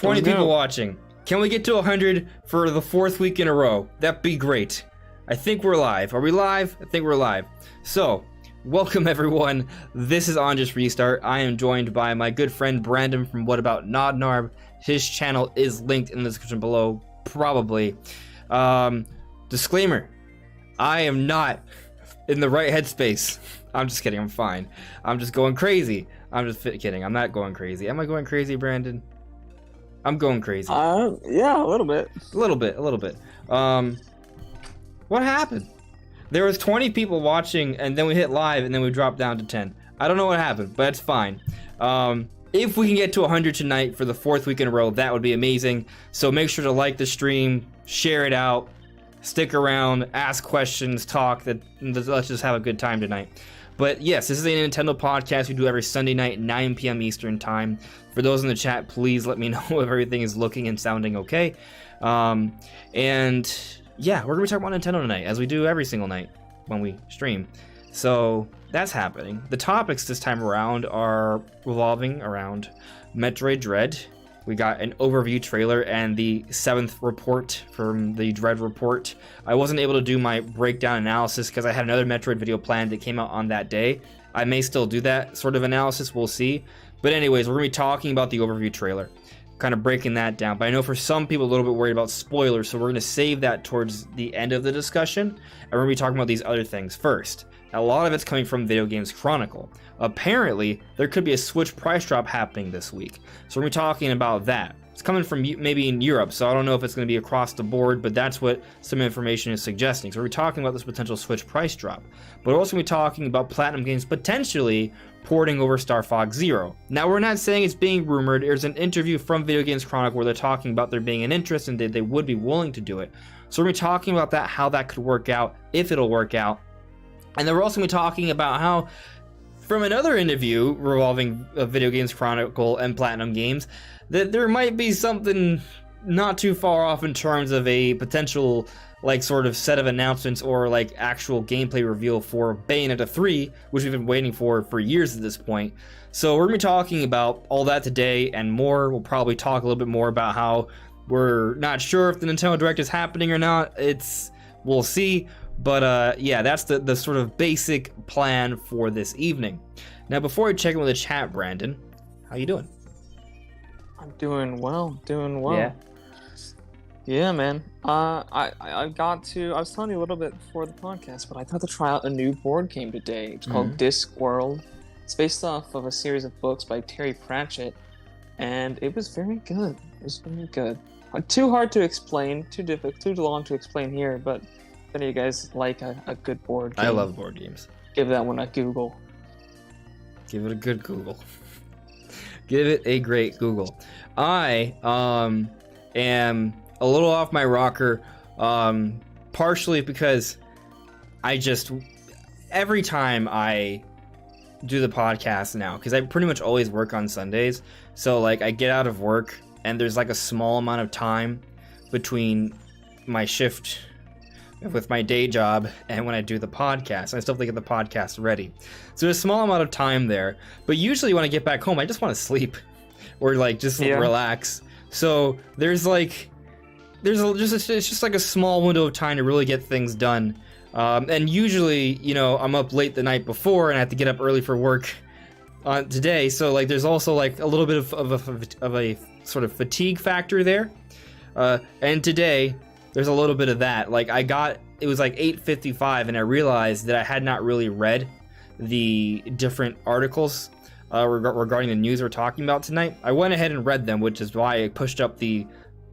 20 people watching. Can we get to 100 for the 4th week in a row? That'd be great. I think we're live. Are we live? I think we're live. So, welcome everyone. This is On Just Restart. I am joined by my good friend Brandon from WhataboutNodnarb. His channel is linked in the description below, probably. Disclaimer, I am not in the right headspace. I'm just kidding, I'm fine. I'm just going crazy. I'm just kidding, I'm not going crazy. Am I going crazy, Brandon? I'm going crazy. Yeah, a little bit. A little bit. What happened? There was 20 people watching, and then we hit live, and then we dropped down to 10. I don't know what happened, but it's fine. If we can get to 100 tonight for the 4th week in a row, that would be amazing. So make sure to like the stream, share it out, stick around, ask questions, talk. Let's just have a good time tonight. But yes, this is a Nintendo podcast we do every Sunday night, 9 p.m. Eastern time. For those in the chat, please let me know if everything is looking and sounding okay. And yeah, we're going to be talking about Nintendo tonight, as we do every single night when we stream. So that's happening. The topics this time around are revolving around Metroid Dread. We got an overview trailer and the 7th report from the Dread report. I wasn't able to do my breakdown analysis because I had another Metroid video planned that came out on that day. I may still do that sort of analysis, we'll see. But anyways, we're going to be talking about the overview trailer, kind of breaking that down. But I know for some people a little bit worried about spoilers, so we're going to save that towards the end of the discussion. And we're going to be talking about these other things first. A lot of it's coming from Video Games Chronicle. Apparently, there could be a Switch price drop happening this week. So we're going to be talking about that. It's coming from maybe in Europe, so I don't know if it's going to be across the board, but that's what some information is suggesting. So we're talking about this potential Switch price drop. But we're also going to be talking about Platinum Games potentially porting over Star Fox Zero. Now, we're not saying it's being rumored. There's an interview from Video Games Chronicle where they're talking about there being an interest and they would be willing to do it. So we're going to be talking about that, how that could work out, if it'll work out. And then we're also going to be talking about how, from another interview revolving Video Games Chronicle and Platinum Games, that there might be something not too far off in terms of a potential, like, sort of set of announcements or, like, actual gameplay reveal for Bayonetta 3, which we've been waiting for years at this point. So we're going to be talking about all that today and more. We'll probably talk a little bit more about how we're not sure if the Nintendo Direct is happening or not. We'll see. But yeah, that's the sort of basic plan for this evening. Now, before I check in with the chat, Brandon, how you doing? I'm doing well. Yeah. Yeah, man. I was telling you a little bit before the podcast, but I got to try out a new board game today. It's called Discworld. It's based off of a series of books by Terry Pratchett, and it was very good. Too hard to explain, too long to explain here, but if any of you guys like a good board game, I love board games. Give that one a Google. Give it a good Google. Give it a great Google. I am a little off my rocker, partially because every time I do the podcast now, because I pretty much always work on Sundays, so like I get out of work and there's like a small amount of time between my shift with my day job and when I do the podcast. I still have to get the podcast ready. So there's a small amount of time there, but usually when I get back home, I just want to sleep or like just relax. So it's just like a small window of time to really get things done. And usually, I'm up late the night before and I have to get up early for work today. So like there's also like a little bit of a sort of fatigue factor there. And today, there's a little bit of that. Like it was like 8:55 and I realized that I had not really read the different articles regarding the news we're talking about tonight. I went ahead and read them, which is why I pushed up the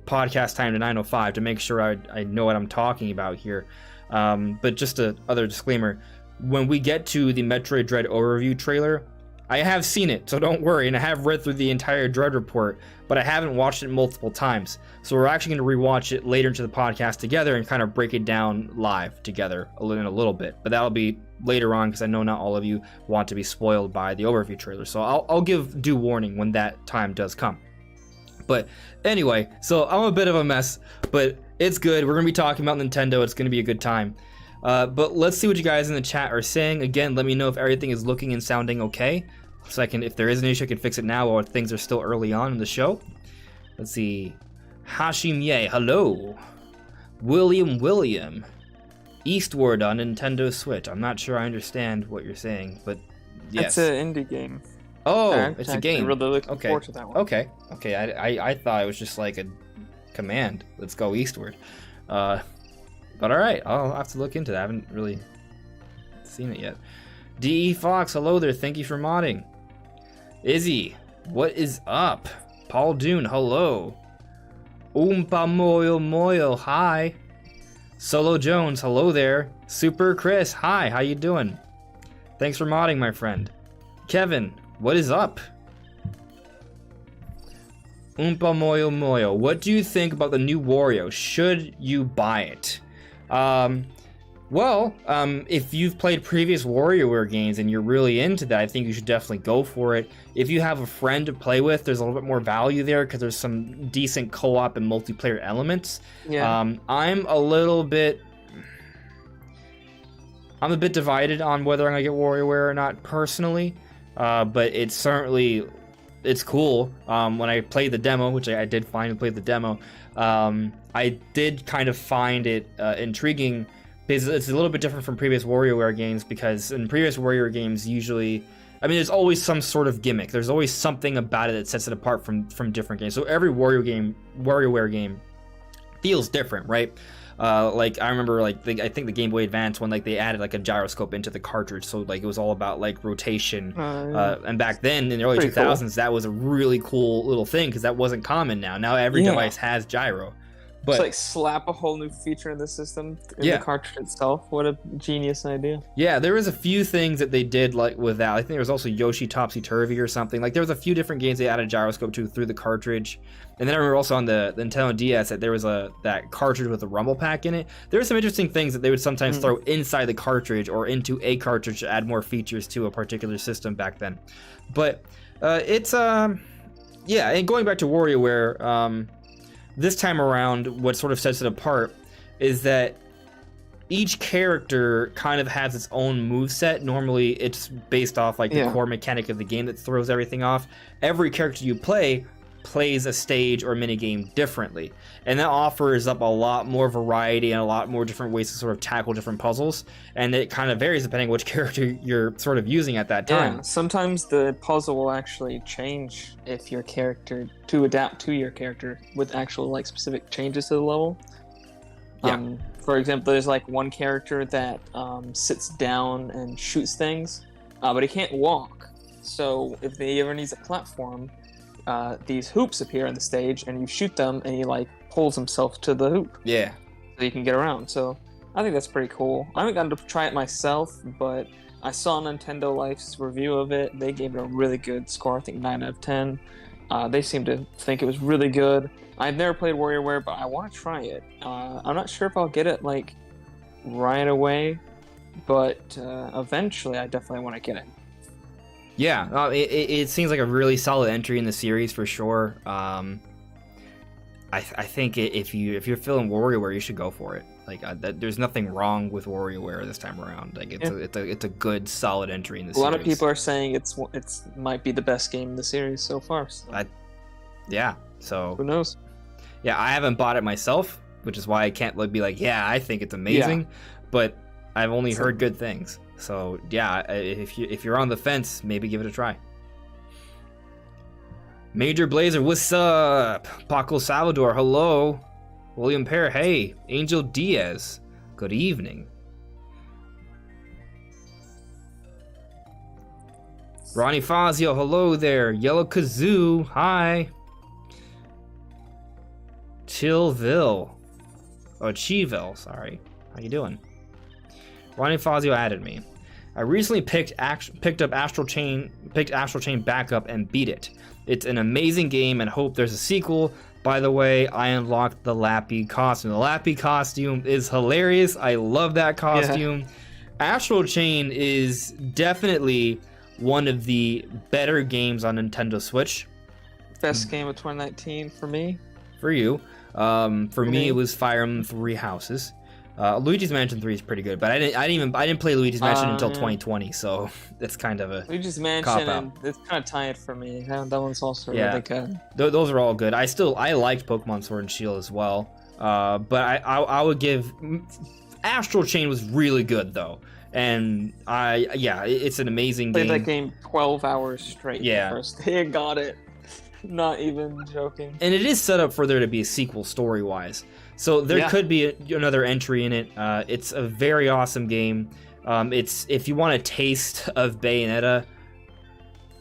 podcast time to 9:05 to make sure I know what I'm talking about here. But just other disclaimer, when we get to the Metroid Dread overview trailer, I have seen it, so don't worry, and I have read through the entire Dread report, but I haven't watched it multiple times. So we're actually going to rewatch it later into the podcast together and kind of break it down live together in a little bit. But that'll be later on because I know not all of you want to be spoiled by the overview trailer. So I'll give due warning when that time does come. But anyway, so I'm a bit of a mess, but it's good. We're going to be talking about Nintendo. It's going to be a good time. But let's see what you guys in the chat are saying. Again, let me know if everything is looking and sounding okay. So if there is an issue, I can fix it now while things are still early on in the show. Let's see. Hashim Ye, hello. William. Eastward on Nintendo Switch. I'm not sure I understand what you're saying, but yes. It's an indie game. Oh, it's a game. Really looking forward to that one. Okay. I thought it was just like a command. Let's go eastward. But all right, I'll have to look into that. I haven't really seen it yet. DE Fox, hello there. Thank you for modding. Izzy, what is up? Paul Dune, hello. Oompa Moyo, hi. Solo Jones, hello there. Super Chris, hi, how you doing? Thanks for modding, my friend. Kevin, what is up? Oompa Moyo, what do you think about the new Wario? Should you buy it? If you've played previous WarioWare games and you're really into that, I think you should definitely go for it. If you have a friend to play with, there's a little bit more value there because there's some decent co-op and multiplayer elements. Yeah. I'm a bit divided on whether I'm gonna get WarioWare or not personally, but it's cool. When I played the demo, which I did finally play the demo, I did kind of find it intriguing. Because it's a little bit different from previous WarioWare games, because in previous WarioWare games, usually, there's always some sort of gimmick. There's always something about it that sets it apart from different games. So every WarioWare game feels different, right? I remember, I think the Game Boy Advance when they added a gyroscope into the cartridge, so it was all about rotation. And back then in the early 2000s, cool. That was a really cool little thing because that wasn't common now. Now every device has gyro. But, just slap a whole new feature in the system in the cartridge itself. What a genius idea. Yeah, there was a few things that they did with that. I think there was also Yoshi Topsy Turvy or something. There was a few different games they added gyroscope to through the cartridge. And then I remember also on the Nintendo DS that there was that cartridge with a rumble pack in it. There were some interesting things that they would sometimes throw inside the cartridge or into a cartridge to add more features to a particular system back then. But and going back to WarioWare, this time around, what sort of sets it apart is that each character kind of has its own moveset. Normally, it's based off the core mechanic of the game that throws everything off. Every character you play plays a stage or minigame differently. And that offers up a lot more variety and a lot more different ways to sort of tackle different puzzles. And it kind of varies depending which character you're sort of using at that time. Yeah, sometimes the puzzle will actually change if your character, to adapt to your character with actual specific changes to the level. Yeah. For example, there's one character that sits down and shoots things, but he can't walk. So if he ever needs a platform, these hoops appear on the stage, and you shoot them, and he pulls himself to the hoop. Yeah. So you can get around. So I think that's pretty cool. I haven't gotten to try it myself, but I saw Nintendo Life's review of it. They gave it a really good score. I think 9 out of 10. They seem to think it was really good. I've never played WarioWare, but I want to try it. I'm not sure if I'll get it right away, but eventually I definitely want to get it. Yeah, it seems like a really solid entry in the series for sure. I think if you're feeling WarioWare, you should go for it. There's nothing wrong with WarioWare this time around. It's a good solid entry in the series. A lot of people are saying it's might be the best game in the series so far. So. So who knows? Yeah, I haven't bought it myself, which is why I can't be I think it's amazing. Yeah. But I've only heard good things. So yeah, if you're on the fence, maybe give it a try. Major Blazer, what's up? Paco Salvador, hello. William Pear, hey. Angel Diaz, good evening. Ronnie Fazio, hello there. Yellow Kazoo, hi. Chiville, sorry. How you doing? Ronnie Fazio added me. I recently picked up Astral Chain back up and beat it. It's an amazing game and hope there's a sequel. By the way, I unlocked the Lappy costume. The Lappy costume is hilarious. I love that costume. Yeah. Astral Chain is definitely one of the better games on Nintendo Switch. Best game of 2019 for me. For you. For me, it was Fire Emblem Three Houses. Luigi's Mansion 3 is pretty good, but I didn't play Luigi's Mansion until 2020, so that's kind of a Luigi's Mansion, and it's kind of tired for me. That one's also really good. Those are all good. I liked Pokemon Sword and Shield as well, but I would give Astral Chain was really good though, and it's an amazing game. Played that game 12 hours straight. The first day I got it. Not even joking. And it is set up for there to be a sequel story-wise. So there could be another entry in it. It's a very awesome game. It's if you want a taste of Bayonetta,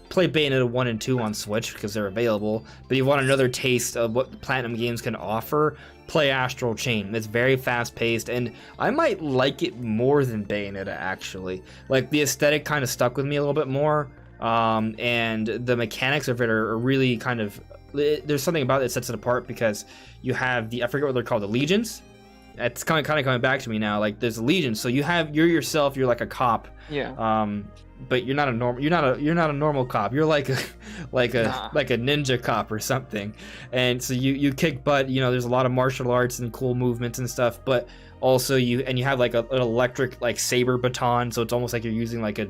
play Bayonetta 1 and 2 on Switch because they're available. But if you want another taste of what Platinum Games can offer, play Astral Chain. It's very fast-paced, and I might like it more than Bayonetta, actually. Like, the aesthetic kind of stuck with me a little bit more. And the mechanics of it are really kind of, there's something about it that sets it apart because you have I forget what they're called, the legions. It's kind of coming back to me now. Like, there's legions, so you're yourself, you're like a cop. Yeah. But you're not a normal cop. You're like a ninja cop or something. And so you kick butt. You know, there's a lot of martial arts and cool movements and stuff. But also you have like an electric like saber baton, so it's almost like you're using like a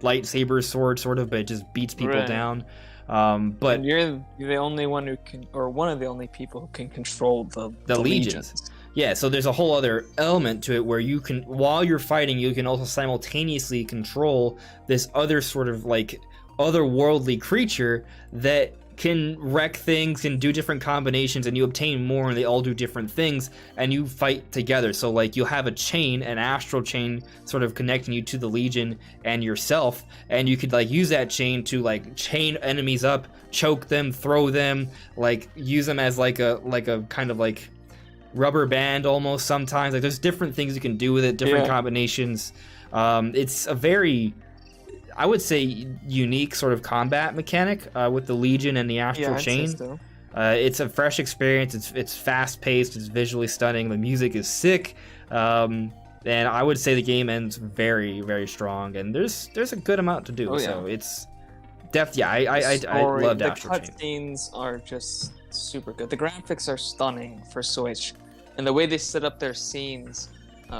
lightsaber sword sort of, but it just beats people down. But and you're the only one who can, or one of the only people who can control the legions. Yeah, so there's a whole other element to it where you can, while you're fighting, you can also simultaneously control this other sort of like otherworldly creature that can wreck things and do different combinations, and you obtain more and they all do different things and you fight together. So like you'll have a chain, an astral chain sort of connecting you to the Legion and yourself, and you could like use that chain to like chain enemies up, choke them, throw them, like use them as like a kind of like rubber band almost sometimes. Like there's different things you can do with it, different combinations. It's a very, I would say, unique sort of combat mechanic with the Legion and the Astral Chain. So. It's a fresh experience. It's fast-paced. It's visually stunning. The music is sick. And I would say the game ends very, very strong. And there's a good amount to do. Oh, yeah. So it's I loved Astral Chain. The cutscenes are just super good. The graphics are stunning for Switch, and the way they set up their scenes.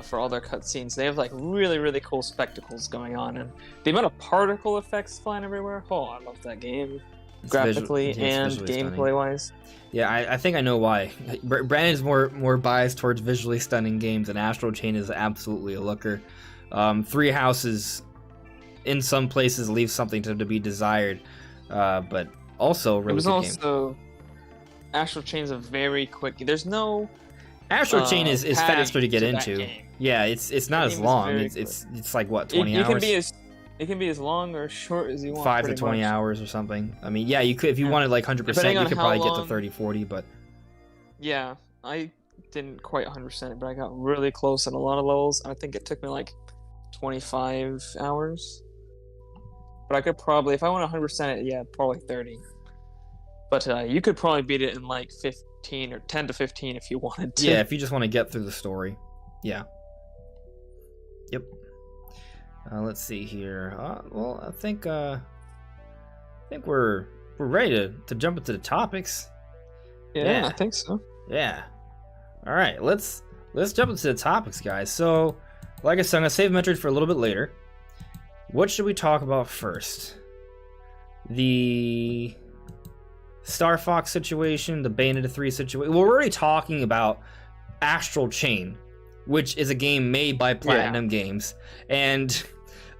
For all their cutscenes, they have like really, really cool spectacles going on, and the amount of particle effects flying everywhere. Oh, I love that game, graphically and gameplay-wise. Yeah, I think I know why. Brandon's more biased towards visually stunning games, and Astral Chain is absolutely a looker. Three Houses, in some places, leaves something to be desired, but also really good game. Astral Chain's a very quick. There's no. Astral Chain is faster to get into. Yeah, it's not as long. It's like what, 20 hours? It can be as long or short as you want. 5 to 20 hours or something. I mean, yeah, you could if you wanted like 100%, you could probably get to 30, 40, but yeah, I didn't quite 100%, but I got really close at a lot of levels. I think it took me like 25 hours. But I could probably, if I want 100% it, probably 30. But you could probably beat it in like 15 or 10 to 15 if you wanted to. Yeah, if you just want to get through the story. Yeah. Yep. Let's see here. Well, I think we're ready to jump into the topics. Yeah, I think so. Yeah. All right, let's jump into the topics, guys. So, like I said, I'm gonna save Metroid for a little bit later. What should we talk about first? The Star Fox situation, the Bayonetta 3 situation. Well, we're already talking about Astral Chain, which is a game made by Platinum Games. And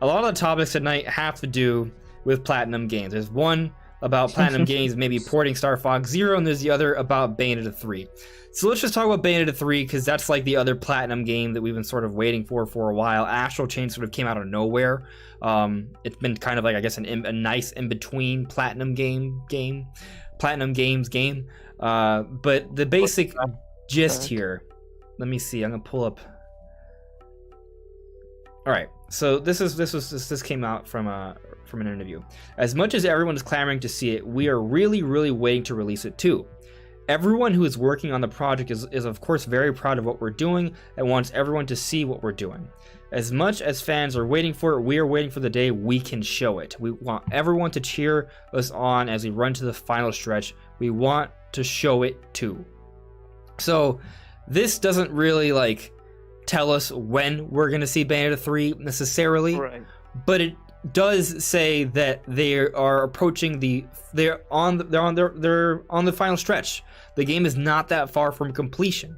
a lot of the topics tonight have to do with Platinum Games. There's one about Platinum Games maybe porting Star Fox Zero, and there's the other about Bayonetta 3. So let's just talk about Bayonetta 3, because that's like the other Platinum game that we've been sort of waiting for a while. Astral Chain sort of came out of nowhere. It's been kind of like, I guess, a nice in-between Platinum Games game. But the basic gist here, let me see, I'm gonna pull up. All right, so this came out from an interview. As much as everyone is clamoring to see it, we are really waiting to release it too. Everyone who is working on the project is of course very proud of what we're doing and wants everyone to see what we're doing. As much as fans are waiting for it, we are waiting for the day we can show it. We want everyone to cheer us on as we run to the final stretch. We want to show it too. So this doesn't really like tell us when we're going to see Bayonetta 3 necessarily, Right. but it does say that they are approaching they're on the final stretch. The game is not that far from completion.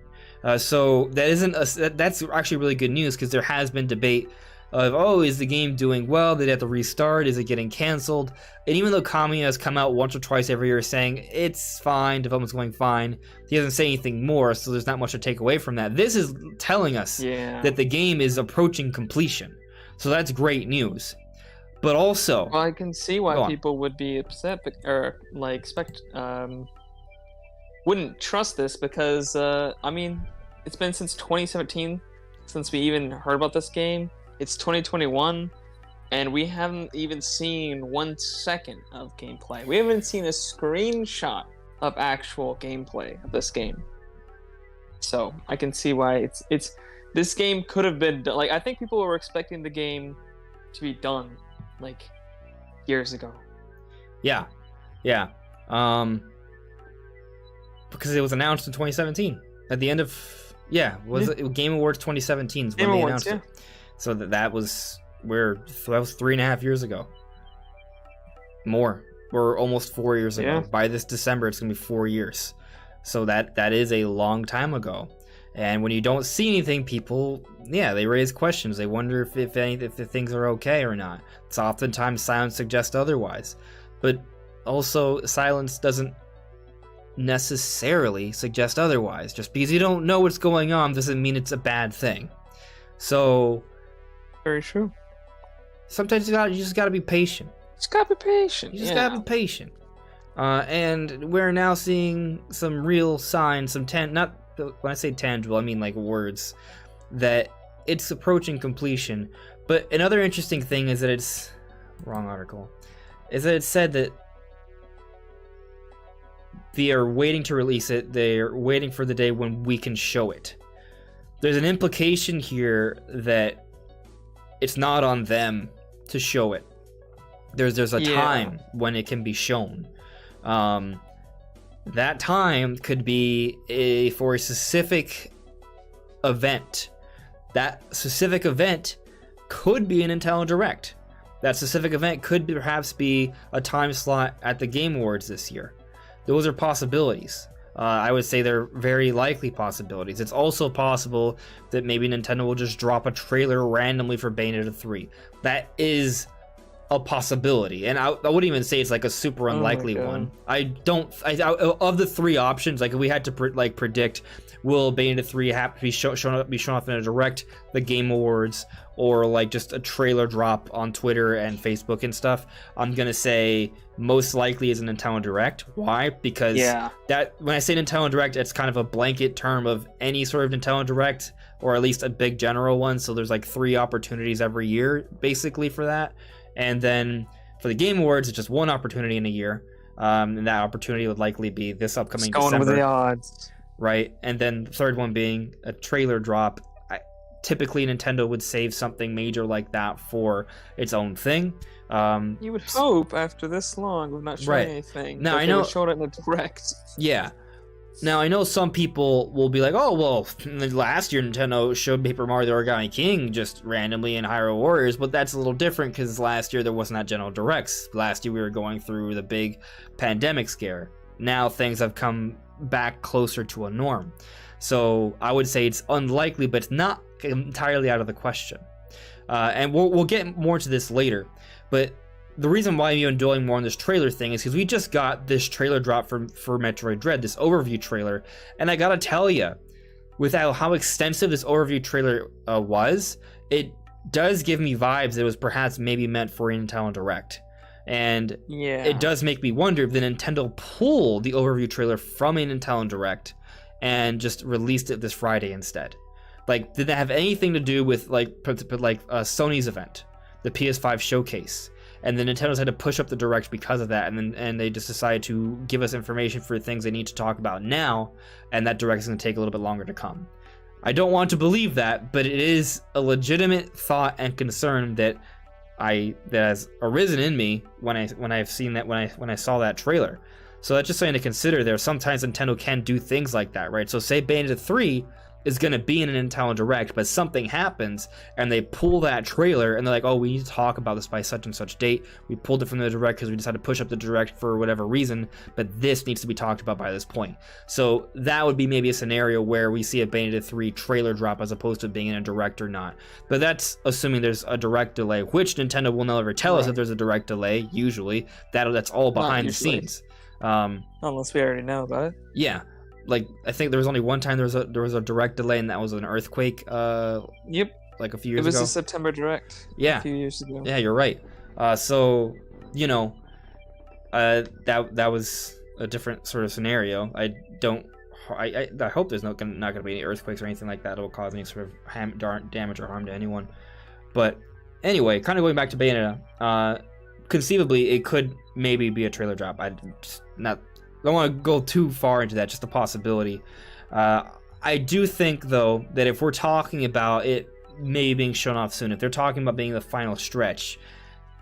So that's actually really good news, because there has been debate of, oh, is the game doing well? Did it have to restart? Is it getting canceled? And even though Kamiya has come out once or twice every year saying it's fine, development's going fine, he doesn't say anything more, so there's not much to take away from that. This is telling us that the game is approaching completion. So that's great news. But also, well, I can see why people would be upset, or like wouldn't trust this, because I mean, it's been since 2017 since we even heard about this game. It's 2021, and we haven't even seen 1 second of gameplay. We haven't seen a screenshot of actual gameplay of this game. So I can see why it's this game could have been done. Like, I think people were expecting the game to be done like years ago. Yeah. Because it was announced in 2017 at the end of it Game Awards 2017 is when they announced it. So that was 3.5 years ago. More, or almost 4 years ago. Yeah. By this December, it's gonna be 4 years. So that is a long time ago. And when you don't see anything, people, they raise questions. They wonder if the things are okay or not. It's oftentimes silence suggests otherwise, but also silence doesn't necessarily suggest otherwise. Just because you don't know what's going on doesn't mean it's a bad thing. So, very true. Sometimes you just gotta be patient. Just gotta be patient. You just gotta be patient. And we're now seeing some real signs, when I say tangible, I mean like words, that it's approaching completion. But another interesting thing is that it's wrong article. Is that it said that they are waiting to release it. They're waiting for the day when we can show it. There's an implication here that it's not on them to show it. There's a time when it can be shown. That time could be for a specific event. That specific event could be an Nintendo Direct. That specific event could perhaps be a time slot at the Game Awards this year. Those are possibilities. I would say they're very likely possibilities. It's also possible that maybe Nintendo will just drop a trailer randomly for Bayonetta 3. That is a possibility, and I wouldn't even say it's like a super unlikely one. Of the three options, like if we had to predict, will Bayonetta 3 have to be shown off in a Direct, the Game Awards, or like just a trailer drop on Twitter and Facebook and stuff, I'm gonna say most likely is a Nintendo Direct. Why? Because that when I say Nintendo Direct, it's kind of a blanket term of any sort of Nintendo Direct, or at least a big general one. So there's like 3 opportunities every year basically for that. And then for the Game Awards, it's just 1 opportunity in a year. And that opportunity would likely be this upcoming December. Going with the odds. Right. And then the third one being a trailer drop. Typically, Nintendo would save something major like that for its own thing. You would hope after this long of not showing anything. Now, I know. Showed it in the Direct. Yeah. Now, I know some people will be like, oh, well, last year Nintendo showed Paper Mario the Origami King just randomly in Hyrule Warriors, but that's a little different because last year there wasn't that General Directs. Last year we were going through the big pandemic scare. Now things have come back closer to a norm. So I would say it's unlikely, but it's not entirely out of the question. And we'll get more to this later, but the reason why I'm even dwelling more on this trailer thing is because we just got this trailer drop for Metroid Dread, this overview trailer, and I gotta tell you, without how extensive this overview trailer was, it does give me vibes that it was perhaps maybe meant for a Nintendo Direct. And it does make me wonder if the Nintendo pulled the overview trailer from a Nintendo Direct and just released it this Friday instead. Like, did that have anything to do with Sony's event, the PS5 showcase? And the Nintendo's had to push up the Direct because of that, and they just decided to give us information for things they need to talk about now, and that Direct is going to take a little bit longer to come. I don't want to believe that, but it is a legitimate thought and concern that has arisen in me when I saw that trailer. So that's just something to consider there. Sometimes Nintendo can do things like that, right? So say Bayonetta 3 is going to be in an Nintendo Direct, but something happens and they pull that trailer and they're like, oh, we need to talk about this by such and such date. We pulled it from the Direct because we decided to push up the Direct for whatever reason, but this needs to be talked about by this point. So that would be maybe a scenario where we see a Bayonetta 3 trailer drop as opposed to being in a Direct or not. But that's assuming there's a Direct delay, which Nintendo will never tell us if there's a Direct delay, usually. That's all behind the scenes. Unless we already know about it. Yeah. Like, I think there was only one time there was a Direct delay, and that was an earthquake. Yep. Like a few years ago. It was a September Direct. Yeah. A few years ago. Yeah, you're right. So, you know, that was a different sort of scenario. I hope there's not gonna be any earthquakes or anything like that that will cause any sort of damage or harm to anyone. But anyway, kind of going back to Bayonetta, conceivably it could maybe be a trailer drop. I don't want to go too far into that, just a possibility. I do think, though, that if we're talking about it maybe being shown off soon, if they're talking about being the final stretch,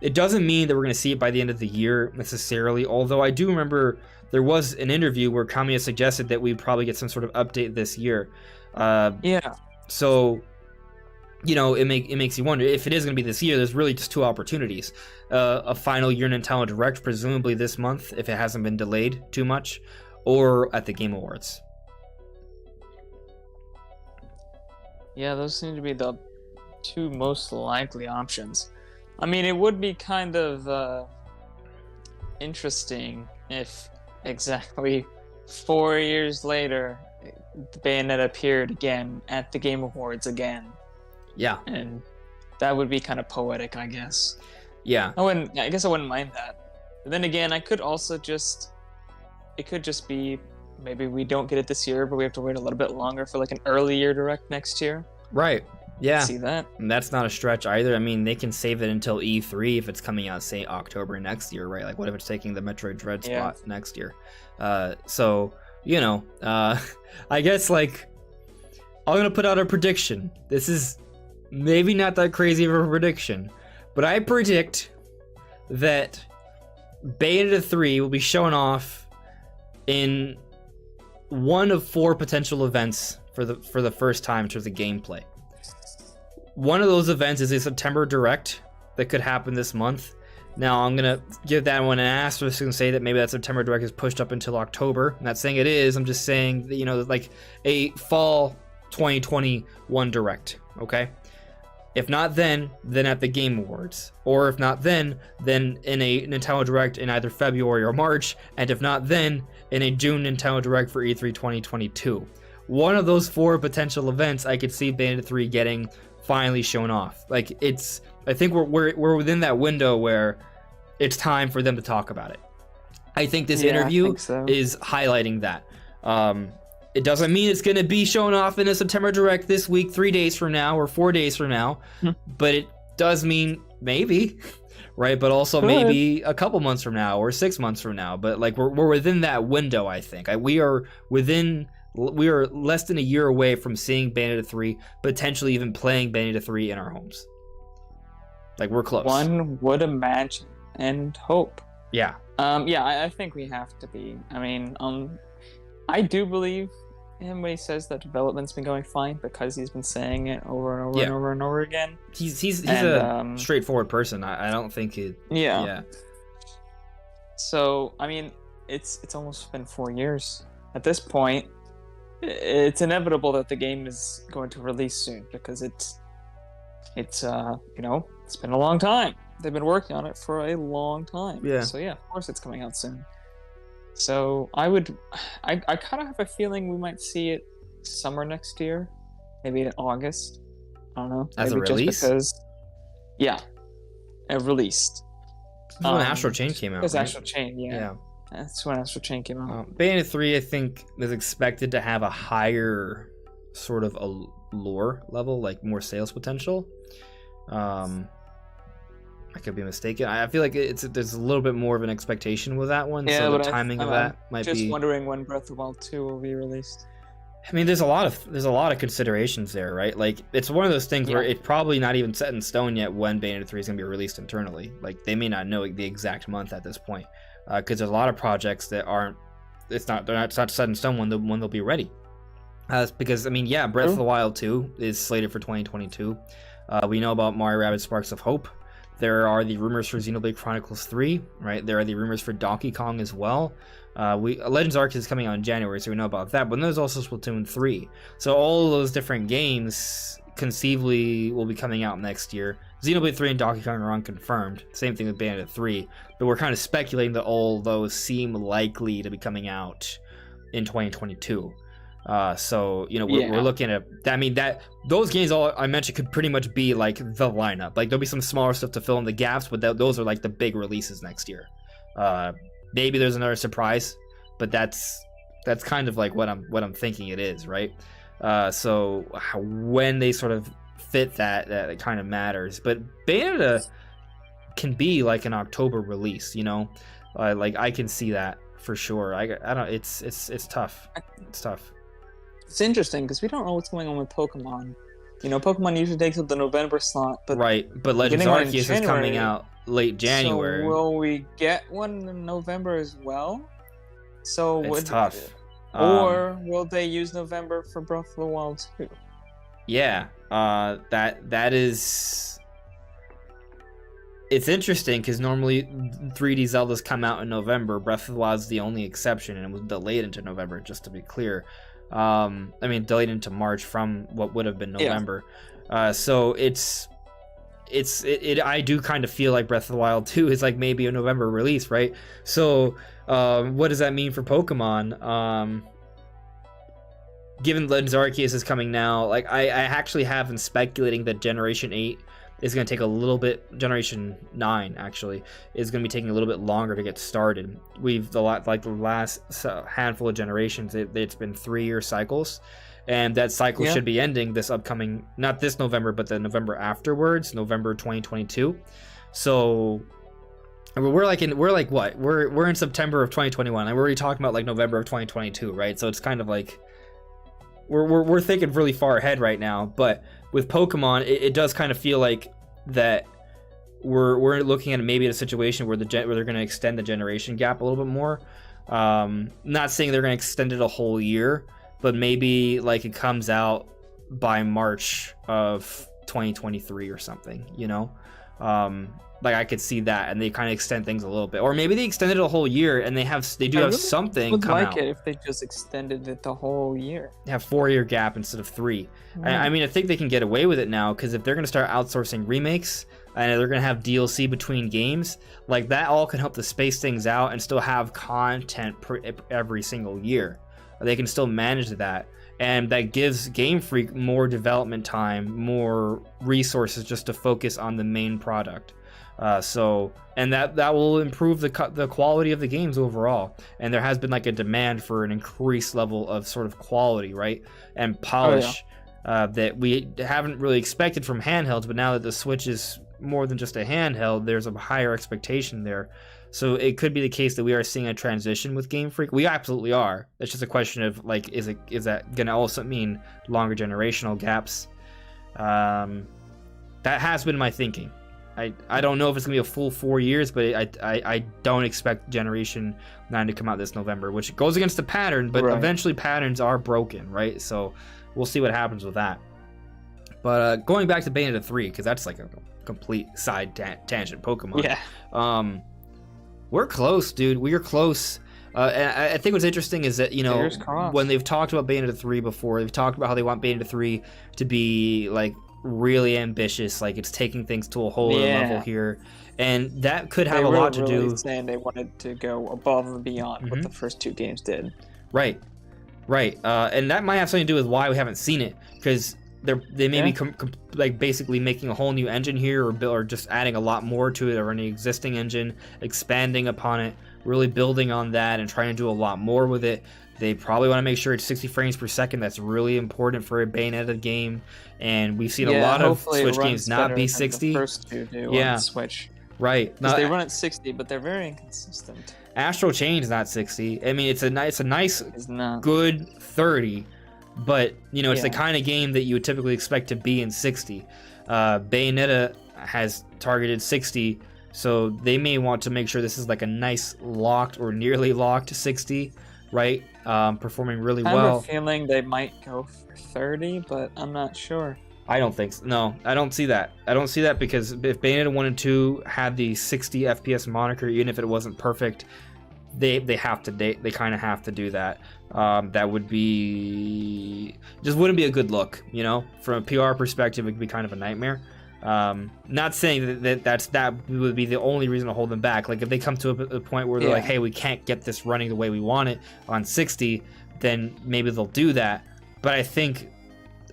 it doesn't mean that we're going to see it by the end of the year necessarily, although I do remember there was an interview where Kamiya suggested that we'd probably get some sort of update this year. Yeah. So, you know, it makes you wonder, if it is going to be this year, there's really just two opportunities. A final year Nintendo Direct, presumably this month, if it hasn't been delayed too much, or at the Game Awards. Yeah, those seem to be the two most likely options. I mean, it would be kind of interesting if exactly 4 years later, Bayonetta appeared again at the Game Awards again. Yeah. And that would be kind of poetic, I guess. Yeah. I guess I wouldn't mind that. But then again, it could just be maybe we don't get it this year, but we have to wait a little bit longer for like an early year Direct next year. Right. Yeah. See that? And that's not a stretch either. I mean, they can save it until E3 if it's coming out, say, October next year, right? Like, what if it's taking the Metroid Dread spot next year? So, you know, I guess, like, I'm going to put out a prediction. This is maybe not that crazy of a prediction, but I predict that Bayonetta 3 will be shown off in one of 4 potential events for the first time in terms of gameplay. One of those events is a September Direct that could happen this month. Now, I'm going to give that one an asterisk and say that maybe that September Direct is pushed up until October. I'm not saying it is. I'm just saying that, you know, like a fall 2021 Direct, okay? If not then at the Game Awards. Or if not then in a Nintendo Direct in either February or March. And if not then, in a June Nintendo Direct for E3 2022. One of those 4 potential events I could see Bayonetta 3 getting finally shown off. Like, I think we're within that window where it's time for them to talk about it. I think this interview is highlighting that. It doesn't mean it's going to be shown off in a September Direct this week, 3 days from now, or 4 days from now, but it does mean maybe, right? But also maybe a couple months from now or 6 months from now. But like we're within that window, I think. We are less than a year away from seeing Bayonetta 3, potentially even playing Bayonetta 3 in our homes. Like, we're close. One would imagine and hope. Yeah. I think we have to be. I mean, I do believe him when he says that development's been going fine because he's been saying it over and over and over and over again. He's a straightforward person. I don't think it. Yeah. So, I mean, it's almost been 4 years. At this point, it's inevitable that the game is going to release soon because it's you know, it's been a long time. They've been working on it for a long time. Yeah. So yeah, of course it's coming out soon. So I kind of have a feeling we might see it summer next year, maybe in August. I don't know. As maybe a release? Just because, it released. When Astral Chain came out. It was right? Astral Chain, yeah. That's when Astral Chain came out. Bayonetta 3, I think, is expected to have a higher sort of a lore level, like more sales potential. I could be mistaken. I feel like there's a little bit more of an expectation with that one, so the timing of that might be. Just wondering when Breath of the Wild 2 will be released. I mean, there's a lot of considerations there, right? Like, it's one of those things where it's probably not even set in stone yet when Bayonetta 3 is going to be released internally. Like, they may not know the exact month at this point, because there's a lot of projects that aren't. It's not set in stone when they'll be ready. Because I mean, yeah, Breath of the Wild 2 is slated for 2022. We know about Mario Rabbids Sparks of Hope. There are the rumors for Xenoblade Chronicles 3, right? There are the rumors for Donkey Kong as well. Legends Arceus is coming out in January, so we know about that. But then there's also Splatoon 3. So all of those different games conceivably will be coming out next year. Xenoblade 3 and Donkey Kong are unconfirmed. Same thing with Bayonetta 3. But we're kind of speculating that all those seem likely to be coming out in 2022. So we're looking at. I mean, that those games all I mentioned could pretty much be like the lineup. Like there'll be some smaller stuff to fill in the gaps, but those are like the big releases next year. Maybe there's another surprise, but that's kind of like what I'm thinking it is, right? So when they sort of fit that it kind of matters. But Bayonetta can be like an October release, like I can see that for sure. I don't. It's tough. It's tough. It's interesting because we don't know what's going on with Pokemon. Pokemon usually takes up the November slot, but Legends Arceus is coming out late January. So will we get one in November as well? So it's tough. Or will they use November for Breath of the Wild 2? Yeah, that is. It's interesting because normally 3D Zeldas come out in November. Breath of the Wild is the only exception, and it was delayed into November. Just to be clear. Delayed into March from what would have been November. Yeah. So I do kind of feel like Breath of the Wild 2 is like maybe a November release, right? So, what does that mean for Pokemon? Given Legends Arceus is coming now, like I actually have been speculating that Generation 8 is going to take a little bit. Generation 9 actually is going to be taking a little bit longer to get started. The last handful of generations, it's been 3-year cycles, and that cycle should be ending this upcoming, not this November, but the November afterwards, November 2022. So we're in September of 2021, and we're already talking about like November of 2022, right? So it's kind of like we're thinking really far ahead right now. But with Pokemon, it does kind of feel like that we're looking at maybe a situation where they're going to extend the generation gap a little bit more. Not saying they're going to extend it a whole year, but maybe like it comes out by March of 2023 or something, like I could see that, and they kind of extend things a little bit, or maybe they extended it a whole year and they have something come out. I would like it if they just extended it the whole year. They have 4-year gap instead of 3. I mean, I think they can get away with it now, because if they're going to start outsourcing remakes and they're going to have DLC between games, like that all can help to space things out and still have content every single year. They can still manage that, and that gives Game Freak more development time, more resources just to focus on the main product. And that will improve the quality of the games overall. And there has been like a demand for an increased level of sort of quality, right, and polish that we haven't really expected from handhelds. But now that the Switch is more than just a handheld, there's a higher expectation there. So it could be the case that we are seeing a transition with Game Freak. We absolutely are. It's just a question of like, is that going to also mean longer generational gaps? That has been my thinking. I don't know if it's going to be a full 4 years, but I don't expect Generation 9 to come out this November, which goes against the pattern, but eventually patterns are broken, right? So we'll see what happens with that. But going back to Bayonetta 3, because that's like a complete side tangent Pokemon. Yeah. We're close, dude. We are close. And I think what's interesting is that, when they've talked about Bayonetta 3 before, they've talked about how they want Bayonetta 3 to be like really ambitious, like it's taking things to a whole other level here, and that could have a lot to do. Saying they wanted to go above and beyond what the first 2 games did. Right. And that might have something to do with why we haven't seen it, because they may be like basically making a whole new engine here, or just adding a lot more to it, or any existing engine, expanding upon it, really building on that, and trying to do a lot more with it. They probably want to make sure it's 60 frames per second. That's really important for a Bayonetta game, and we've seen a lot of Switch games not be 60. The first 2 do on Switch. Right. They run at 60, but they're very inconsistent. Astral Chain's not 60. I mean, it's a nice, good 30, but it's the kind of game that you would typically expect to be in 60. Bayonetta has targeted 60, so they may want to make sure this is like a nice locked or nearly locked 60. right? Performing really I have well. a feeling they might go for 30, but I'm not sure. I don't think so. No, I don't see that. I don't see that because if Bayonetta 1 and 2 had the 60 FPS moniker, even if it wasn't perfect, they kind of have to do that. That would be just wouldn't be a good look, you know. From a PR perspective, it could be kind of a nightmare. Not saying that would be the only reason to hold them back. Like if they come to a point where they're like, hey, we can't get this running the way we want it on 60, then maybe they'll do that. But I think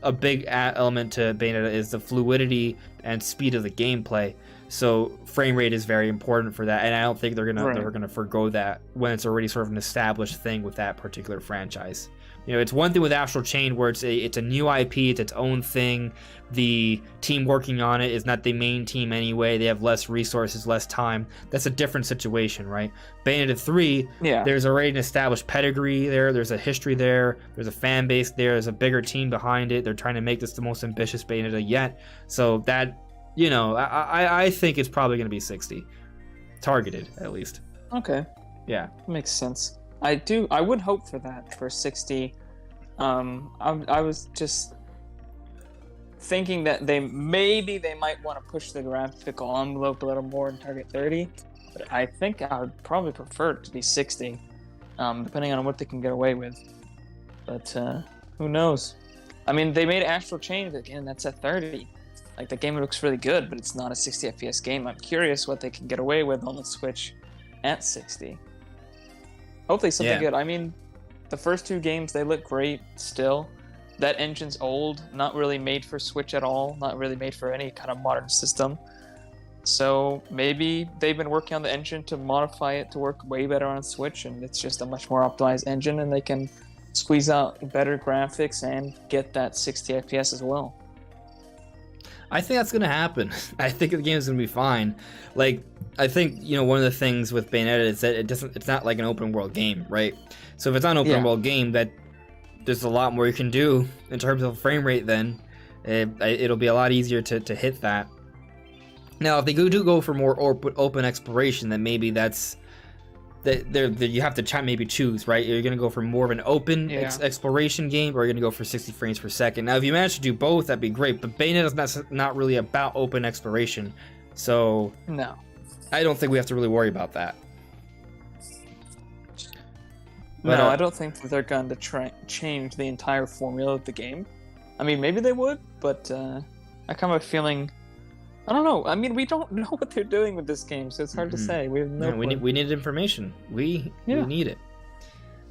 a big element to Bayonetta is the fluidity and speed of the gameplay. So frame rate is very important for that, and I don't think they're gonna forgo that when it's already sort of an established thing with that particular franchise. You know, it's one thing with Astral Chain where it's a new IP, it's its own thing. The team working on it is not the main team anyway. They have less resources, less time. That's a different situation, right? Bayonetta 3, there's already an established pedigree there. There's a history there. There's a fan base there. There's a bigger team behind it. They're trying to make this the most ambitious Bayonetta yet. So that, you know, I think it's probably going to be 60. Targeted, at least. Okay. Yeah. Makes sense. I would hope for that, for 60. I was just thinking that they might want to push the graphical envelope a little more and target 30, but I think I would probably prefer it to be 60, depending on what they can get away with. But who knows? I mean, they made Astral Chain again. That's at 30. Like, the game looks really good, but it's not a 60 FPS game. I'm curious what they can get away with on the Switch at 60. Hopefully something good. I mean, the first two games, they look great still. That engine's old, not really made for Switch at all, not really made for any kind of modern system. So maybe they've been working on the engine to modify it to work way better on Switch, and it's just a much more optimized engine, and they can squeeze out better graphics and get that 60 FPS as well. I think that's gonna happen. I think the game's gonna be fine. Like, I think, you know, one of the things with Bayonetta is that it's not like an open world game, right? So if it's not an open world game, that there's a lot more you can do in terms of frame rate. Then it'll be a lot easier to hit that. Now, if they do go for more open exploration, then maybe that's you have to maybe choose, right? You're gonna go for more of an open exploration game, or you're gonna go for 60 frames per second. Now, if you manage to do both, that'd be great. But Bayonetta's not really about open exploration, so no, I don't think we have to really worry about that. But, no, I don't think that they're going to change the entire formula of the game. I mean, maybe they would, but I kind of have a feeling. I don't know. I mean, we don't know what they're doing with this game, so it's hard to say. We have no clue. We need information. We need it.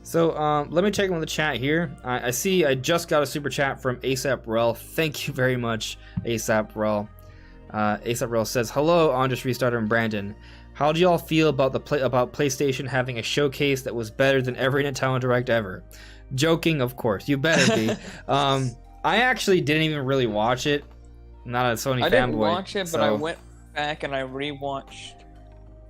So let me check in with the chat here. I see I just got a super chat from ASAP Rel. Thank you very much, ASAP Rel. ASAP Rel says, "Hello, Andres Restarter and Brandon. How do y'all feel about about PlayStation having a showcase that was better than every Nintendo Direct ever?" Joking, of course. You better be. I actually didn't even really watch it. I'm not a Sony fanboy. I didn't watch it, but I went back and I rewatched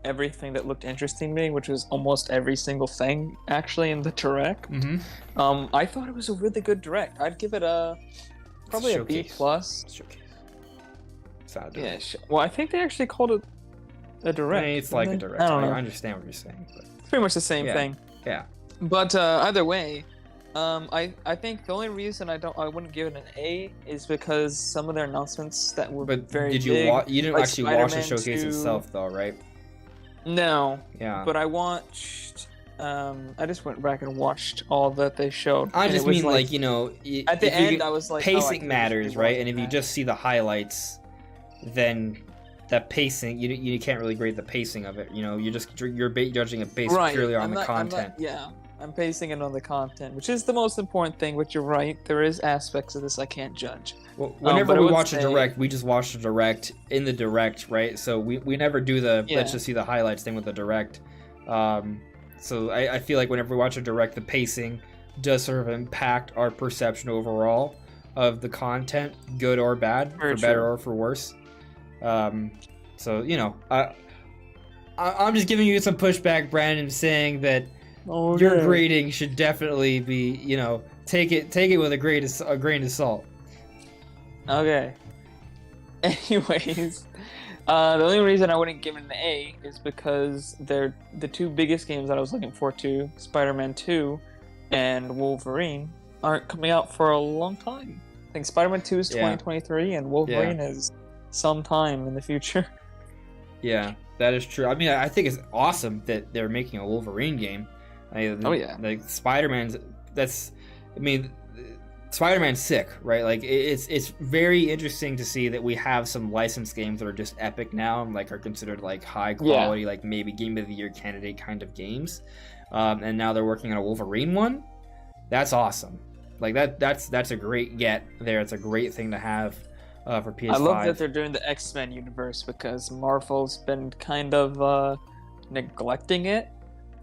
everything that looked interesting to me, which was almost every single thing actually in the Direct. Mm-hmm. I thought it was a really good Direct. I'd give it probably a B+. Showcase. Yeah. Well, I think they actually called it a Direct. I mean, it's like a Direct. I don't know. I understand what you're saying. But... It's pretty much the same thing. Yeah. But either way, I think the only reason I wouldn't give it an A is because some of their announcements that were very big. You didn't like actually watch the showcase itself, though, right? No. Yeah. But I watched. I just went back and watched all that they showed. I just mean, like, you know, at the end, I was like, pacing matters, right? And if you just see the highlights, then that pacing, you can't really grade the pacing of it. You know, you're judging it based purely on the content. I'm basing it on the content, which is the most important thing. But you're right, there is aspects of this I can't judge. Well, whenever we watch a Direct, we just watch the Direct in the Direct, right? So we never do the let's just see the highlights thing with the Direct. So I feel like whenever we watch a Direct, the pacing does sort of impact our perception overall of the content, good or bad, for better or for worse. So, you know, I'm just giving you some pushback, Brandon, saying that your grading should definitely be, you know, take it with a grain of salt. Okay. Anyways, The only reason I wouldn't give it an A is because they're the two biggest games that I was looking forward to, Spider-Man 2 and Wolverine, aren't coming out for a long time. I think Spider-Man 2 is 2023 and Wolverine is sometime in the future. Yeah, that is true. I mean, I think it's awesome that they're making a Wolverine game. Like Spider-Man's. Spider-Man's sick, right? Like it's very interesting to see that we have some licensed games that are just epic now, and like are considered like high quality, like maybe Game of the Year candidate kind of games. And now they're working on a Wolverine one. That's awesome. Like that's a great get there. It's a great thing to have for PS5. I love that they're doing the X-Men universe because Marvel's been kind of neglecting it,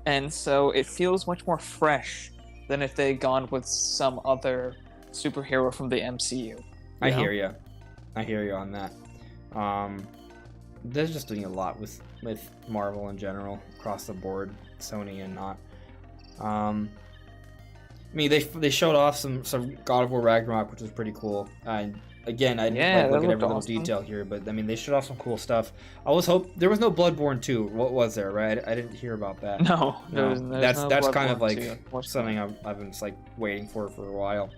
and so it feels much more fresh than if they'd gone with some other superhero from the MCU. I hear you on that. They're just doing a lot with Marvel in general across the board, Sony and not. I mean, they showed off some God of War Ragnarok, which was pretty cool. Again, I didn't look at every little detail here, but I mean, they showed off some cool stuff. I was there was no Bloodborne 2. What was there, right? I didn't hear about that. No. That's kind of like something I've been just like waiting for a while.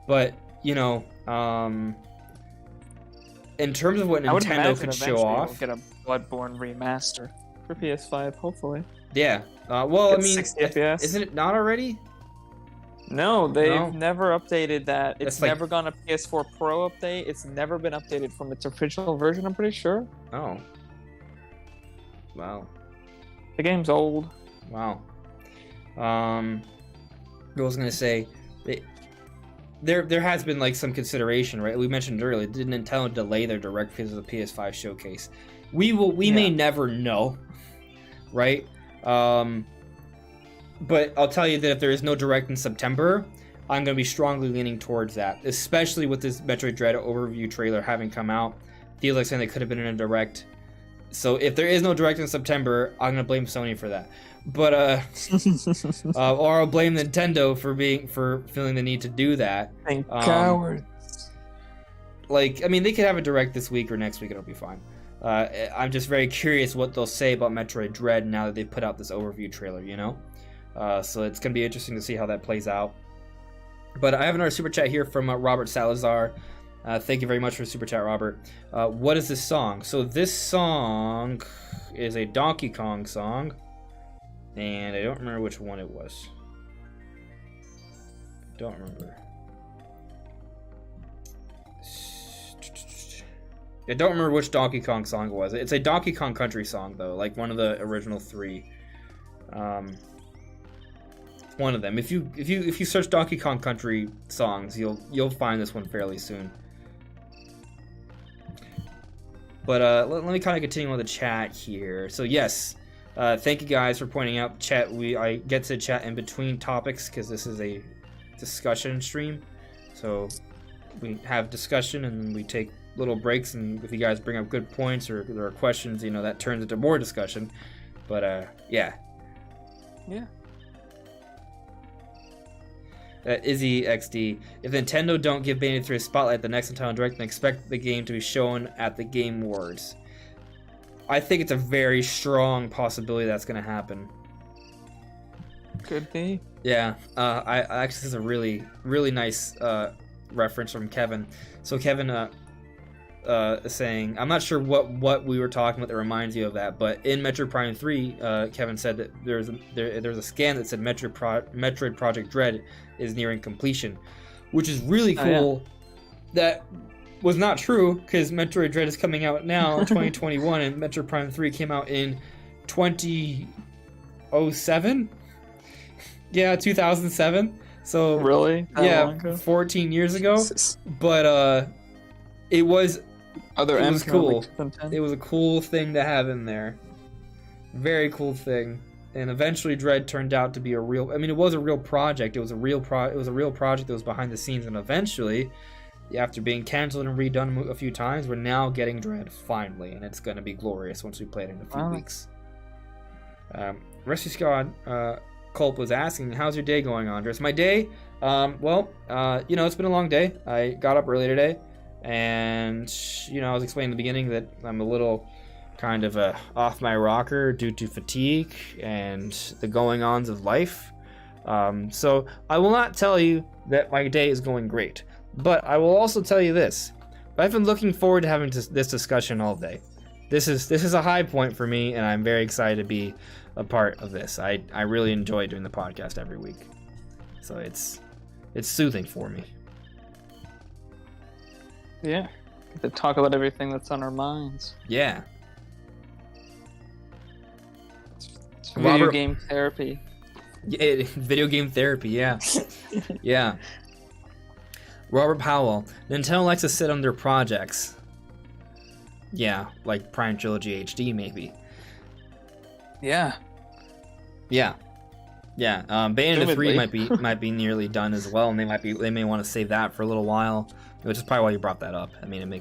But you know, in terms of what Nintendo could show off, we'll get a Bloodborne remaster for PS5, hopefully. Yeah. Well, I mean, 60 FPS. Isn't it not already? No, they've never updated that. It's never gone a PS4 Pro update. It's never been updated from its original version, I'm pretty sure. Oh. Wow. The game's old. Wow. I was gonna say, there has been like some consideration, right? We mentioned earlier, did Nintendo delay their direct because of the PS5 showcase? We may never know, right? But I'll tell you that if there is no direct in September, I'm going to be strongly leaning towards that, especially with this Metroid Dread overview trailer having come out. Feels like saying they could have been in a direct. So if there is no direct in September, I'm going to blame Sony for that. But or I'll blame Nintendo for feeling the need to do that. Cowards. Like, I mean, they could have a direct this week or next week, it'll be fine. I'm just very curious what they'll say about Metroid Dread now that they've put out this overview trailer, you know? So it's going to be interesting to see how that plays out. But I have another super chat here from Robert Salazar. Thank you very much for the super chat, Robert. What is this song? So this song is a Donkey Kong song, and I don't remember which one it was. Don't remember. I don't remember which Donkey Kong song it was. It's a Donkey Kong Country song, though, like one of the original three. One of them. If you search Donkey Kong Country songs, you'll find this one fairly soon. But let me kind of continue with the chat here. So yes, thank you guys for pointing out chat. I get to chat in between topics because this is a discussion stream. So we have discussion and we take little breaks, and if you guys bring up good points or there are questions, you know, that turns into more discussion. But yeah. Izzy XD. If Nintendo don't give Bayonetta 3 a spotlight at the next Nintendo Direct, then expect the game to be shown at the Game Awards. I think it's a very strong possibility that's going to happen. Could be. Yeah. I actually, this is a really, really nice reference from Kevin. So Kevin saying, I'm not sure what we were talking about that reminds you of that, but in Metroid Prime 3, Kevin said that there's a scan that said Metroid Project Dread is nearing completion, which is really cool. That was not true because Metroid Dread is coming out now in 2021 and Metroid Prime 3 came out in 2007. Yeah, 2007. So really? Yeah, 14 years ago. But it was cool. It was a cool thing to have in there. Very cool thing. And eventually Dread turned out to be a real, I mean, it was a real project. It was a real project that was behind the scenes, and eventually, after being canceled and redone a few times, we're now getting Dread finally, and it's going to be glorious once we play it in a few weeks. Rescue Squad Culp was asking, how's your day going, Andres? My day, well, you know, it's been a long day. I got up early today. And, I was explaining in the beginning that I'm a little kind of off my rocker due to fatigue and the going-ons of life. So I will not tell you that my day is going great, but I will also tell you this. I've been looking forward to having this discussion all day. This is a high point for me, and I'm very excited to be a part of this. I really enjoy doing the podcast every week. So it's soothing for me. Yeah. Get to talk about everything that's on our minds. Yeah. It's video game therapy. Yeah, video game therapy, yeah. Yeah. Robert Powell. Nintendo likes to sit on their projects. Yeah, like Prime Trilogy HD, maybe. Yeah. Yeah. Yeah. Bayonetta 3 might be nearly done as well, and they may want to save that for a little while, which is probably why you brought that up. I mean, they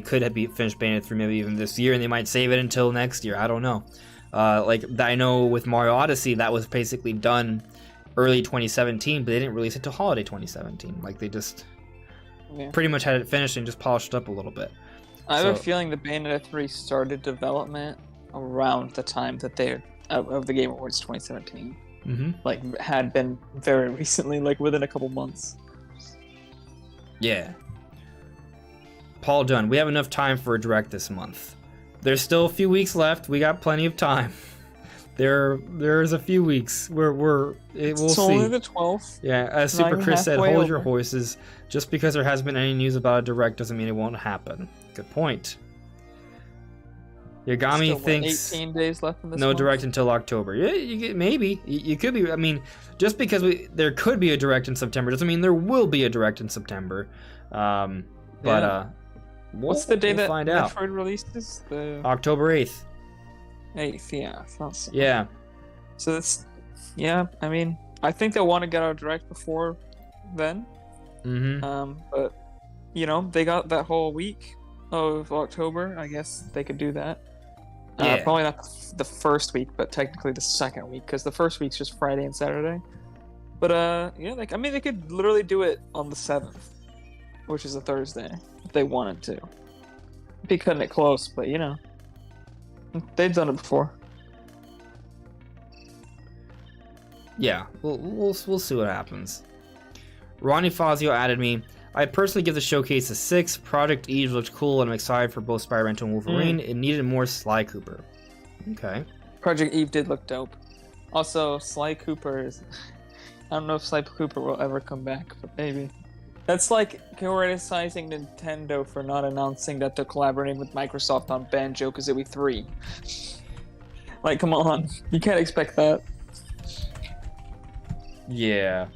could have finished Bayonetta 3 maybe even this year, and they might save it until next year. I don't know. I know with Mario Odyssey, that was basically done early 2017, but they didn't release it till holiday 2017. Like, they just pretty much had it finished and just polished it up a little bit. I have a feeling the Bayonetta 3 started development around the time that they of the Game Awards 2017. Mm-hmm. Like, had been very recently, like within a couple months. Yeah. Paul Dunn, we have enough time for a direct this month. There's still a few weeks left. We got plenty of time. There's a few weeks. We'll see. It's only the 12th. Yeah, as Super Chris said, hold your horses. Just because there hasn't been any news about a direct doesn't mean it won't happen. Good point. Yagami still, thinks 18 days left in this no month? direct until October. Yeah, maybe. You could be. I mean, just because there could be a direct in September doesn't mean there will be a direct in September. What's the day that find out. Metroid releases? October 8th. 8th, yeah. I thought so. Yeah. So that's, yeah, I mean, I think they'll want to get our direct before then. Mm-hmm. But, they got that whole week of October. I guess they could do that. Yeah. Probably not the first week, but technically the second week, because the first week's just Friday and Saturday. But, they could literally do it on the 7th, which is a Thursday, if they wanted to. Be cutting it close, but, they've done it before. Yeah, we'll see what happens. Ronnie Fazio added me. I personally give the showcase a 6. Project Eve looked cool, and I'm excited for both Spyro and Wolverine. It needed more Sly Cooper. Okay. Project Eve did look dope. Also, Sly Cooper is... I don't know if Sly Cooper will ever come back, but maybe. That's like criticizing Nintendo for not announcing that they're collaborating with Microsoft on Banjo-Kazooie 3. Like, come on. You can't expect that. Yeah.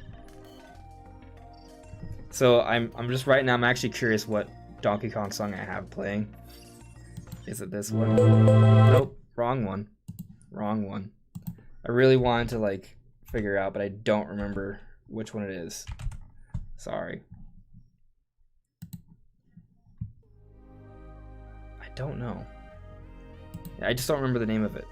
So I'm just right now, I'm actually curious what Donkey Kong song I have playing. Is it this one? Nope, wrong one. Wrong one. I really wanted to figure out, but I don't remember which one it is. Sorry. I don't know. I just don't remember the name of it.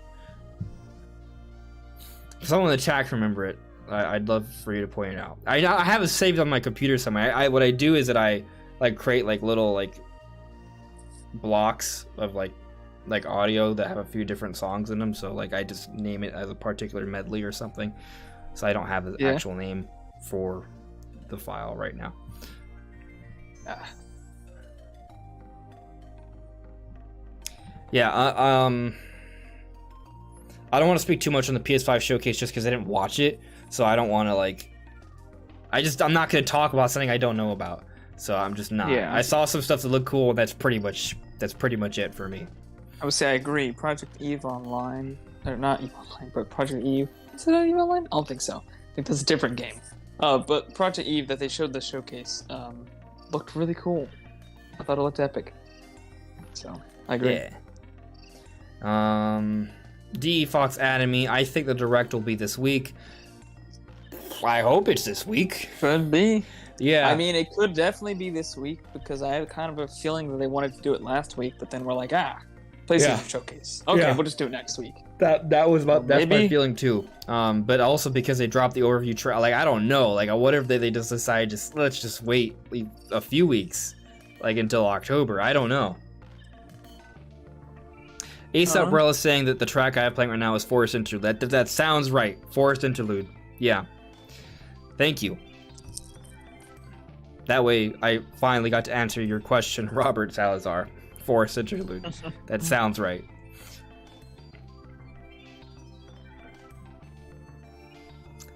If someone in the chat can remember it, I'd love for you to point it out. I have it saved on my computer somewhere. What I do is that I create little blocks of audio that have a few different songs in them. So I just name it as a particular medley or something. So I don't have the actual name for the file right now. Yeah. I don't want to speak too much on the PS5 showcase just because I didn't watch it. So I don't want to I'm not going to talk about something I don't know about. So I'm just not. Yeah. I saw some stuff that looked cool. And that's pretty much it for me. I would say I agree. Project Eve Online, or not Eve Online, but Project Eve. Is it Eve Online? I don't think so. I think that's a different game. But Project Eve that they showed the showcase looked really cool. I thought it looked epic. So I agree. Yeah. D. Fox added me. I think the direct will be this week. I hope it's this week. Could be. Yeah. I mean, it could definitely be this week because I had kind of a feeling that they wanted to do it last week, but then we're like, PlayStation Showcase. Okay, we'll just do it next week. That was that's my Maybe. feeling too. But also because they dropped the overview trailer. Like I don't know. Like what if they just decide let's just wait a few weeks, like until October. I don't know. Ace Umbrella is saying that the track I have playing right now is Forest Interlude. That sounds right. Forest Interlude. Yeah. Thank you. That way, I finally got to answer your question, Robert Salazar. Forest Interlude. That sounds right.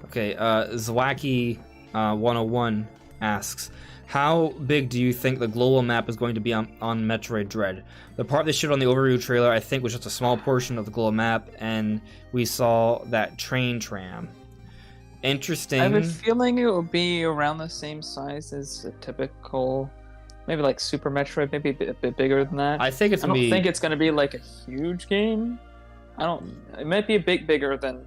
Okay, Zwacky 101 asks, how big do you think the global map is going to be on Metroid Dread? The part they showed on the overview trailer, I think, was just a small portion of the global map, and we saw that train tram. Interesting. I have a feeling it will be around the same size as a typical, maybe like Super Metroid, maybe a bit bigger than that. I think it's gonna I don't be... think it's going to be like a huge game. It might be a bit bigger than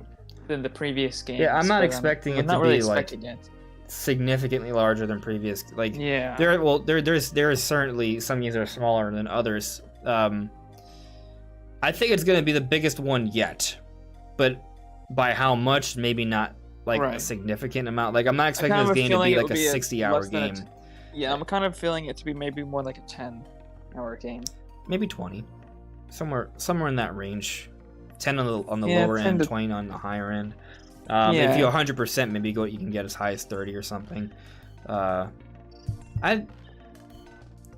the previous games. Yeah, I'm not expecting it to be like it. Significantly larger than previous. Like, yeah. There is certainly some games that are smaller than others. I think it's going to be the biggest one yet, but by how much? Maybe not like a significant amount. Like I'm not expecting this game to be like a 60-hour game. Yeah, I'm kind of feeling it to be maybe more like a 10-hour game. Maybe 20, somewhere in that range. 10 on the lower end, 20 on the higher end. If you 100%, maybe you can get as high as 30 or something.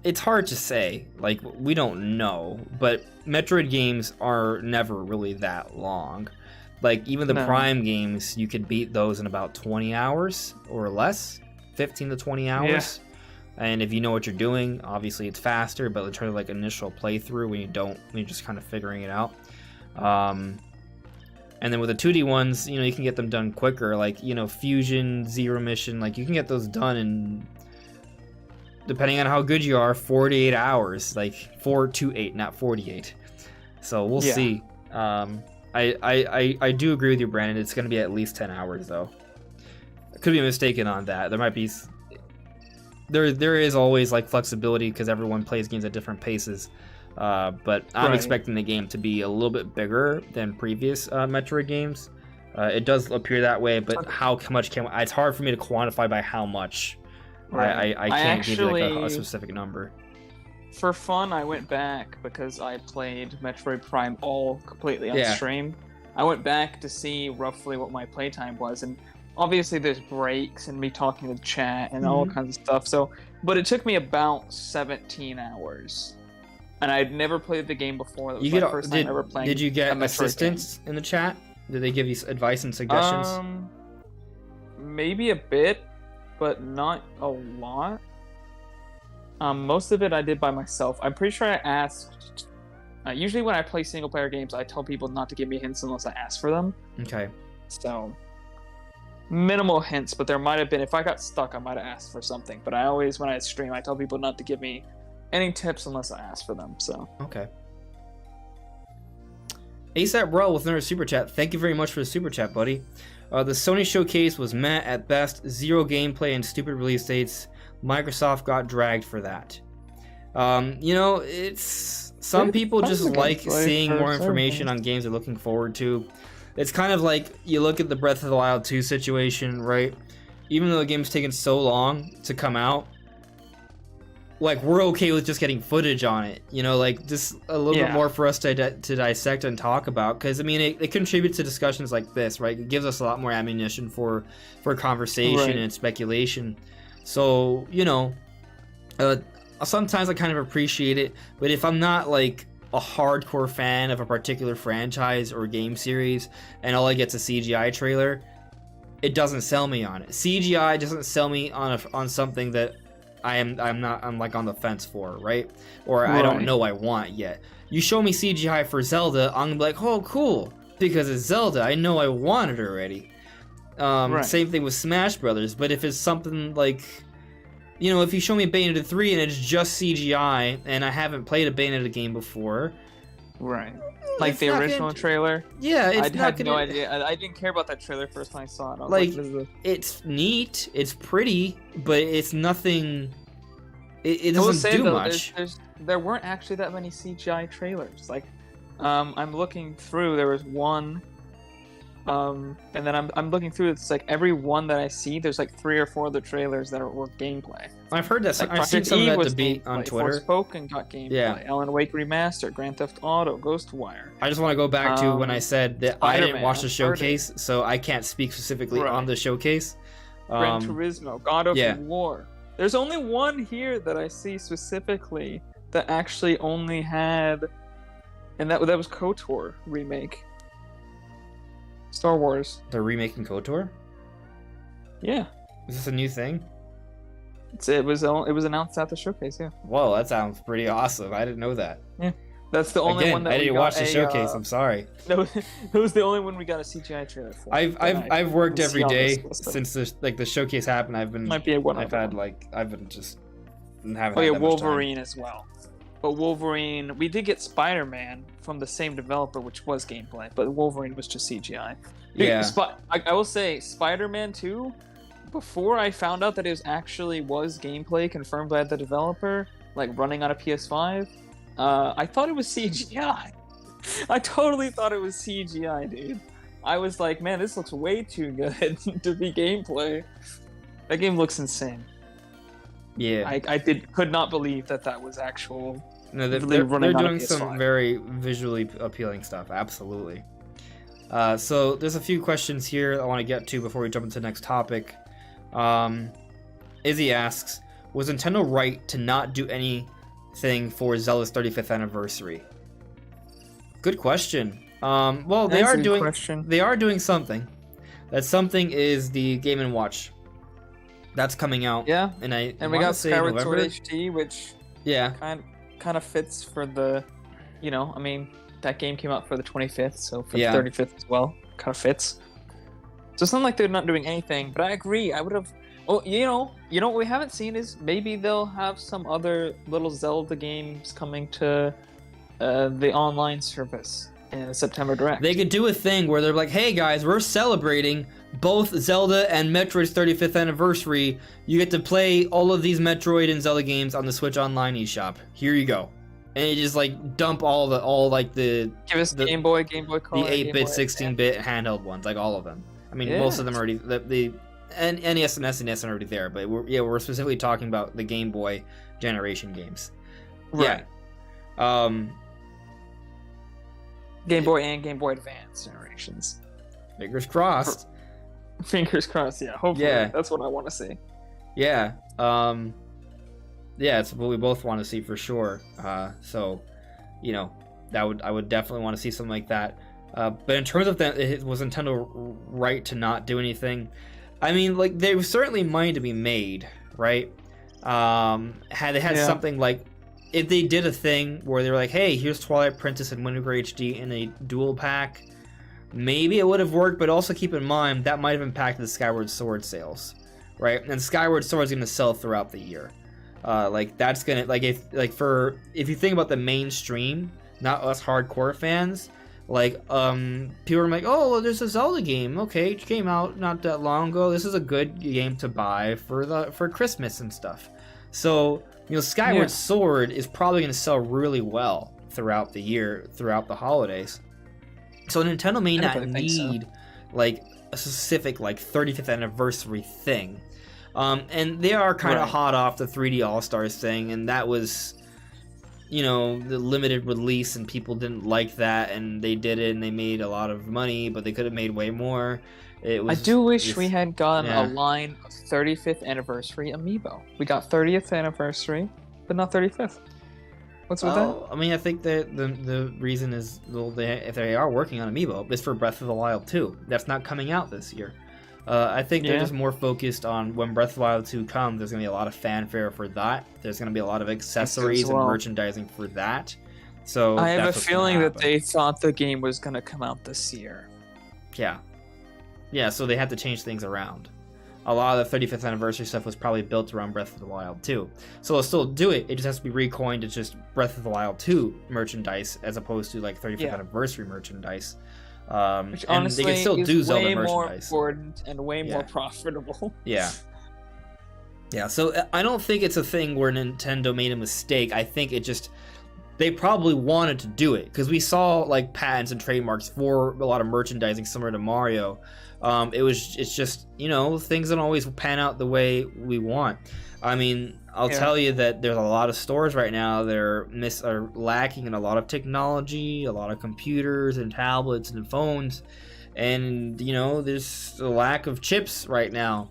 It's hard to say. Like we don't know, but Metroid games are never really that long. Like even the Prime games, you could beat those in about 20 hours or less, 15 to 20 hours. Yeah. And if you know what you're doing, obviously it's faster. But in terms of like initial playthrough, when you're just kind of figuring it out. And then with the 2D ones, you can get them done quicker. Like Fusion, Zero Mission, like you can get those done in, depending on how good you are, 48 hours. Like 4 to 8, not 48. So we'll see. I do agree with you, Brandon. It's going to be at least 10 hours, though. I could be mistaken on that. There might be... There is always, like, flexibility because everyone plays games at different paces. But I'm expecting the game to be a little bit bigger than previous Metroid games. It does appear that way, but how much it's hard for me to quantify by how much. I can't give you, like, a specific number. For fun, I went back because I played Metroid Prime all completely on stream. I went back to see roughly what my playtime was, and obviously there's breaks and me talking to chat and all kinds of stuff. So, but it took me about 17 hours, and I'd never played the game before. That was my first time ever playing. Did you get assistance in the chat? Did they give you advice and suggestions? Maybe a bit, but not a lot. Most of it I did by myself. I'm pretty sure I asked... usually when I play single-player games, I tell people not to give me hints unless I ask for them. Okay. So, minimal hints, but there might have been... If I got stuck, I might have asked for something. But I always, when I stream, I tell people not to give me any tips unless I ask for them, so... Okay. ASAP Bro with another Super Chat. Thank you very much for the Super Chat, buddy. The Sony showcase was meh at best. Zero gameplay and stupid release dates. Microsoft got dragged for that. It's some people just like seeing more information on games they're looking forward to. It's kind of like you look at the Breath of the Wild 2 situation, right? Even though the game's taken so long to come out, like we're okay with just getting footage on it, like just a little bit more for us to dissect and talk about, because I mean it contributes to discussions like this, right? It gives us a lot more ammunition for conversation and speculation. So, sometimes I kind of appreciate it, but if I'm not like a hardcore fan of a particular franchise or game series and all I get's a CGI trailer, it doesn't sell me on it. CGI doesn't sell me on something that I'm like on the fence for, right? Or I don't know I want yet. You show me CGI for Zelda, I'm gonna be like, oh cool, because it's Zelda, I know I want it already. Same thing with Smash Brothers, but if it's something like, if you show me Bayonetta 3 and it's just CGI and I haven't played a Bayonetta game before, like the original trailer, I had no idea. I didn't care about that trailer first time I saw it. I was like it's neat, it's pretty, but it's nothing. It doesn't do much. There weren't actually that many CGI trailers. Like I'm looking through. There was one, and then I'm looking through. It's like every one that I see, there's like 3 or 4 other trailers that were gameplay. I've heard that. Like I've seen Project some of E that was debate on gameplay, Twitter. Forspoken got gameplay. Yeah. Alan Wake Remastered, Grand Theft Auto, Ghostwire. I just want to go back to when I said that I didn't Spider-Man, watch the Uncharted. showcase, so I can't speak specifically Right. on the showcase. Gran Turismo, God of yeah. War. There's only one here that I see specifically that actually only had, and that was KOTOR remake. Star Wars. They're remaking KOTOR? Yeah, Is this a new thing? it was announced at the showcase. Yeah, Whoa, that sounds pretty awesome. I didn't know that. that's the only Again, one that I we didn't got watch the a, showcase. I'm sorry. No, it was the only one we got a CGI trailer for. I've worked Let's every see on day this list. since the showcase happened. I've been Might be one. I've been just haven't. Oh had yeah, that much time. Wolverine as well. But Wolverine, we did get Spider-Man from the same developer, which was gameplay. But Wolverine was just CGI. Dude, Yeah. I will say, Spider-Man 2, before I found out that it was gameplay confirmed by the developer, like running on a PS5, I thought it was CGI. I totally thought it was CGI, dude. I was like, man, this looks way too good to be gameplay. That game looks insane. Yeah. I could not believe that was actual. No, literally they're running on a doing some PS5. very very visually appealing stuff. Absolutely. So there's a few questions here I want to get to before we jump into the next topic. Izzy asks, was Nintendo right to not do anything for Zelda's 35th anniversary? Good question. Well, they That's are a good doing question. they are doing something. That something is the Game & Watch. That's coming out. Yeah, And we wanna got say Skyward Sword November? HD, which Yeah. kind of fits for the, I mean, that game came out for the 25th, so for Yeah. the 35th as well, kind of fits. So it's not like they're not doing anything, but I agree. I would have. Oh, you know what we haven't seen is maybe they'll have some other little Zelda games coming to the online service in September Direct. They could do a thing where they're like, hey guys, we're celebrating both Zelda and Metroid's 35th anniversary. You get to play all of these Metroid and Zelda games on the Switch Online eShop. Here you go. And you just like dump all the Give us the- Game Boy Color, the Game 8-bit, Boy 16-bit handheld ones, like all of them. I mean, Yeah. most of them are already the and NES and SNES are already there, but we're specifically talking about the Game Boy generation games. Right. Yeah. Game Boy and Game Boy Advance generations. Fingers crossed. Fingers crossed, yeah. Hopefully, Yeah. that's what I want to see. Yeah. Yeah, it's what we both want to see for sure. So, I would definitely want to see something like that. But in terms of that, was Nintendo right to not do anything? I mean, like, there was certainly money to be made, right? Had they had Yeah. something like, if they did a thing where they were like, hey, here's Twilight Princess and Wind Waker HD in a dual pack, maybe it would have worked, but also keep in mind that might have impacted the Skyward Sword sales, right? And Skyward Sword is going to sell throughout the year. That's gonna if you think about the mainstream, not us hardcore fans, people are like, oh, there's a Zelda game. Okay, it came out not that long ago. This is a good game to buy for Christmas and stuff. So Skyward Sword is probably going to sell really well throughout the year, throughout the holidays. So Nintendo may not need a specific 35th anniversary thing. And they are kind of hot off the 3D All-Stars thing, and that was, the limited release, and people didn't like that, and they did it, and they made a lot of money, but they could have made way more. I do wish we had gotten a line of 35th anniversary amiibo. We got 30th anniversary, but not 35th. What's with that? I mean, I think that the reason is, if they are working on amiibo, it's for Breath of the Wild 2. That's not coming out this year. I think they're just more focused on when Breath of the Wild 2 comes, there's going to be a lot of fanfare for that. There's going to be a lot of accessories and merchandising for that. So I have a feeling that they thought the game was going to come out this year. Yeah. Yeah, so they had to change things around. A lot of the 35th anniversary stuff was probably built around Breath of the Wild 2. So they'll still do it, it just has to be recoined as just Breath of the Wild 2 merchandise as opposed to 35th anniversary merchandise. Which honestly they can still is do Zelda way merchandise. more important and way more profitable. Yeah. Yeah, so I don't think it's a thing where Nintendo made a mistake. I think it just they probably wanted to do it because we saw like patents and trademarks for a lot of merchandising similar to Mario. It's just, you know, things don't always pan out the way we want. I mean, I'll tell you that there's a lot of stores right now that are lacking in a lot of technology, a lot of computers and tablets and phones, and you know, there's a lack of chips right now.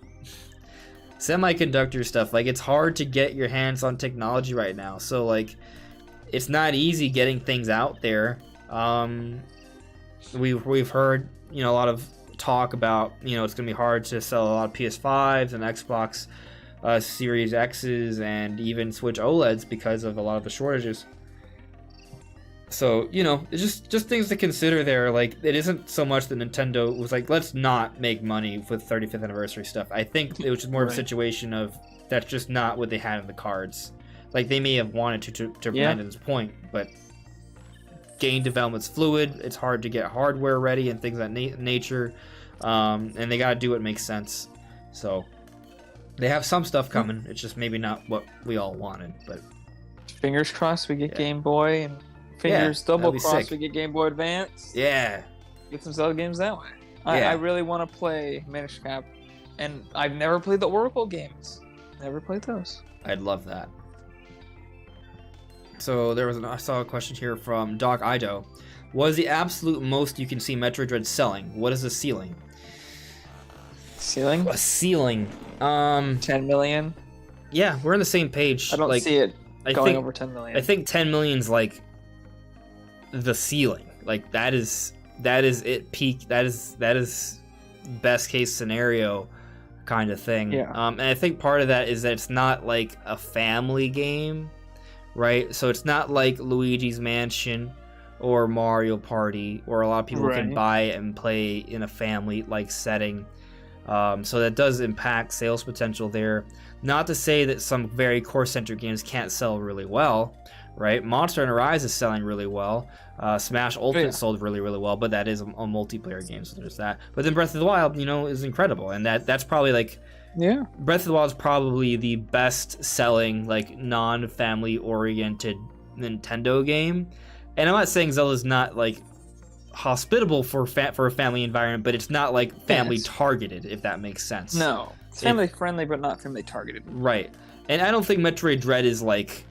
Semiconductor stuff, like it's hard to get your hands on technology right now, so like it's not easy getting things out there. We've heard, you know, a lot of talk about, you know, it's gonna be hard to sell a lot of PS5s and Xbox Series X's and even Switch OLEDs because of a lot of the shortages. So, you know, it's just things to consider there. Like, it isn't so much that Nintendo was like, let's not make money with 35th anniversary stuff. I think it was just more of a situation of that's just not what they had in the cards. Like, they may have wanted to bring it to this point, but game development's fluid. It's hard to get hardware ready and things of that nature. And they gotta do what makes sense. So they have some stuff coming. It's just maybe not what we all wanted, but fingers crossed we get Game Boy, and fingers double crossed we get Game Boy Advance. Yeah. Get some Zelda games that way. I really want to play Minish Cap, and I've never played the Oracle games. Never played those. I'd love that. So I saw a question here from Doc Ido. What is the absolute most you can see Metroid Dread selling? What is the ceiling? Ceiling? A ceiling. 10 million? Yeah, we're on the same page. I don't see it going over 10 million. I think 10 million's like the ceiling. Like that is it peak. That is best case scenario kind of thing. Yeah. And I think part of that is that it's not like a family game, right? So it's not like Luigi's Mansion or Mario Party, or a lot of people can buy it and play in a family-like setting. So that does impact sales potential there. Not to say that some very core-centric games can't sell really well, right? Monster Hunter Rise is selling really well. Smash Ultimate sold really, really well, but that is a multiplayer game, so there's that. But then Breath of the Wild, you know, is incredible, and that's probably like... Yeah. Breath of the Wild is probably the best-selling, like, non-family-oriented Nintendo game. And I'm not saying Zelda's not, like, hospitable for a family environment, but it's not, like, family-targeted, if that makes sense. No. It's family-friendly, but not family-targeted. Right. And I don't think Metroid Dread is, like...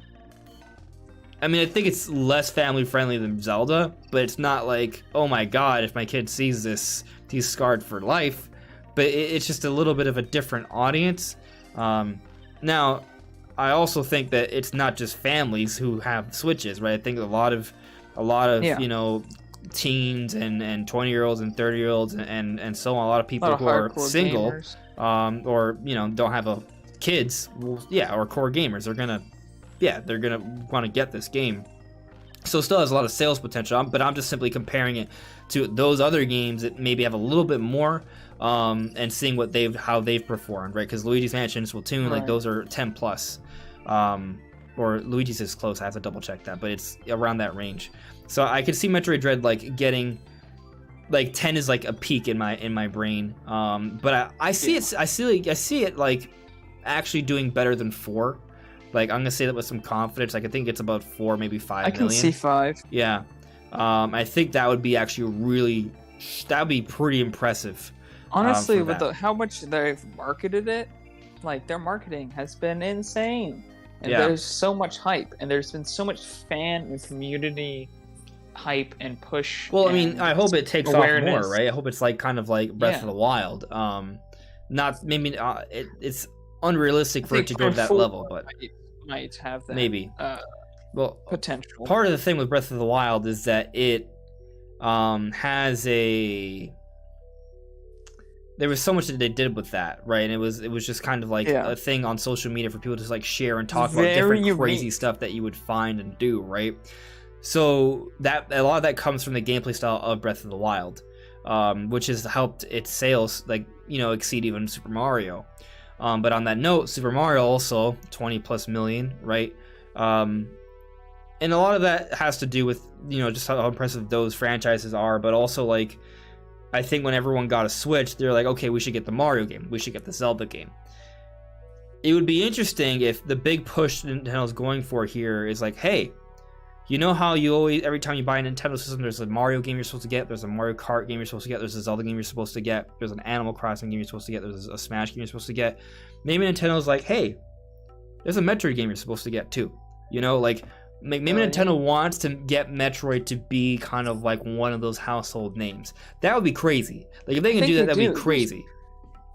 I mean, I think it's less family-friendly than Zelda, but it's not like, oh my god, if my kid sees this, he's scarred for life. But it's just a little bit of a different audience. Now, I also think that it's not just families who have Switches, right? I think a lot of you know, teens and 20-year-olds and 30-year-olds and so on. A lot of people who are single or, you know, don't have kids, or core gamers. They're gonna want to get this game. So it still has a lot of sales potential, but I'm just simply comparing it to those other games that maybe have a little bit more, and seeing how they've performed, right? Because Luigi's Mansion, Splatoon, like those are 10 plus, or Luigi's is close. I have to double check that, but it's around that range. So I could see Metroid Dread like getting, like 10 is like a peak in my brain, but I see it like actually doing better than 4. Like, I'm gonna say that with some confidence. Like, I think it's about 4, maybe 5 million. I can see 5. Yeah. I think that would be actually that would be pretty impressive. Honestly, with how much they've marketed it, like, their marketing has been insane. And there's so much hype, and there's been so much fan and community hype and push. Well, I mean, I hope it takes off more, right? I hope it's like kind of like Breath of the Wild. Not maybe it's unrealistic for it to go to that level, but might have that maybe potential. Part of the thing with Breath of the Wild is that it has there was so much that they did with that, right? And it was just kind of like a thing on social media for people to just like share and talk about different crazy stuff that you would find and do, right? So that a lot of that comes from the gameplay style of Breath of the Wild, which has helped its sales, like, you know, exceed even Super Mario. But on that note, Super Mario also 20 plus million, right? And a lot of that has to do with, you know, just how impressive those franchises are, but also like, I think when everyone got a Switch, they're like, okay, we should get the Mario game, we should get the Zelda game. It would be interesting if the big push Nintendo's going for here is like, hey, You know how you always, every time you buy a Nintendo system, there's a Mario game you're supposed to get, there's a Mario Kart game you're supposed to get, there's a Zelda game you're supposed to get, there's an Animal Crossing game you're supposed to get, there's a Smash game you're supposed to get. Maybe Nintendo's like, hey, there's a Metroid game you're supposed to get too. You know, like, maybe Nintendo wants to get Metroid to be kind of like one of those household names. That would be crazy. Like, if they can do that, that'd be crazy.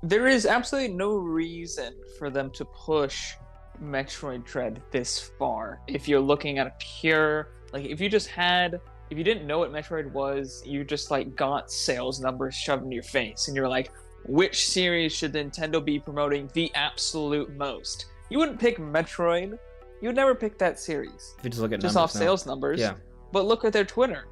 There is absolutely no reason for them to push Metroid Dread this far. If you're looking at a pure, like, if you didn't know what Metroid was, you just like got sales numbers shoved in your face, and you're like, which series should Nintendo be promoting the absolute most? You wouldn't pick Metroid. You'd never pick that series. If you just look at just off sales numbers. Yeah. But look at their Twitter.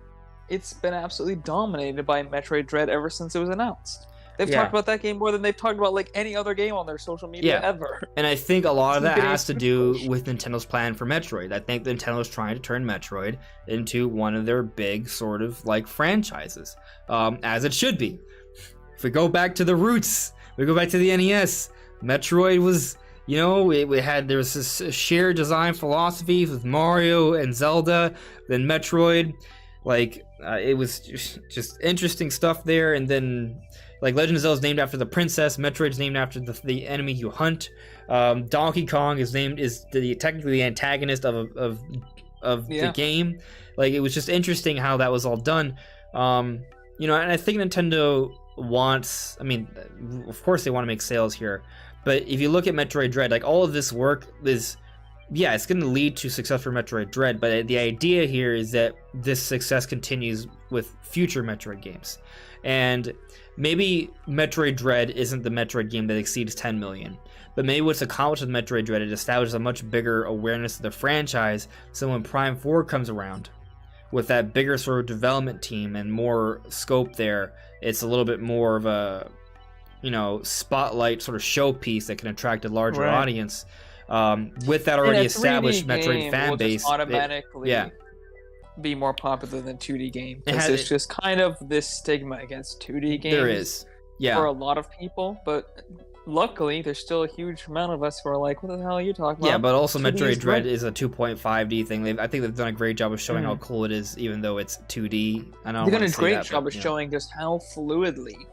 It's been absolutely dominated by Metroid Dread ever since it was announced. They've talked about that game more than they've talked about like any other game on their social media ever. And I think a lot of that has to do with Nintendo's plan for Metroid. I think Nintendo's trying to turn Metroid into one of their big sort of like franchises, as it should be. If we go back to the roots, we go back to the NES, Metroid was, you know, there was this shared design philosophy with Mario and Zelda, then Metroid, like it was just interesting stuff there. And then like Legend of Zelda is named after the princess, Metroid's named after the enemy you hunt. Donkey Kong is technically the antagonist of the game. Like, it was just interesting how that was all done. You know, and I think Nintendo wants, I mean, of course they want to make sales here, but if you look at Metroid Dread, like, all of this work is, yeah, it's going to lead to success for Metroid Dread, but the idea here is that this success continues with future Metroid games. And maybe Metroid Dread isn't the Metroid game that exceeds 10 million, but maybe what's accomplished with Metroid Dread, it establishes a much bigger awareness of the franchise, so when Prime 4 comes around, with that bigger sort of development team and more scope there, it's a little bit more of a, you know, spotlight sort of showpiece that can attract a larger audience. With that already established Metroid fan base, automatically be more popular than 2D game, because there's just kind of this stigma against 2D games. There is, for a lot of people, but luckily there's still a huge amount of us who are like, what the hell are you talking about? Yeah, but also Metroid Dread is a 2.5D thing. I think they've done a great job of showing how cool it is, even though it's 2D. They've done a great job of showing just how fluidly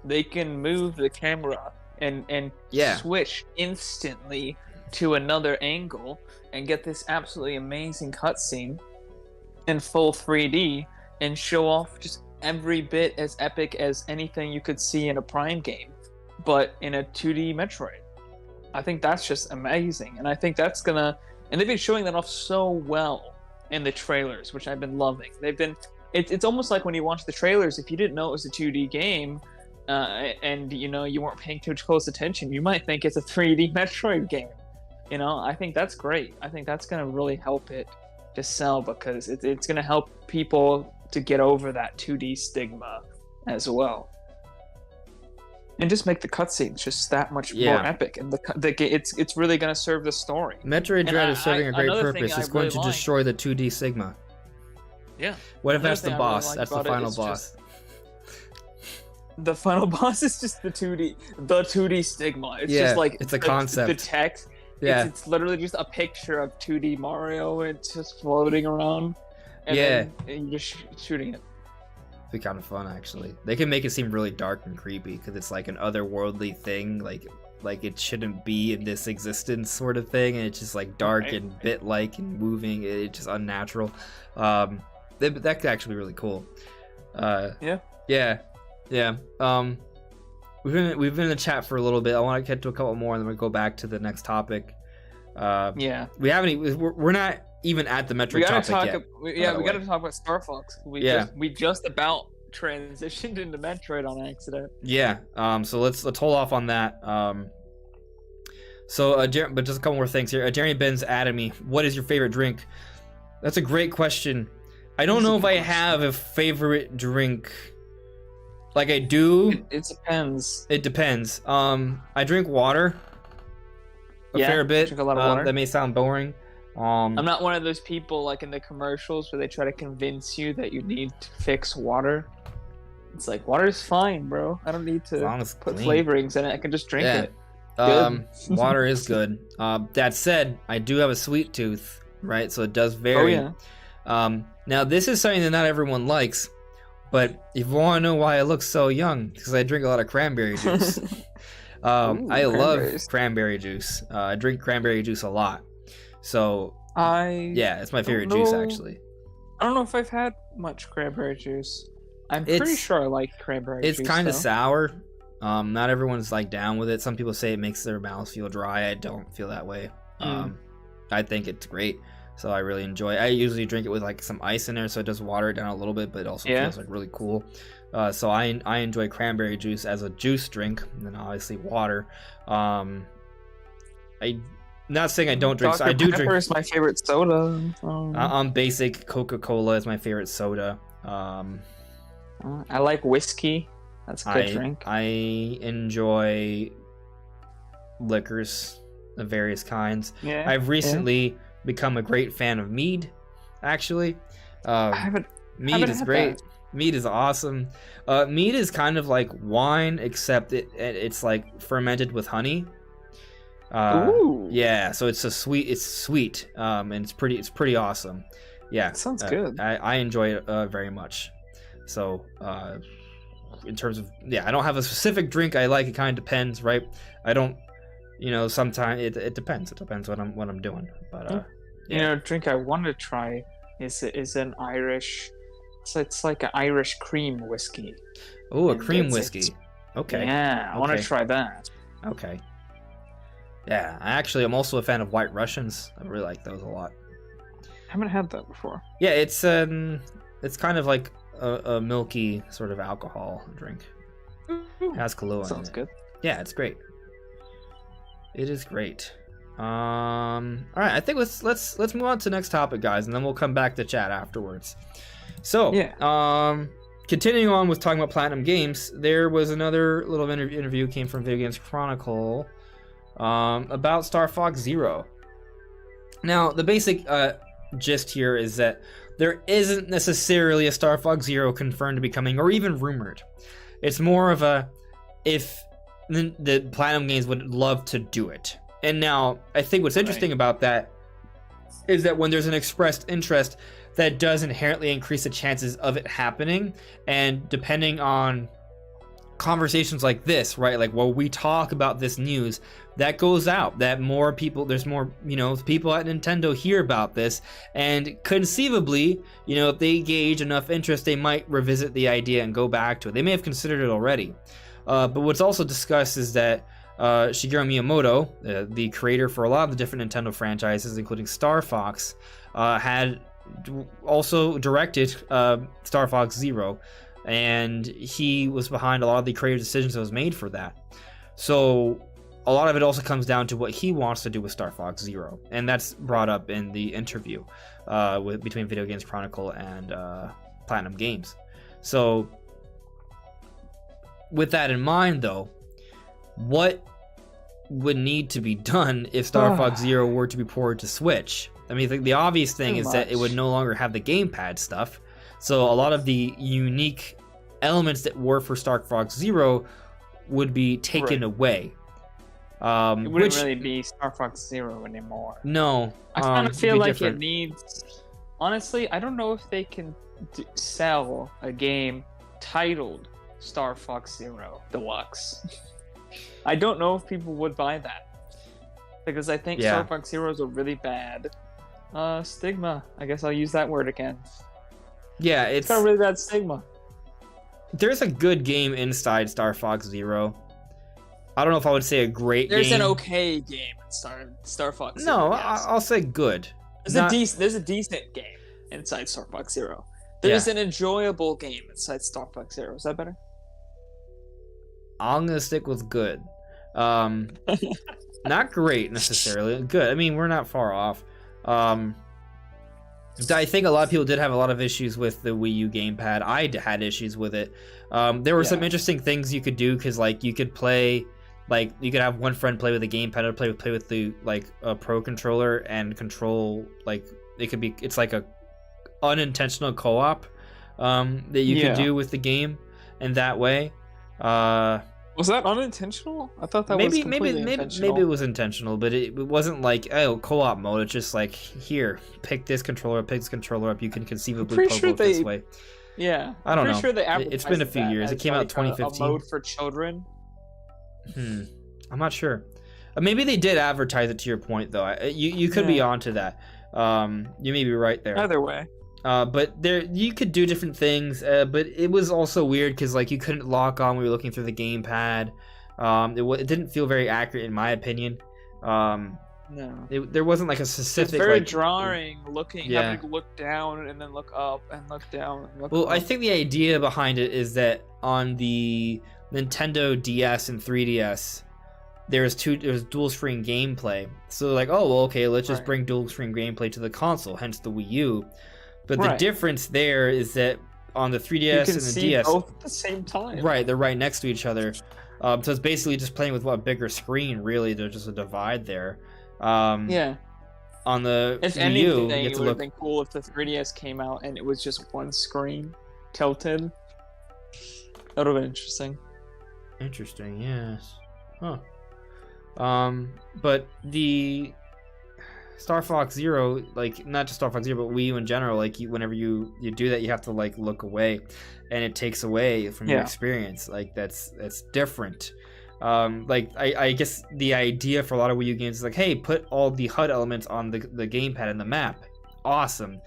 they can move the camera and switch instantly to another angle and get this absolutely amazing cutscene in full 3D and show off just every bit as epic as anything you could see in a Prime game, but in a 2D Metroid. I think that's just amazing, and I think that's gonna, and they've been showing that off so well in the trailers, which I've been loving. It's almost like when you watch the trailers, if you didn't know it was a 2D game, and you know, you weren't paying too close attention, you might think it's a 3D Metroid game. You know, I think that's great. I think that's gonna really help it to sell, because it's gonna help people to get over that 2D stigma as well, and just make the cutscenes just that much more epic. And it's really gonna serve the story. Metroid Dread is serving a great purpose. It's going to destroy the 2D stigma. Yeah. What if that's the boss? That's the final boss. The final boss is just the 2D stigma. It's just like it's a concept. The text. Yeah. It's literally just a picture of 2D Mario. It's just floating around. And then you're just shooting it. It'd be kind of fun, actually. They can make it seem really dark and creepy, because it's like an otherworldly thing, like it shouldn't be in this existence sort of thing, and it's just like dark and bit-like and moving. It's just unnatural. That could actually be really cool. Yeah. We've been in the chat for a little bit. I want to get to a couple more, and then we'll go back to the next topic. We haven't. We're not even at the Metroid topic yet. We got to talk about Star Fox. We just about transitioned into Metroid on accident. Yeah. So let's hold off on that. But just a couple more things here. Jeremy Ben's added me. What is your favorite drink? That's a great question. I don't know if I have a favorite drink. Like, I do. It depends. It depends. I drink water a fair bit. Drink a lot of water. That may sound boring. I'm not one of those people like in the commercials where they try to convince you that you need to fix water. It's like, water's fine, bro. I don't need to put flavorings in it. I can just drink it. Water is good. That said, I do have a sweet tooth, right? So it does vary. Now this is something that not everyone likes, but if you want to know why I look so young, because I drink a lot of cranberry juice. I love cranberry juice. I drink cranberry juice a lot. So yeah, it's my favorite juice actually. I don't know if I've had much cranberry juice. I'm pretty sure I like cranberry juice. It's kind of sour. Not everyone's like down with it. Some people say it makes their mouth feel dry. I don't feel that way. I think it's great. So I really enjoy it. I usually drink it with like some ice in there, so it does water it down a little bit, but it also feels like really cool. So I enjoy cranberry juice as a juice drink, and then obviously water. I'm not saying I don't drink. So I do drink. Pepper is my favorite soda. Basic Coca-Cola is my favorite soda. I like whiskey. That's a good drink. I enjoy liquors of various kinds. Yeah, I've recently become a great fan of mead, actually. Mead is great. Mead is awesome. Mead is kind of like wine, except it's like fermented with honey. Ooh. Yeah, so it's sweet, and it's pretty awesome. Yeah, that sounds good. I enjoy it very much. So in terms of I don't have a specific drink I like. It kind of depends, right? I don't, sometimes it depends. It depends what I'm doing. But a drink I want to try is an Irish. So it's like an Irish cream whiskey. Oh, a cream whiskey. Okay. Yeah, I want to try that. Okay. Yeah, I'm also a fan of White Russians. I really like those a lot. I haven't had that before. Yeah, it's kind of like a milky sort of alcohol drink. It has Kahlua in it. Sounds good. Yeah, it's great. It is great. All right, I think let's move on to the next topic, guys, and then we'll come back to chat afterwards. So, continuing on with talking about Platinum Games, there was another little interview came from Video Games Chronicle about Star Fox Zero. Now, the basic gist here is that there isn't necessarily a Star Fox Zero confirmed to be coming, or even rumored. It's more of a if the Platinum Games would love to do it. And now, I think what's interesting about that is that when there's an expressed interest, that does inherently increase the chances of it happening. And depending on conversations like this, right? Like, well, we talk about this news, that goes out, that more people, there's more, people at Nintendo hear about this, and conceivably, if they gauge enough interest, they might revisit the idea and go back to it. They may have considered it already. But what's also discussed is that Shigeru Miyamoto, the creator for a lot of the different Nintendo franchises, including Star Fox, had also directed Star Fox Zero, and he was behind a lot of the creative decisions that was made for that. So a lot of it also comes down to what he wants to do with Star Fox Zero, and that's brought up in the interview between Video Games Chronicle and Platinum Games. So with that in mind, though, what would need to be done if Star Fox Zero were to be ported to Switch? I mean, the obvious thing is that it would no longer have the gamepad stuff. So a lot of the unique elements that were for Star Fox Zero would be taken away. It wouldn't really be Star Fox Zero anymore. No. I kind of feel like it needs... Honestly, I don't know if they can sell a game titled Star Fox Zero Deluxe. I don't know if people would buy that. Because I think Star Fox Zero is a really bad stigma. I guess I'll use that word again. Yeah, it's got a really bad stigma. There's a good game inside Star Fox Zero. I don't know if I would say a great game. There's an okay game in Star Fox Zero. No, yes. I'll say good. There's a decent game inside Star Fox Zero. There's an enjoyable game inside Star Fox Zero. Is that better? I'm gonna stick with good. Not great necessarily. Good. I mean, we're not far off. I think a lot of people did have a lot of issues with the Wii U gamepad. I had issues with it. There were some interesting things you could do, because like you could play, like you could have one friend play with the gamepad, or play with the like a pro controller and control, like it's like a unintentional co-op that you could do with the game in that way. Was that unintentional? I thought that was maybe completely intentional. maybe it was intentional, but it wasn't like, oh, co-op mode. It's just like, here, pick this controller up. You can conceivably pretty play sure both this they- way. Yeah, I don't I'm know. pretty sure they It's been a few advertised years. that It came as out like a 2015. mode for children. I'm not sure. Maybe they did advertise it, to your point, though. You could be onto that. You may be right there. Either way. But there, you could do different things. But it was also weird because like you couldn't lock on when you were looking through the gamepad. It didn't feel very accurate in my opinion. No. There wasn't like a specific. It's very like, drawing, looking, Yeah. having to look down and then look up and look down and look Well, up. I think the idea behind it is that on the Nintendo DS and 3DS, there's dual screen gameplay. So they're like, oh, well, okay, let's just Right. bring dual screen gameplay to the console, hence the Wii U. But the Right. difference there is that on the 3DS you can and the see DS, both at the same time. right, they're right next to each other. So it's basically just playing with a bigger screen. Really, there's just a divide there. Yeah. On the If Wii anything, U, you it get would to have look. been cool if the 3DS came out and it was just one screen tilted. That would have been interesting. Interesting, yes. Huh. But the Star Fox Zero, like not just Star Fox Zero, but Wii U in general, like whenever you do that, you have to like look away, and it takes away from your Yeah. experience. Like that's different. Like I guess the idea for a lot of Wii U games is like, hey, put all the HUD elements on the gamepad and the map. Awesome.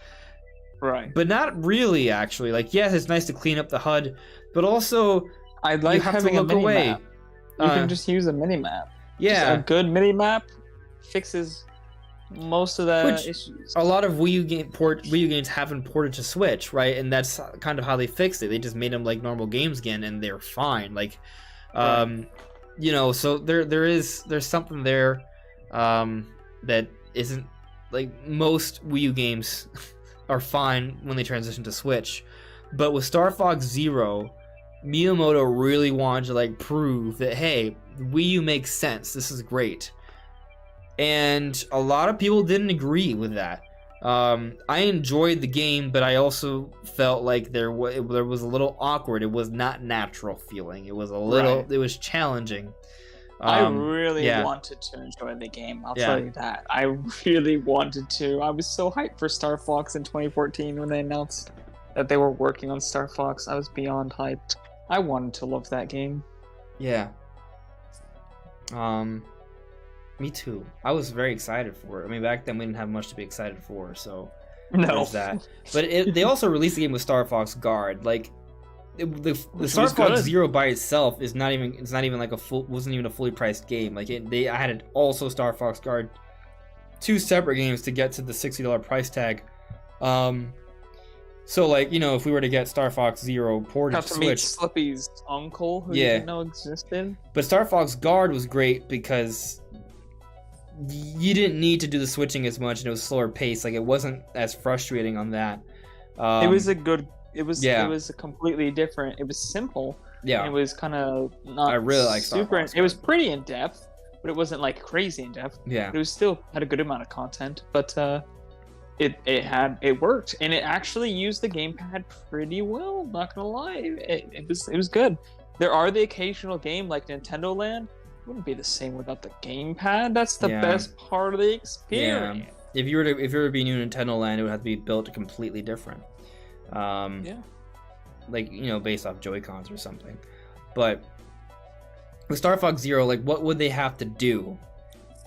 Right. But not really, actually. Like, yes, it's nice to clean up the HUD, but also I like you have to having look a mini away. map. You can just use a mini map. Yeah. Just a good mini map fixes most of the Which- issues. A lot of Wii U games haven't ported to Switch, right? And that's kind of how they fixed it. They just made them like normal games again, and they're fine. Like, you know, so there's something there that isn't like most Wii U games are fine when they transition to Switch, but with Star Fox Zero, Miyamoto really wanted to like prove that, hey, Wii U makes sense. This is great. And a lot of people didn't agree with that. I enjoyed the game, but I also felt like there was a little awkward. It was not natural feeling. It was a little. Right. It was challenging. I really yeah. wanted to enjoy the game. I'll Yeah. tell you that. I really wanted to. I was so hyped for Star Fox in 2014 when they announced that they were working on Star Fox. I was beyond hyped. I wanted to love that game. Yeah. Me too. I was very excited for it. I mean, back then we didn't have much to be excited for, so there's that. But they also released the game with Star Fox Guard. Like the Star was Fox good. Zero by itself is not even. It's not even like wasn't even a fully priced game. Like I had also Star Fox Guard, two separate games to get to the $60 price tag. So like, you know, if we were to get Star Fox Zero ported Got to to meet Switch, Slippy's uncle, who Yeah. you didn't know existed. but Star Fox Guard was great because you didn't need to do the switching as much, and it was slower pace. Like it wasn't as frustrating on that. It was a good. It was. yeah. It was a completely different. It was simple. yeah. And it was kind of not. I really like Star super. Fox It was Guard. pretty in depth, but it wasn't like crazy in depth. Yeah. But it was still had a good amount of content. But it worked, and it actually used the gamepad pretty well. Not gonna lie, it was good. There are the occasional game like Nintendo Land. Wouldn't be the same without the gamepad. That's the Yeah. best part of the experience. If you were to be new Nintendo Land, it would have to be built completely different. Yeah. Like, you know, based off Joy-Cons or something. But with Star Fox Zero, like, what would they have to do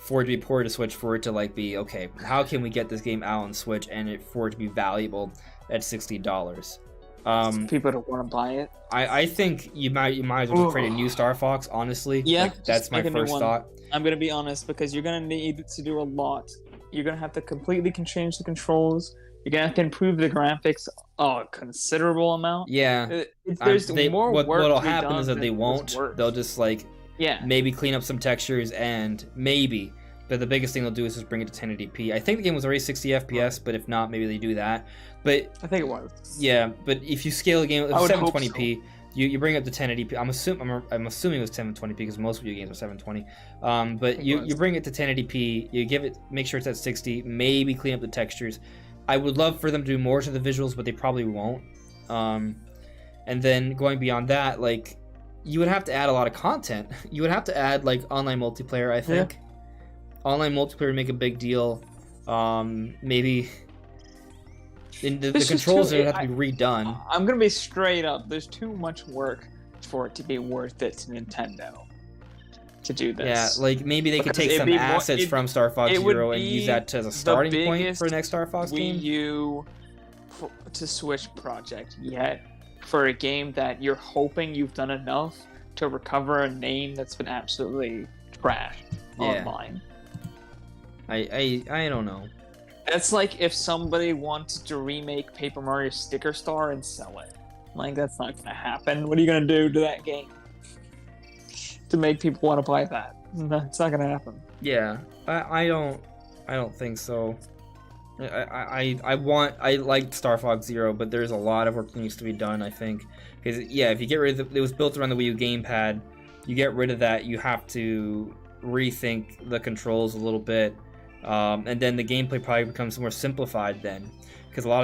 for it to be ported to Switch, for it to like be okay? How can we get this game out on Switch and for it to be valuable at $60? People don't want to buy it. I think you might as well create a new Star Fox. Honestly, Yeah, like, that's just my make a new first one. thought. I'm gonna be honest, because you're gonna need to do a lot. You're gonna have to completely change the controls. You're gonna have to improve the graphics a considerable amount. Yeah, There's they, more work. what'll to be happen done is that than they was won't. work. They'll just like Yeah. maybe clean up some textures and maybe. But the biggest thing they'll do is just bring it to 1080p. I think the game was already 60 FPS, but if not, maybe they do that. But I think it was. yeah, but if you scale the game I would hope 720p, you bring it up to 1080p. I'm assuming it was 720p because most video games are 720. But you bring it to 1080p. You make sure it's at 60. Maybe clean up the textures. I would love for them to do more to the visuals, but they probably won't. And then going beyond that, like you would have to add a lot of content. You would have to add like online multiplayer, I think. Online multiplayer would make a big deal. Maybe the controls would have to be redone. I'm gonna be straight up. There's too much work for it to be worth it to Nintendo to do this. Yeah, like maybe they could take some assets from Star Fox Zero and use that as a starting point for the next Star Fox game. Wii U to Switch project yet for a game that you're hoping you've done enough to recover a name that's been absolutely trashed online. I don't know. That's like if somebody wanted to remake Paper Mario Sticker Star and sell it. Like, that's not gonna happen. What are you gonna do to that game to make people want to buy that? It's not gonna happen. Yeah, I don't think so. I like Star Fox Zero, but there's a lot of work that needs to be done, I think. Because if you get rid of it was built around the Wii U gamepad, you get rid of that, you have to rethink the controls a little bit, and then the gameplay probably becomes more simplified then, because a lot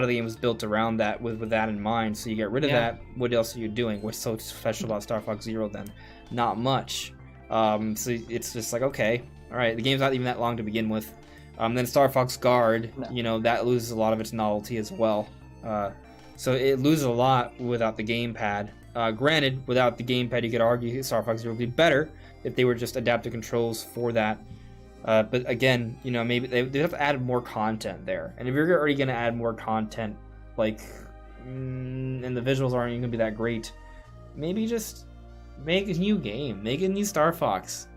of the game was built around that with that in mind. So you get rid of that. What else are you doing? What's so special about Star Fox Zero then? Not much. So it's just like, okay, all right, the game's not even that long to begin with. Then Star Fox Guard, that loses a lot of its novelty as well. So it loses a lot without the gamepad. Granted, without the gamepad, you could argue Star Fox Zero would be better if they were just adaptive controls for that. But again, maybe they have to add more content there. And if you're already going to add more content, and the visuals aren't even going to be that great, maybe just make a new game. Make a new Star Fox.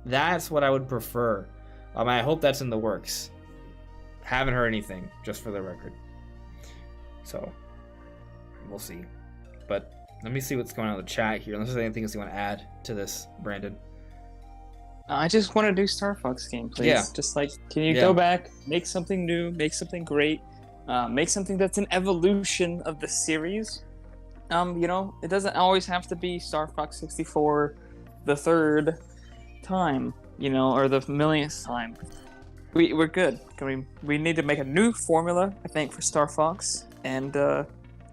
That's what I would prefer. I hope that's in the works. Haven't heard anything, just for the record. So, we'll see. But let me see what's going on in the chat here. Unless there's anything else you want to add to this, Brandon. I just want to do Star Fox game, please. Yeah. Just can you go back, make something new, make something great, make something that's an evolution of the series. It doesn't always have to be Star Fox 64 the third time, or the millionth time. We're good. We need to make a new formula, I think, for Star Fox and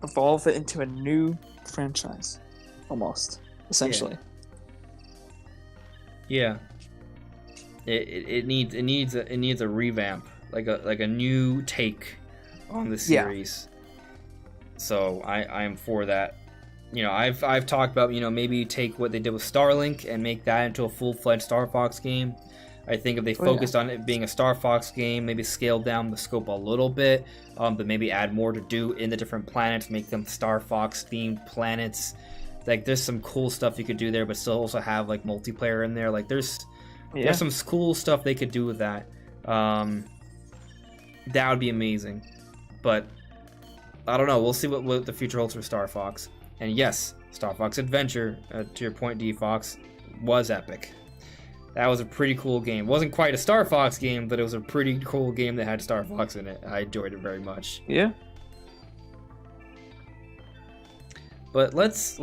evolve it into a new franchise, almost, essentially. Yeah. It needs a revamp, like a new take on the series. So I am for that. I've talked about maybe take what they did with Starlink and make that into a full-fledged Star Fox game. I think if they focused on it being a Star Fox game, maybe scale down the scope a little bit, but maybe add more to do in the different planets, make them Star Fox themed planets. Like, there's some cool stuff you could do there, but still also have like multiplayer in there. Like, there's some cool stuff they could do with that. That would be amazing. But I don't know. We'll see what the future holds for Star Fox. And yes, Star Fox Adventure, to your point, D-Fox, was epic. That was a pretty cool game. It wasn't quite a Star Fox game, but it was a pretty cool game that had Star Fox in it. I enjoyed it very much. Yeah. But let's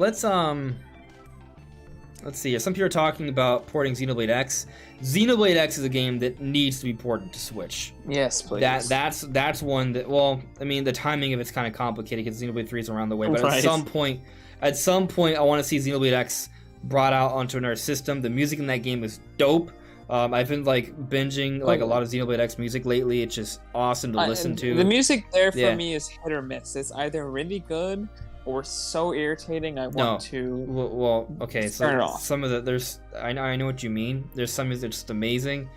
see. Some people are talking about porting Xenoblade X. Xenoblade X is a game that needs to be ported to Switch. Yes, please. That's one that. Well, I mean, the timing of it's kind of complicated because Xenoblade 3 is around the way. But at some point, I want to see Xenoblade X brought out onto another system. The music in that game is dope. I've been binging a lot of Xenoblade X music lately. It's just awesome to listen to. The music there for me is hit or miss. It's either really good or so irritating I want to okay, so turn it off. Some of the I know what you mean. There's some music that's just amazing,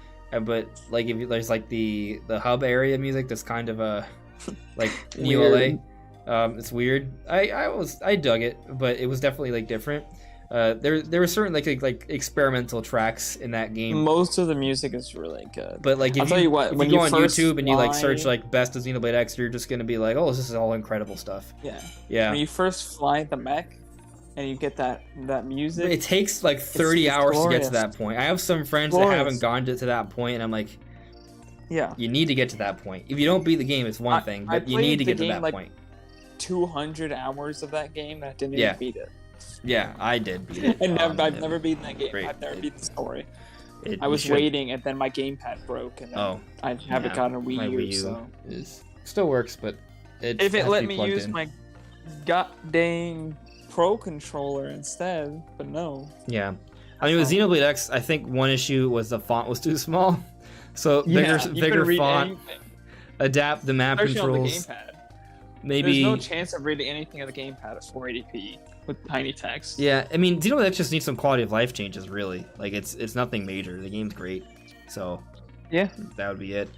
but if there's the hub area music that's kind of a New LA. It's weird. I dug it, but it was definitely different. There were certain experimental tracks in that game. Most of the music is really good. But if you go on YouTube and you search best of Xenoblade X, you're just gonna be like, oh, this is all incredible stuff. Yeah. When you first fly the mech and you get that music, it takes 30 hours to get to that point. I have some friends that haven't gone to that point, and I'm like, you need to get to that point. If you don't beat the game, it's one thing, but you need to get to that point. 200 hours of that game, and I didn't even beat it. Yeah, I did beat it. I've never beaten that game. I've never beat the story. I was waiting, and then my gamepad broke, and I haven't gotten a Wii U. So still works, but if it let me use my goddamn Pro Controller instead, but no. Yeah. I mean, with Xenoblade X, I think one issue was the font was too small. So bigger font, adapt the map especially controls. on the gamepad. Maybe There's no chance of reading anything on the gamepad at 480p with tiny text. Yeah, I mean, Xenoblade X just needs some quality of life changes, really. Like, it's nothing major. The game's great, so yeah, that would be it.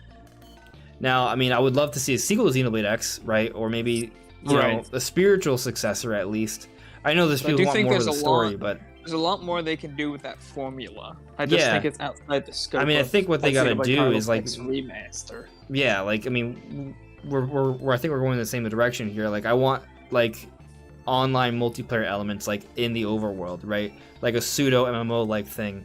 Now, I mean, I would love to see a sequel to Xenoblade X, right? Or maybe you know, a spiritual successor at least. I know there's people want more of the story, but there's a lot more they can do with that formula. I just think it's outside the scope. I mean, I think what they gotta do is like remaster. Yeah, like I mean, I think we're going in the same direction here. Like, I want like online multiplayer elements like in the overworld, right? Like a pseudo MMO like thing.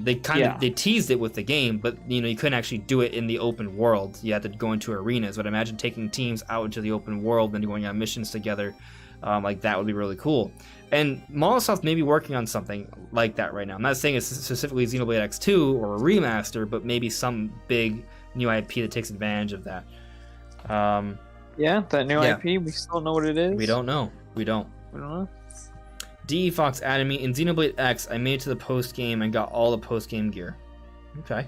They they teased it with the game, but you know, you couldn't actually do it in the open world. You had to go into arenas. But imagine taking teams out into the open world and going on missions together. Like that would be really cool. And Microsoft may be working on something like that right now. I'm not saying it's specifically Xenoblade X2 or a remaster, but maybe some big new IP that takes advantage of that. That new IP, we still don't know what it is. We don't know. We don't know. D Fox added me in Xenoblade X. I made it to the post game and got all the post game gear. Okay.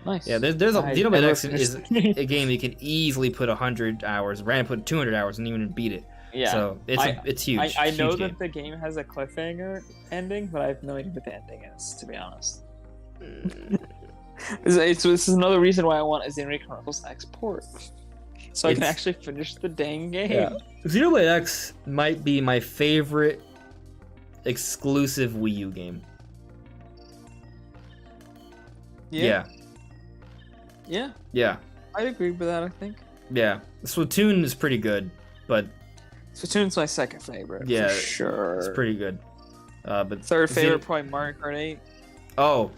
Nice. Yeah, there's a Xenoblade X is a game you can easily put 100 hours. Random put 200 hours and even beat it. Yeah. So it's huge. I know huge that game. the game has a cliffhanger ending, but I have no idea what the ending is, to be honest. This is another reason why I want a Xenoblade Chronicles X port. So I can actually finish the dang game. Yeah. Xenoblade X might be my favorite exclusive Wii U game. Yeah. I'd agree with that, I think. Yeah. Splatoon is pretty good, but Splatoon's my second favorite. Yeah, for sure. It's pretty good. But third favorite, probably Mario Kart 8. Oh,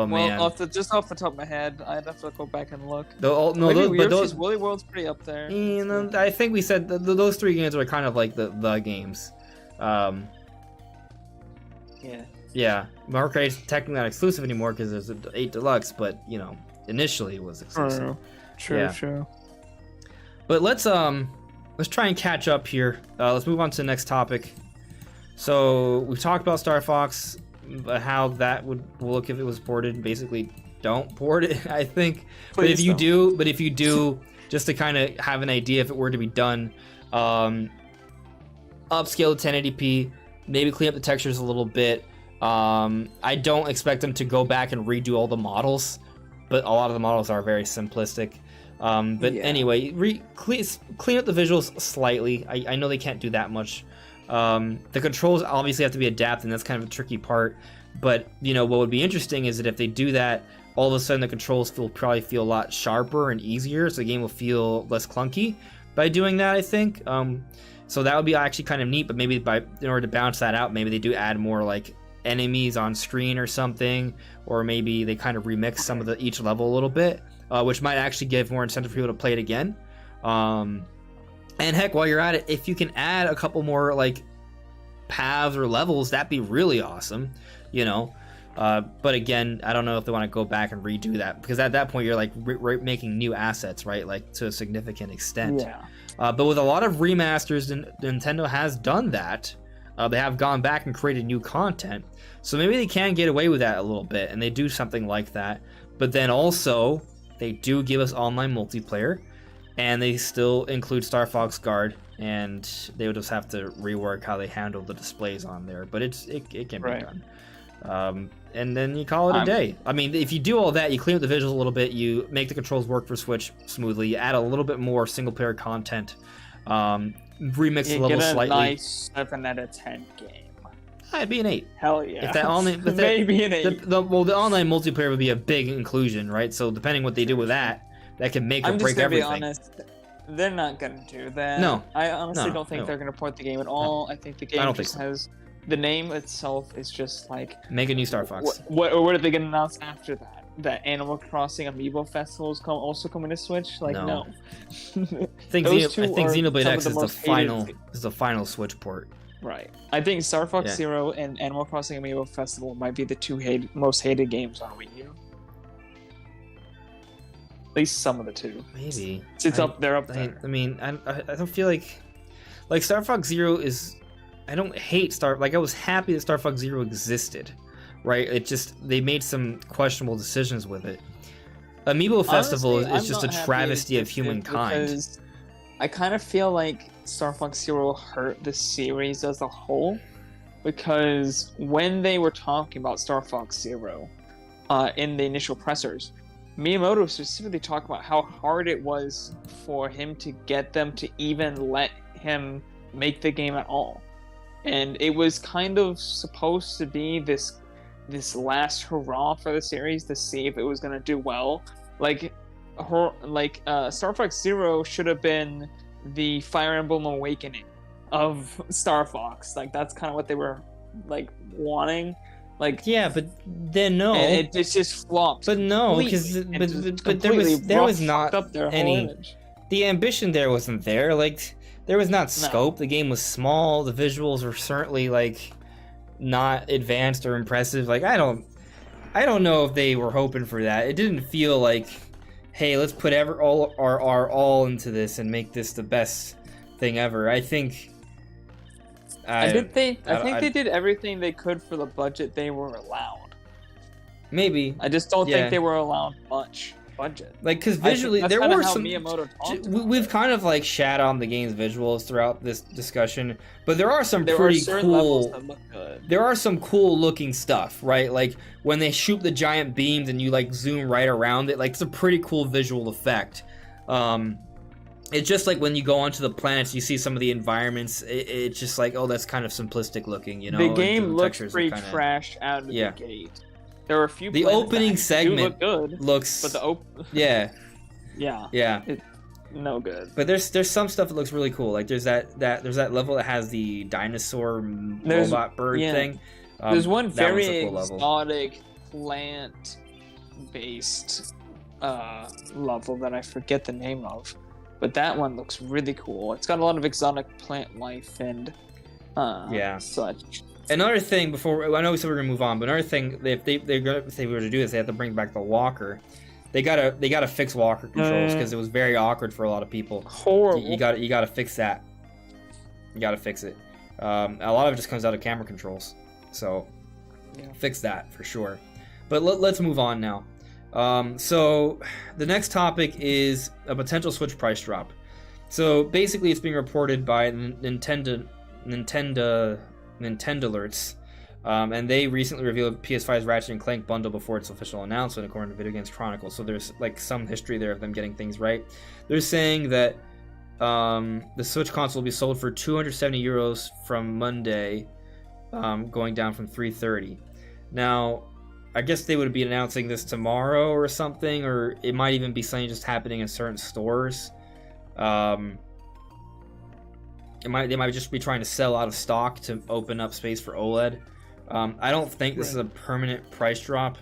man. Well, just off the top of my head, I'd have to go back and look. Those Woolly World's pretty up there. You know, I think we said those three games are kind of like the games. Yeah. Mario Kart 8's technically not exclusive anymore because there's an 8 Deluxe, but you know, initially it was exclusive. True. But let's try and catch up here. Let's move on to the next topic. So we've talked about Star Fox, how that would look if it was ported. Basically, don't port it, I think. But if you do, just to kind of have an idea if it were to be done, upscale to 1080p, maybe clean up the textures a little bit. I don't expect them to go back and redo all the models, but a lot of the models are very simplistic. Anyway, clean up the visuals slightly. I know they can't do that much. The controls obviously have to be adapted, and that's kind of a tricky part. But you know, what would be interesting is that if they do that, all of a sudden the controls probably feel a lot sharper and easier, so the game will feel less clunky by doing that, I think. So that would be actually kind of neat. But maybe in order to balance that out, maybe they do add more like enemies on screen or something, or maybe they kind of remix some of each level a little bit. Which might actually give more incentive for people to play it again. And heck, while you're at it, if you can add a couple more like paths or levels, that'd be really awesome, you know. But again, I don't know if they want to go back and redo that, because at that point you're like making new assets, right? Like to a significant extent. Yeah. But with a lot of remasters, Nintendo has done that. They have gone back and created new content. So maybe they can get away with that a little bit, and they do something like that. But then also, they do give us online multiplayer, and they still include Star Fox Guard, and they would just have to rework how they handle the displays on there. But it can be done. And then you call it a day. I mean, if you do all that, you clean up the visuals a little bit, you make the controls work for Switch smoothly, you add a little bit more single-player content, remix the level slightly. You get a nice 7 out of 10 game. It'd be an 8. Hell yeah. If that maybe an 8. The online multiplayer would be a big inclusion, right? So depending what they do with that can make or break everything. I'm just gonna be honest. They're not gonna do that. No. I honestly don't think they're gonna port the game at all. I think the game just has the name itself is just like make a new Star Fox. What are they gonna announce after that? That Animal Crossing Amiibo Festival is also coming to Switch? Like no. I think Xenoblade X is the final Switch port. Right. I think Star Fox Zero and Animal Crossing Amiibo Festival might be the two most hated games on Wii U. At least some of the two. Maybe. They're up there. I mean, I don't feel like like Star Fox Zero is. I don't hate I was happy that Star Fox Zero existed, right? It just they made some questionable decisions with it. Amiibo Festival is just a travesty of humankind. Because I kind of feel like Star Fox Zero hurt the series as a whole, because when they were talking about Star Fox Zero in the initial pressers, Miyamoto specifically talked about how hard it was for him to get them to even let him make the game at all. And it was kind of supposed to be this last hurrah for the series to see if it was going to do well. Star Fox Zero should have been the Fire Emblem Awakening of Star Fox. Like, that's kind of what they were like wanting. Like, yeah, but then no, and it just flopped. But no, because but there was not any. The ambition there wasn't there. Like, there was not scope. The game was small. The visuals were certainly like not advanced or impressive. Like, I don't know if they were hoping for that. It didn't feel like, hey, let's put all our all into this and make this the best thing ever. I think. I think they did everything they could for the budget they were allowed. Maybe. I just don't think they were allowed much budget. Like, because visually, there were some. We've kind of like shat on the game's visuals throughout this discussion, but there are some pretty cool. That look good. There are some cool looking stuff, right? Like when they shoot the giant beams and you like zoom right around it. Like, it's a pretty cool visual effect. It's just like when you go onto the planets, you see some of the environments. It's just like, oh, that's kind of simplistic looking, you know. The game looks pretty trash out of the gate. There are a few. The opening segment look good, looks, but the yeah, it's no good. But there's some stuff that looks really cool. Like there's that level that has the dinosaur robot bird thing. There's one very exotic plant-based level that I forget the name of. But that one looks really cool. It's got a lot of exotic plant life and such. Another thing before I know we said we're gonna move on, but another thing, if they were to do this, they have to bring back the walker. They gotta fix walker controls because it was very awkward for a lot of people. Horrible. You gotta fix that. You gotta fix it. A lot of it just comes out of camera controls, so fix that for sure. But let's move on now. So the next topic is a potential Switch price drop. So basically, it's being reported by Nintendo Alerts, and they recently revealed PS5's Ratchet and Clank bundle before its official announcement, according to Video Games Chronicle. So there's like some history there of them getting things right. They're saying that the Switch console will be sold for €270 from Monday, going down from $330. Now, I guess they would be announcing this tomorrow or something, or it might even be something just happening in certain stores. They might just be trying to sell out of stock to open up space for OLED. I don't think this is a permanent price drop.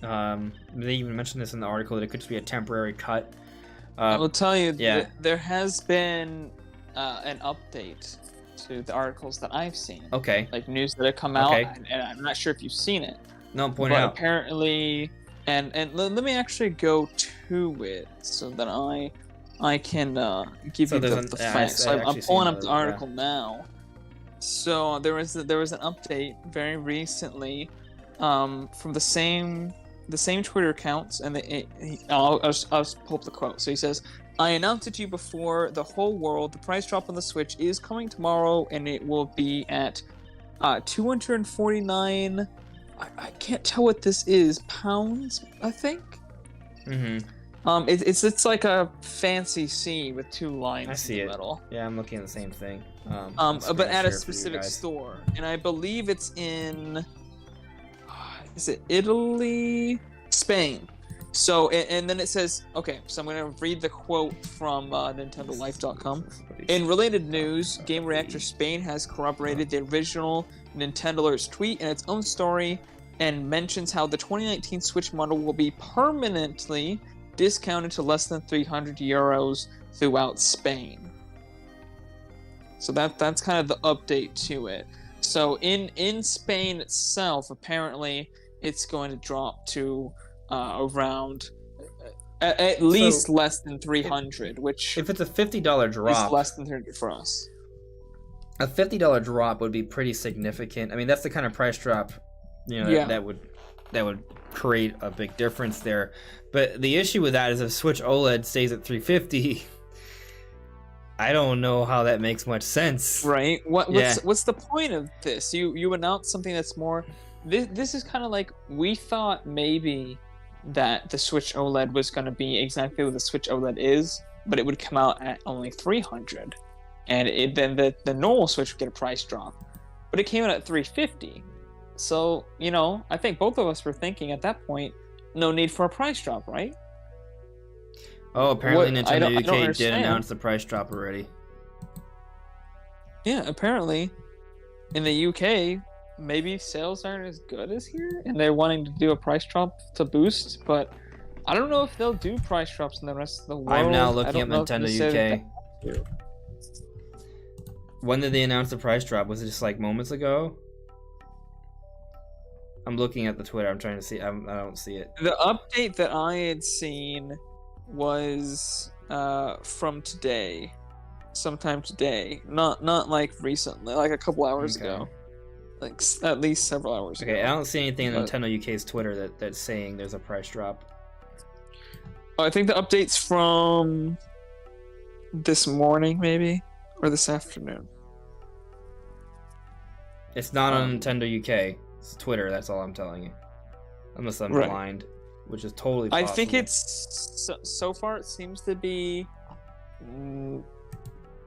They even mentioned this in the article that it could just be a temporary cut. I will tell you, there has been an update to the articles that I've seen. Okay. Like news that have come out, and I'm not sure if you've seen it. No, point out. Apparently, and let me actually go to it so that I can give you the facts. So I'm pulling up the article now. So there was an update very recently from the same Twitter accounts, and I'll pull up the quote. So he says, "I announced it to you before the whole world. The price drop on the Switch is coming tomorrow, and it will be at 249. I can't tell what this is. Pounds, I think. Mm-hmm. It's like a fancy C with two lines in the middle. Yeah, I'm looking at the same thing. But at a specific store, and I believe it's in. Is it Italy? Spain. So, and then it says, okay, so I'm going to read the quote from NintendoLife.com. In related news, Game Reactor Spain has corroborated the original Nintendo Alerts tweet in its own story and mentions how the 2019 Switch model will be permanently discounted to less than €300 throughout Spain. So that's kind of the update to it. So in Spain itself, apparently, it's going to drop to around at least less than 300, which if it's a $50 drop, is less than 300 for us. a $50 drop would be pretty significant. I mean, that's the kind of price drop, that would create a big difference there. But the issue with that is if Switch OLED stays at $350, I don't know how that makes much sense. Right? What's the point of this? You announce something that's more. This is kind of like we thought maybe that the Switch OLED was going to be exactly what the Switch OLED is, but it would come out at only $300, and then the normal Switch would get a price drop, but it came out at $350. So I think both of us were thinking at that point, no need for a price drop, right? Oh, apparently Nintendo UK did announce the price drop already. Yeah, apparently in the UK, maybe sales aren't as good as here, and they're wanting to do a price drop to boost, but I don't know if they'll do price drops in the rest of the world. I'm now looking at Nintendo UK. When did they announce the price drop? Was it just like moments ago? I'm looking at the Twitter. I'm trying to see. I don't see it. The update that I had seen was from today, sometime today. Not like recently, like a couple hours ago. Like at least several hours ago. Okay, I don't see anything on Nintendo UK's Twitter that's saying there's a price drop. Oh, I think the update's from this morning, maybe, or this afternoon. It's not on Nintendo UK. It's Twitter. That's all I'm telling you. Unless I'm blind, which is totally possible. I think it's so far. It seems to be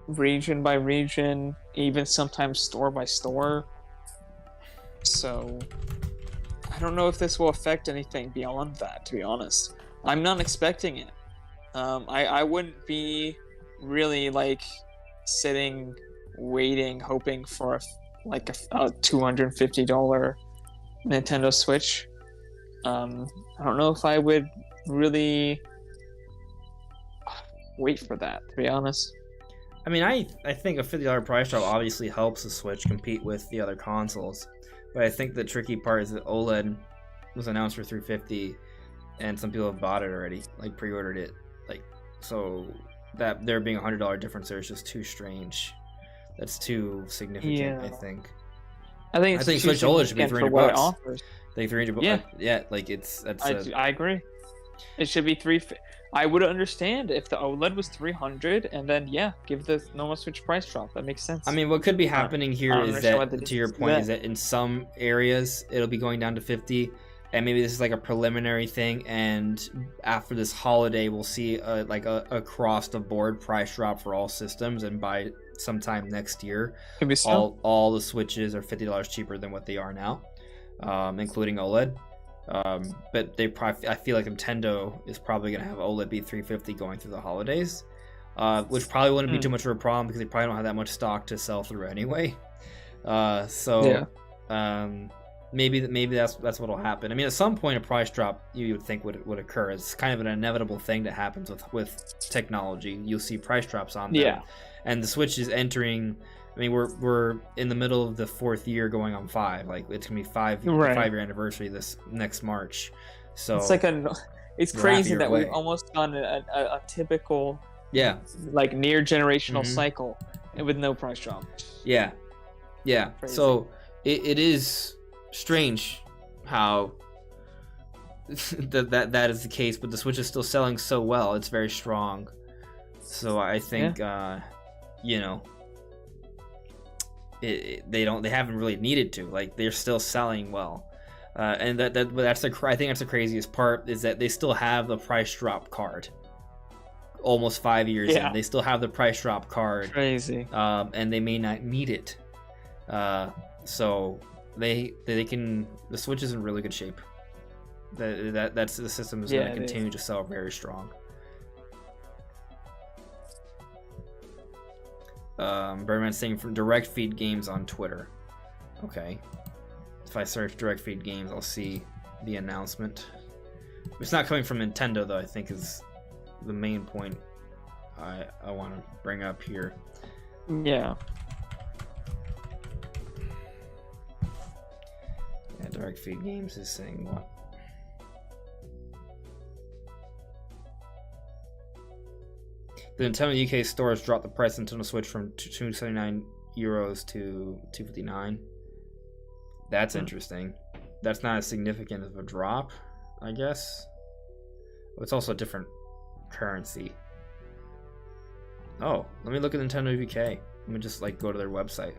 region by region, even sometimes store by store. So I don't know if this will affect anything beyond that, to be honest. I'm not expecting it. I wouldn't be really like sitting, waiting, hoping for a $250 Nintendo Switch. I don't know if I would really wait for that, to be honest. I mean, I think a $50 price drop obviously helps the Switch compete with the other consoles. But I think the tricky part is that OLED was announced for $350, and some people have bought it already, like pre-ordered it. Like, so that there being $100 difference there is just too strange. That's too significant, I think. I think Switch OLED should be $300. Like $300. Yeah, like it's. I agree. It should be $350. I would understand if the OLED was $300, and then give the normal Switch price drop. That makes sense. I mean, what could be happening here is that, to your point, is that in some areas it'll be going down to $50, and maybe this is like a preliminary thing, and after this holiday we'll see a across the board price drop for all systems, and by sometime next year, all the Switches are $50 cheaper than what they are now, including OLED. But I feel like Nintendo is probably going to have OLED be $350 going through the holidays, which probably wouldn't be too much of a problem because they probably don't have that much stock to sell through anyway. Maybe that's what'll happen. I mean, at some point a price drop you would think would occur. It's kind of an inevitable thing that happens with technology. You'll see price drops on them. And the Switch is entering. I mean, we're in the middle of the 4th year, going on 5. Like, it's gonna be 5-year anniversary this next March. So it's like it's crazy that we've almost done a typical like near generational cycle with no price drop. Yeah. Crazy. So it is strange how that is the case, but the Switch is still selling so well. It's very strong. So I think they haven't really needed to. Like, they're still selling well, and I think that's the craziest part, is that they still have the price drop card. Almost 5 years in, they still have the price drop card. Crazy. And they may not need it. So they can. The Switch is in really good shape. That's the system is going to continue to sell very strong. Birdman saying from Direct Feed Games on Twitter. Okay. If I search Direct Feed Games, I'll see the announcement. It's not coming from Nintendo, though, I think is the main point I want to bring up here. Yeah. Direct Feed Games is saying what? The Nintendo UK stores dropped the price of Nintendo Switch from $279 euros to 259. That's interesting. That's not as significant of a drop, I guess. It's also a different currency. Oh, let me look at Nintendo UK. Let me just like go to their website.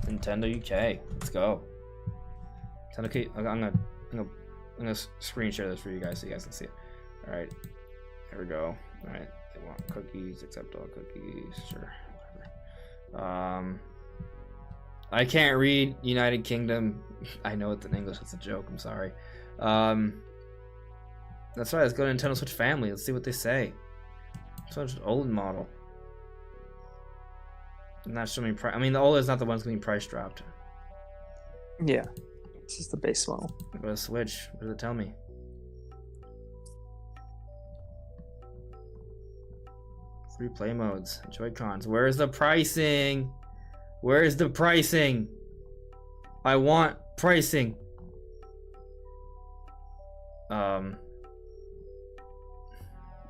Nintendo UK. Let's go. Nintendo UK. I'm gonna screen share this for you guys so you guys can see it. All right, here we go. All right, they want cookies. Accept all cookies. Sure. Whatever. I can't read United Kingdom. I know it's in English. It's a joke. I'm sorry. That's right. Let's go to Nintendo Switch Family. Let's see what they say. Such an old model. Not showing me price. I mean, the OLED is not the one that's getting price dropped. Yeah, it's just the base model. Go to Switch. What does it tell me? Three play modes. Joy-Cons. Where's the pricing? Where's the pricing? I want pricing.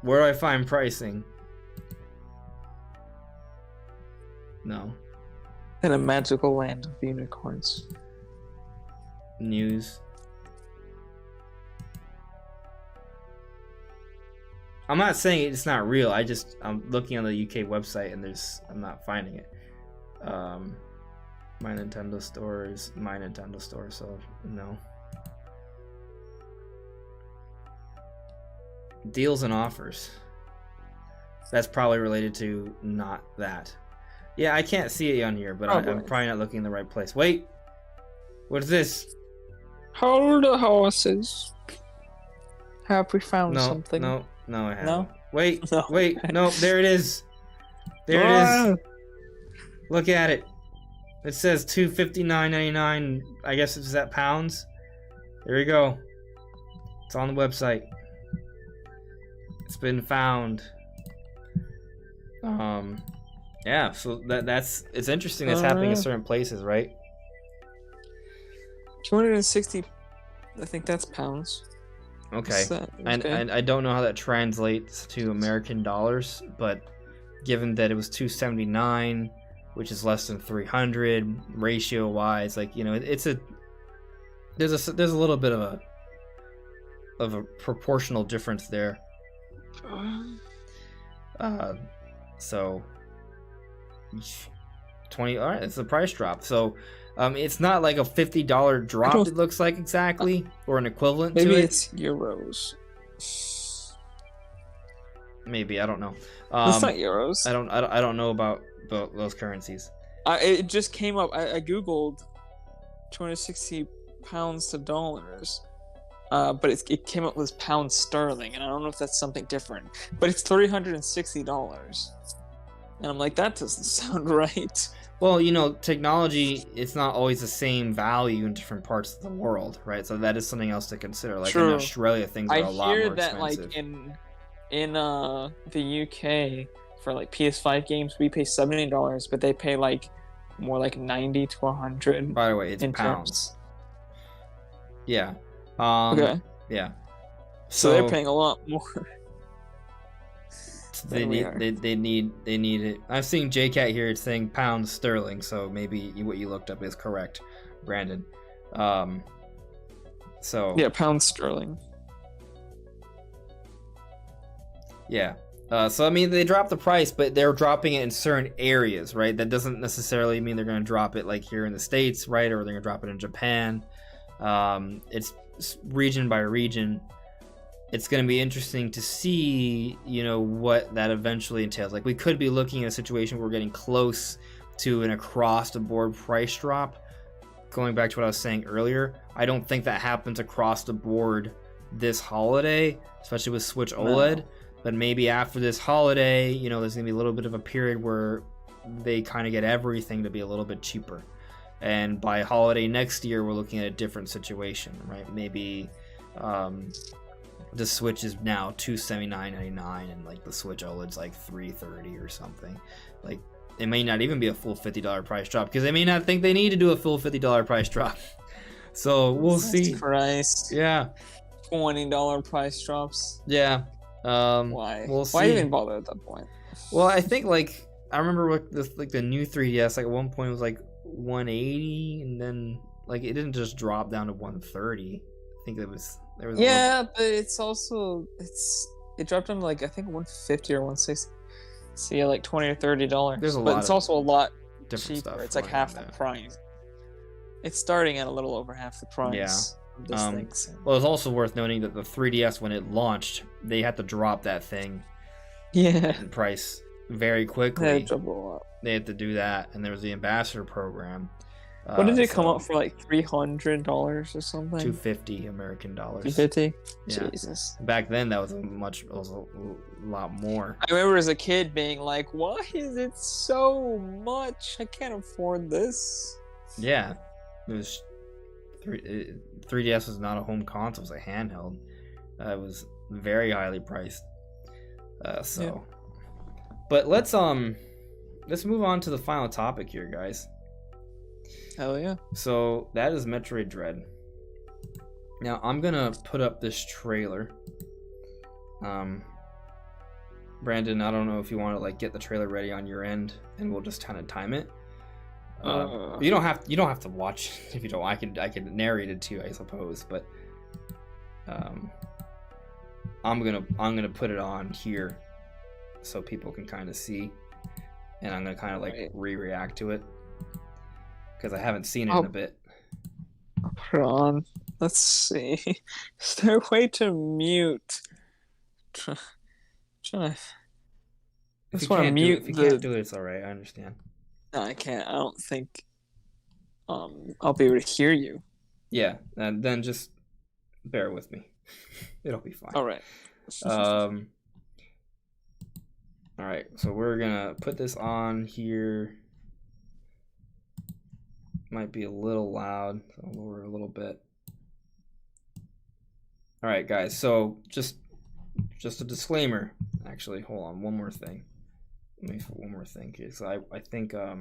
Where do I find pricing? No. In a magical land of unicorns. News. I'm not saying it's not real. I'm looking on the UK website and I'm not finding it. My Nintendo Store is my Nintendo Store, so no. Deals and offers. That's probably related to not that. Yeah, I can't see it on here, but I'm probably not looking in the right place. Wait! What's this? Hold the horses. Have we found something? No, I haven't. No? Wait, No. wait, no, there it is. There it is. Look at it. It says $259.99. I guess it's that pounds. There you go. It's on the website. It's been found. Yeah, so it's interesting that's happening in certain places, right? 260, I think that's pounds. Okay. And I don't know how that translates to American dollars, but given that it was 279, which is less than 300 ratio wise, like, you know, there's a little bit of a proportional difference there. So 20. All right, it's the price drop. So it's not like a $50 drop. It looks like exactly, or an equivalent to it. Maybe it's euros. Maybe, I don't know. It's not euros. I don't know about those currencies. It just came up. I googled 260 pounds to dollars. But it came up with pound sterling, and I don't know if that's something different. But it's $360, and I'm like, that doesn't sound right. Well, you know, technology, it's not always the same value in different parts of the world, right? So that is something else to consider. Like in Australia, things are a lot more expensive. I hear that, like in the UK for like PS5 games, we pay $70, but they pay like more like 90 to 100. By the way, it's pounds. Yeah. Okay. Yeah. So they're paying a lot more. They need it. I've seen JCat here saying pounds sterling, so maybe what you looked up is correct, Brandon. So yeah, pounds sterling. Yeah. So I mean, they dropped the price, but they're dropping it in certain areas, right? That doesn't necessarily mean they're going to drop it like here in the States, right? Or they're going to drop it in Japan. It's region by region. It's going to be interesting to see, you know, what that eventually entails. Like, we could be looking at a situation where we're getting close to an across-the-board price drop. Going back to what I was saying earlier, I don't think that happens across the board this holiday, especially with Switch OLED. No. But maybe after this holiday, you know, there's going to be a little bit of a period where they kind of get everything to be a little bit cheaper. And by holiday next year, we're looking at a different situation, right? Maybe the Switch is now $279.99, and like the Switch OLED's like $330 or something. Like, it may not even be a full $50 price drop because they may not think they need to do a full $50 price drop. So we'll see. Christ. Yeah. $20 price drops. Yeah. Why? We'll see. Why even bother at that point? Well, I think like I remember what this like the new 3DS like at one point was like 180, and then like it didn't just drop down to 130. I think there was Yeah, but it's also it dropped down to like I think 150 or 160. So yeah, like $20 or $30. There's a but lot it's of also a lot different cheaper. stuff It's like going half on the there. price. It's starting at a little over half the price. Yeah. Of this thing. So. Well, it's also worth noting that the 3DS when it launched, they had to drop that thing Yeah. in price very They quickly. had to double a lot. They had to do that, and there was the ambassador program. What did it come so up for? Like $300 or something? $250 American dollars. $250. Yeah. Jesus. Back then, that was a lot more. I remember as a kid being like, "Why is it so much? I can't afford this." Yeah, it was 3DS was not a home console; it was a handheld. It was very highly priced. But let's move on to the final topic here, guys. Hell yeah. So that is Metroid Dread. Now I'm gonna put up this trailer. Brandon, I don't know if you want to like get the trailer ready on your end, and we'll just kind of time it. You don't have to watch if you don't. I could narrate it to you, I suppose, but I'm gonna put it on here so people can kind of see, and I'm gonna kind of like react to it because I haven't seen it in a bit. I'll put it on. Let's see. Is there a way to mute? Try. I just want to mute If you can't do it, it's alright. I understand. No, I can't. I don't think I'll be able to hear you. Yeah, and then just bear with me. It'll be fine. All right. All right, so we're gonna put this on here. Might be a little loud, so I'll lower it a little bit. All right, guys. So just a disclaimer. Actually, hold on. One more thing. Let me one more thing here. So I think there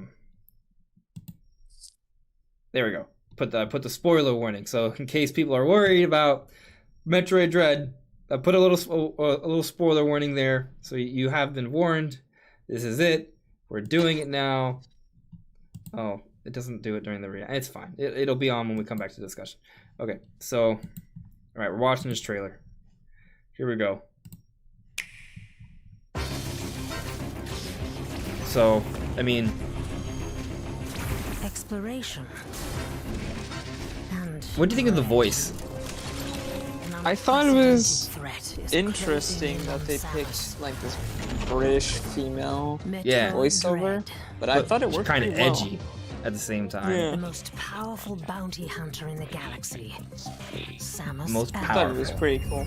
we go. Put the spoiler warning. So in case people are worried about Metroid Dread, I put a little spoiler warning there. So you have been warned. This is it. We're doing it now. Oh, it doesn't do it during the react. It's fine. It'll be on when we come back to discussion. Okay. So, all right, we're watching this trailer. Here we go. So, I mean, exploration. And what do you think of the voice? I thought it was interesting that they picked like this British female Yeah. voiceover, but I thought it worked kind of pretty well. edgy at the same time. Yeah. the most powerful bounty hunter in the galaxy. Samus Most I Aran. thought it was pretty cool.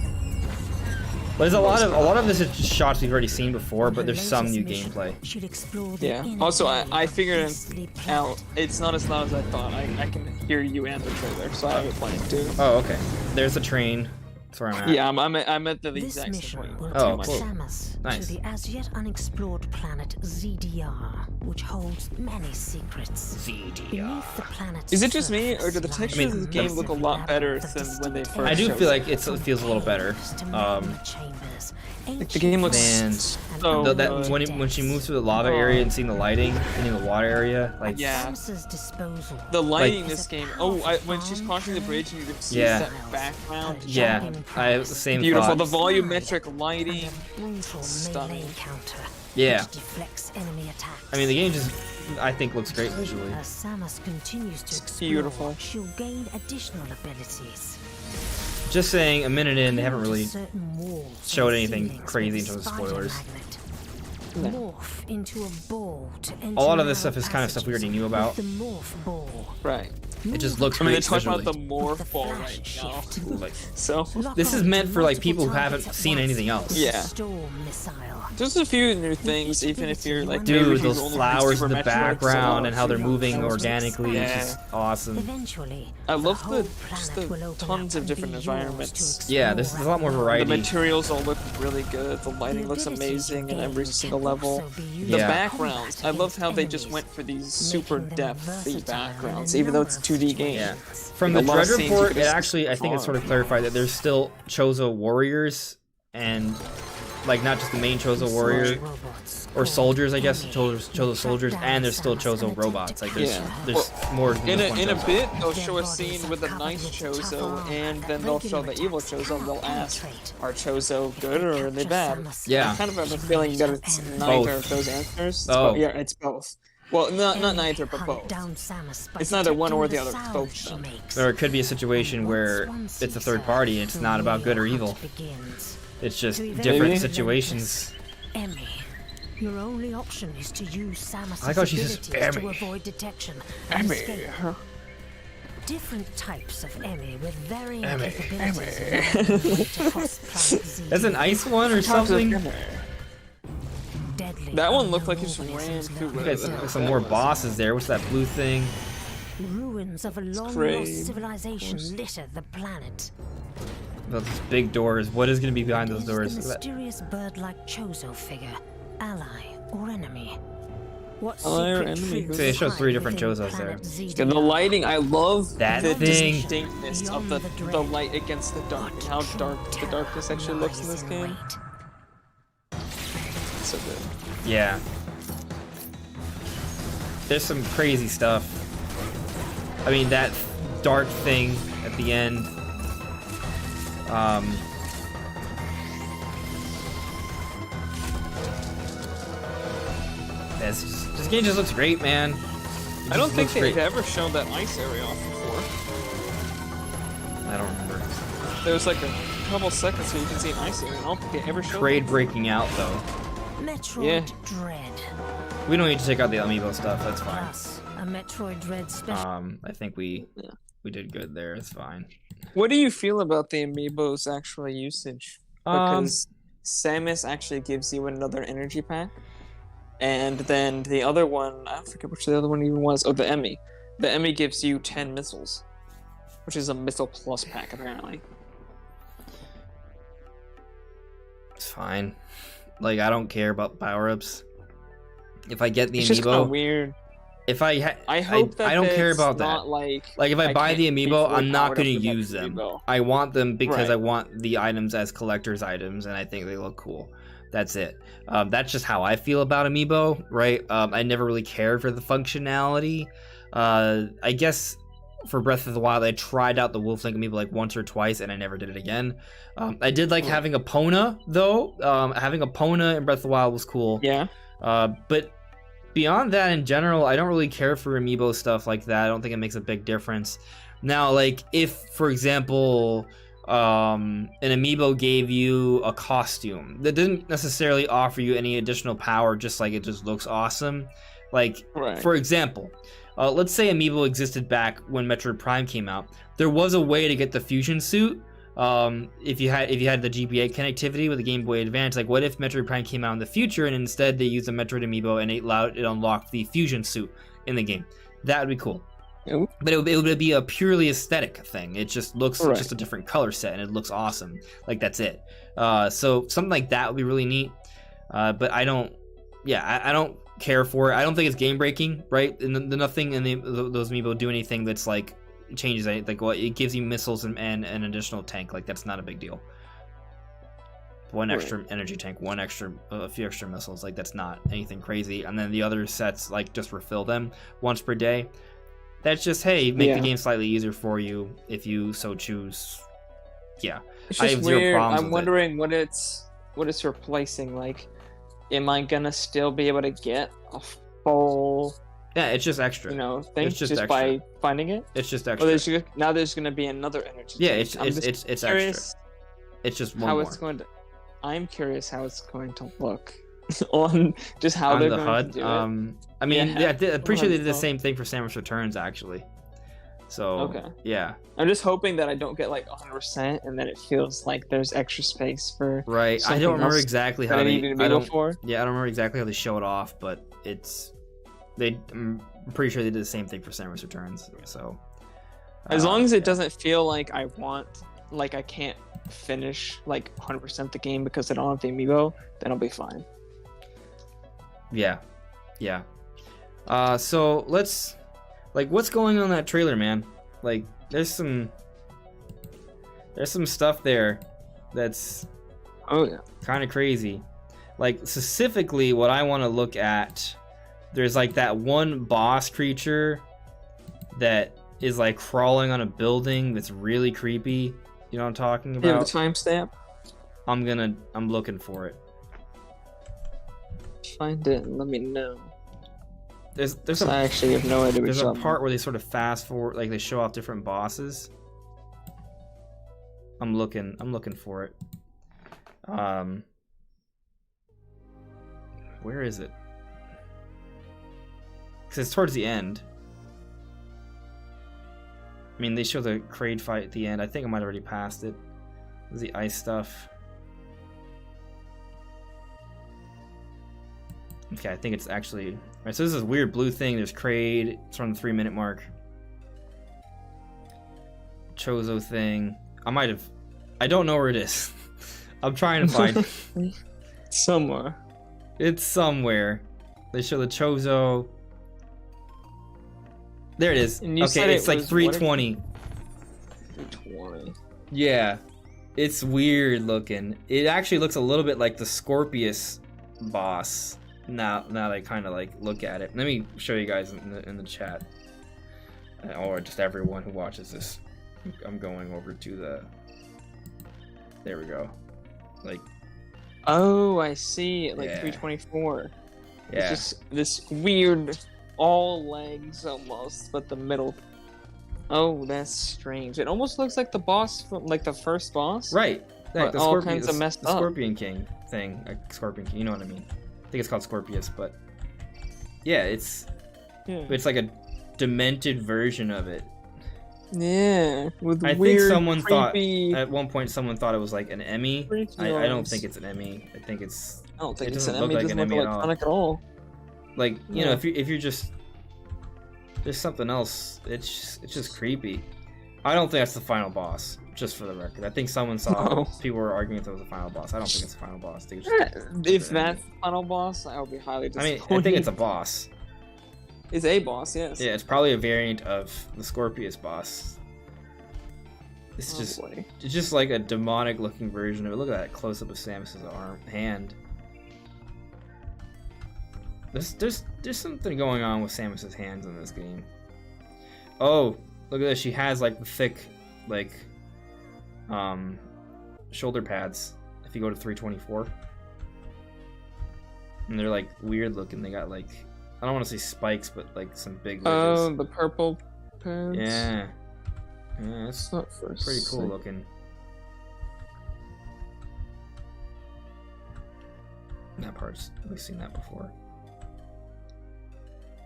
But there's a lot of this is just shots we've already seen before, but there's some new gameplay. Should explore the Yeah. inner Also, world I of figured beastly it planet. out. It's not as loud as I thought. I can hear you and the trailer, so I have it playing too. Oh, okay. There's a train. That's where I'm at. Yeah, I'm at the This exact same mission point. will Oh, take cool. Samus Nice. to the as yet unexplored planet ZDR, which holds many secrets. Beneath the planet's Is it just me, or do the surface textures lies of the game look a lot massive better labyrinth of than when they distinct first I do showed feel it? like it feels a little better. Chambers, Like the game looks Man. so That good. when she moves through the lava area and seeing the lighting, seeing the water area, like Yeah. Samus's disposal. The lighting in Like- this game. When she's crossing the bridge and you can see Yeah. that background. yeah, I have the same Beautiful. thought. The volumetric lighting. Brutal Stunning. melee counter. Yeah. Which deflects enemy attacks. I mean, the game just I think looks great visually. As Samus continues to explore, beautiful. she'll gain additional abilities. Just saying, a minute in, they haven't really Certain walls showed and anything ceilings crazy with in terms of spider spoilers. magnet. Morph into a ball to enter A lot of this narrow stuff is kind of stuff we already knew about. passages with the morph ball. Right. It just looks I mean, they great talk visually. about the morph The ball flash right now. shift. Like, So Lock this is on meant to for like multiple people who targets haven't at seen once. anything else. Yeah. Storm missile. there's a few new things, even if you're like maybe Dude, if you've those only played flowers in Super the Metroid, background so- and how they're moving Flowers organically Yeah. is just awesome. Eventually, I love whole just planet the will open tons up of and different be yours environments. to Yeah, there's a lot more explore. The variety. materials all look really good. The lighting The looks ability to amazing in gain every can single level. also be The used Yeah. for backgrounds. I combat loved how they against just enemies, went for these super making them depthy versatile in backgrounds, a even though it's a number of 2D game. Yeah. situations. From Like, the a lot of Dread scenes you report, could it just actually I think it sort of farm. clarified that there's still Chozo warriors and like not just the main Chozo warrior. Robots or soldiers, I guess. Chozo soldiers, and there's still Chozo robots. Like there's more than just one In a Chozo. bit, they'll show a scene with a nice Chozo, and then they'll show the evil Chozo, and they'll ask, are Chozo good or are they bad? Yeah. I kind of have a feeling that it's neither of those answers. Yeah, it's both. Well, not neither, but both. It's neither one or the other, it's both of them. Or it could be a situation where it's a third party, it's not about good or evil. It's just different situations. Emmy, your only option is to use Samus's I like how she says abilities to Emmy. avoid detection and escape. Different types of Emmy with varying capabilities. That's an ice one or something? That one looked like he just ran through it. Got some more bosses there. What's that blue thing? Ruins of a long great. lost civilization litter the planet. Those big doors. What is going to be behind those doors? The mysterious bird-like Chozo figure, ally or enemy. What Ally or secret enemy? truths So they show hide 3 different within Chozos there. planet ZDR? And the lighting, I love That the thing. distinctness of the light against the dark, and how dark the darkness actually looks in this game. So good. Yeah. There's some crazy stuff. I mean, that dark thing at the end. This game just looks great, man. I don't think they've ever shown that ice area off before. I don't remember. There was like a couple seconds where you can see an ice area. I don't think they ever showed Trade breaking out, though. Metroid Dread. We don't need to take out the amiibo stuff. That's fine. Plus, a Metroid Dread special. I think we did good there. It's fine. What do you feel about the amiibo's actual usage? Because Samus actually gives you another energy pack, and then the other one, I forget which the other one even was. Oh, the Emmy. The Emmy gives you 10 missiles, which is a missile plus pack apparently. It's fine. Like, I don't care about power-ups. If I get the It's just kind amiibo, of weird. if I hope that I don't care it's about that. not like Like, if I buy can't the be amiibo, fully I'm not powered going up to with that use them. amiibo. I want them because Right. I want the items as collector's items, and I think they look cool. That's it. That's just how I feel about amiibo, right? I never really cared for the functionality. I guess for Breath of the Wild, I tried out the Wolf Link amiibo like once or twice, and I never did it again. I did like having a Pona, though. Having a Pona in Breath of the Wild was cool. Yeah. But beyond that, in general, I don't really care for amiibo stuff like that. I don't think it makes a big difference. Now, like, if, for example, an amiibo gave you a costume that didn't necessarily offer you any additional power, just like it just looks awesome. Like, for example, let's say amiibo existed back when Metroid Prime came out. There was a way to get the fusion suit. If you had the GBA connectivity with the Game Boy Advance, like what if Metroid Prime came out in the future and instead they used a Metroid amiibo and it unlocked the fusion suit in the game? That would be cool. Ooh. But it would be a purely aesthetic thing. It just looks just a different color set and it looks awesome. Like, that's it. So something like that would be really neat. But I don't care for it. I don't think it's game breaking, right? And nothing in those amiibo do anything that's like changes it. Like, well, it gives you missiles and an additional tank. Like, that's not a big deal. One extra energy tank, a few extra missiles. Like, that's not anything crazy. And then the other sets, like, just refill them once per day. That's just, hey, make the game slightly easier for you if you so choose. Yeah, It's I just have zero weird. problems I'm with wondering what it's replacing. Like, am I gonna still be able to get a full, Yeah, it's just extra. thing It's just by finding it? It's just Or extra. now there's gonna be another energy. Yeah, tank. it's extra. Curious It's just one how more. it's going to. I'm curious how it's going to look on just how On they're the going HUD. to do it. I mean, Yeah, I'm pretty sure they did the itself. same thing for Samus Returns, actually. So, yeah. I'm just hoping that I don't get like 100% and then it feels like there's extra space for. Right. I something don't remember else exactly that how I they. needed to be before. Yeah, I don't remember exactly how they show it off, but I'm pretty sure they did the same thing for Samus Returns. So, As long as it doesn't feel like I can't finish like 100% the game because I don't have the amiibo, then I'll be fine. Yeah. So let's, like, what's going on in that trailer, man? Like, there's some stuff there that's Oh yeah. kind of crazy. Like, specifically, what I want to look at, there's like that one boss creature that is like crawling on a building that's really creepy. You know what I'm talking about? Yeah, the timestamp. I'm looking for it. Find it and let me know. There's I actually have no idea. There's a part where they sort of fast forward, like they show off different bosses. I'm looking for it. Where is it? Because it's towards the end. I mean, they show the Kraid fight at the end. I think I might have already passed it. The ice stuff. Okay, I think it's actually... Alright, so this is a weird blue thing. There's Kraid. It's around the 3-minute mark. Chozo thing. I don't know where it is. I'm trying to find it. Somewhere. It's somewhere. They show the Chozo. There it is. Okay, it's like 320. 320. Yeah. It's weird looking. It actually looks a little bit like the Scorpius boss. Now that I kind of like look at it. Let me show you guys in the chat. Or just everyone who watches this. I'm going over to the... There we go. Like... Oh, I see. Like Yeah. 324. Yeah. It's just this weird, all legs almost, but the middle. Oh, that's strange. It almost looks like the boss from, like the first boss. Right. But all kinds of messed the up. Scorpion King thing. Scorpion King, you know what I mean. I think it's called Scorpius, but... Yeah, it's like a demented version of it. Yeah, with I weird, think someone creepy... thought at one point someone thought it was like an Emmy. I don't think it's an Emmy. I think it's... I don't think it it's an doesn't Emmy. look It like doesn't an look Emmy at all. electronic at all. Like, you know, Yeah. if you're just... There's something else. It's just creepy. I don't think that's the final boss, just for the record. I think someone saw... No. People were arguing if it was a final boss. I don't think it's a final boss. I think it's just If an Emmy. that's the final boss, I would be highly I disappointed. mean, I think it's a boss. It's a boss, yes. Yeah, it's probably a variant of the Scorpius boss. It's Oh, boy. it's just like a demonic looking version of it. Look at that close up of Samus's hand. There's something going on with Samus's hands in this game. Oh, look at this. She has like the thick, like, shoulder pads. If you go to 324, and they're like weird looking. They got like, I don't want to say spikes, but like some big ridges. Oh, the purple pads. Yeah. Yeah, it's It's not for pretty cool sale. looking. That part's, we've seen that before.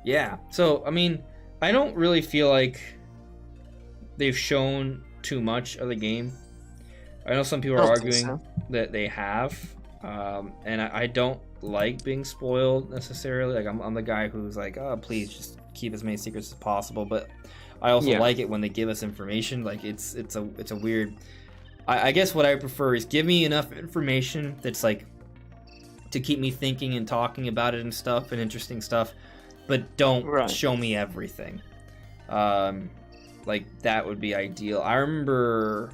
Yeah, so I mean, I don't really feel like they've shown too much of the game. I know some people are I don't think arguing that they have, and I don't like being spoiled necessarily. Like I'm the guy who's like, oh, please just keep as many secrets as possible. But I also Yeah. like it when they give us information. Like it's a weird. I guess what I prefer is give me enough information that's like to keep me thinking and talking about it and stuff and interesting stuff, but don't Right. show me everything. Like that would be ideal. I remember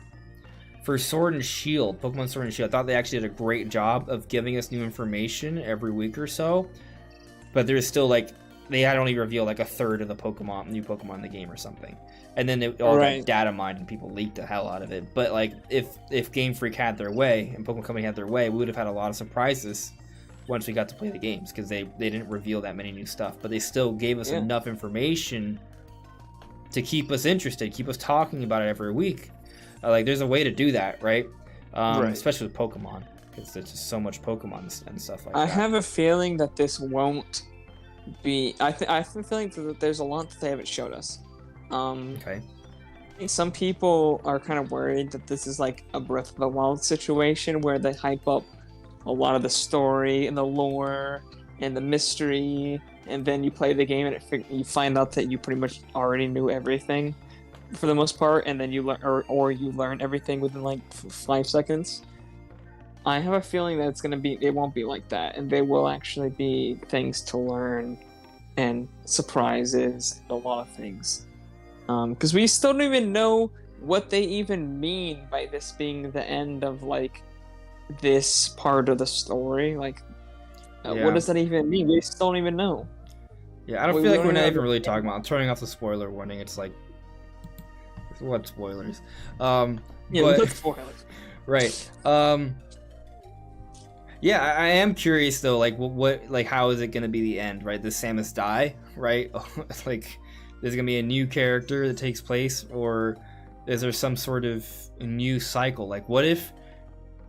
for Sword and Shield, Pokemon Sword and Shield, I thought they actually did a great job of giving us new information every week or so, but there's still like they had only revealed like a third of the new Pokemon in the game or something, and then it all Right. got data mined and people leaked the hell out of it. But like if Game Freak had their way and Pokemon Company had their way, we would have had a lot of surprises once we got to play the games, because they didn't reveal that many new stuff, but they still gave us Yeah. enough information to keep us interested, keep us talking about it every week. Like there's a way to do that, right? Right. Especially with Pokemon, because there's just so much Pokemon and stuff like I that. have a feeling that this won't be. I have a feeling that there's a lot that they haven't showed us. Okay. I think some people are kind of worried that this is like a Breath of the Wild situation where they hype up a lot of the story and the lore and the mystery, and then you play the game and you find out that you pretty much already knew everything for the most part, and then you learn or you learn everything within like 5 seconds. I have a feeling that it won't be like that, and there will actually be things to learn and surprises and a lot of things. Because we still don't even know what they even mean by this being the end of like this part of the story. Like Yeah. What does that even mean? We still don't even know. Yeah, I don't We feel like don't we're not even even really understand. talking about. I'm turning off the spoiler warning. It's like, what spoilers? Yeah, But- look for it. Right. Yeah, I am curious though. Like, what, like, how is it gonna be the end? Right? Does Samus die? Right? Like, there's gonna be a new character that takes place, or is there some sort of new cycle? Like, what if,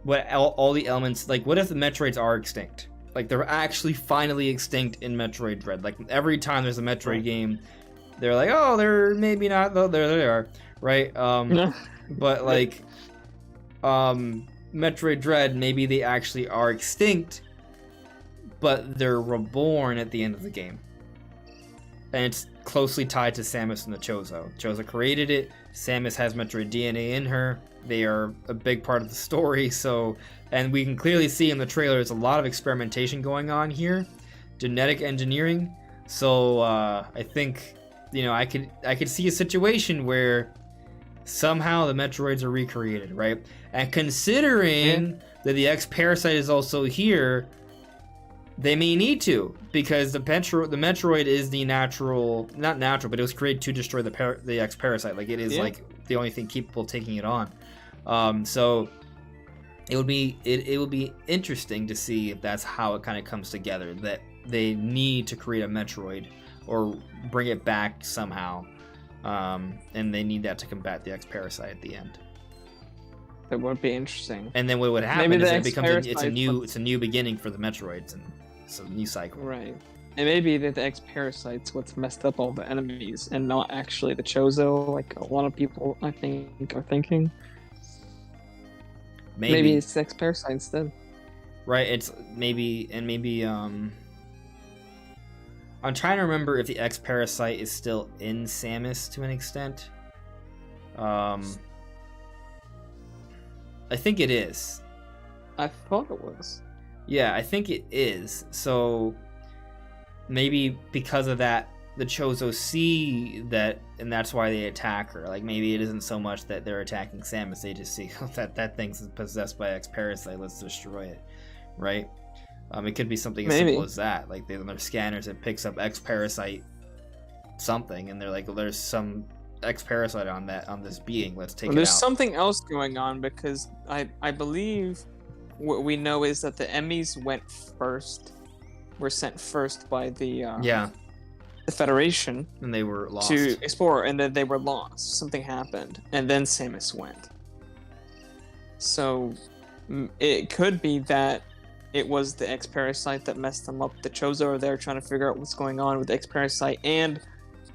all the elements? Like, what if the Metroids are extinct? Like, they're actually finally extinct in Metroid Dread. Like, every time there's a Metroid game, they're like, oh, they're maybe not. Though there they are. Right? But like, Metroid Dread, maybe they actually are extinct, but they're reborn at the end of the game. And it's closely tied to Samus and the Chozo. Chozo created it. Samus has Metroid DNA in her. They are a big part of the story. So, and we can clearly see in the trailer, there's a lot of experimentation going on here, genetic engineering. So I think, you know, I could see a situation where somehow the Metroids are recreated, right? And considering that the X-Parasite is also here, they may need to, because the Metroid is the natural, not natural, but it was created to destroy the X-Parasite. Like, it is like the only thing capable of taking it on. So it would be interesting to see if that's how it kind of comes together, that they need to create a Metroid or bring it back somehow. And they need that to combat the X-Parasite at the end. That would be interesting. And then what would happen Maybe is the it becomes it's a X-Parasite new beginning for the Metroids, and it's a new cycle. Right. It may be that the X-Parasite's what's messed up all the enemies, and not actually the Chozo, like a lot of people, I think, are thinking. Maybe it's the X-Parasite instead. Right, it's maybe I'm trying to remember if the X-Parasite is still in Samus to an extent. I think it is. I thought it was. Yeah, I think it is. So maybe because of that, the Chozo see that, and that's why they attack her. Like, maybe it isn't so much that they're attacking Samus; they just see that thing's possessed by X-Parasite. Let's destroy it, right? It could be something as simple as that. Like, they on their scanners, it picks up X-Parasite something, and they're like, well, there's some X-Parasite on this being. Let's take it out. There's something else going on, because I believe what we know is that the Emmys were sent first by the Federation, and they were lost to explore, and then they were lost. Something happened, and then Samus went. So it could be that it was the X-Parasite that messed them up. The Chozo are there trying to figure out what's going on with the X-Parasite, and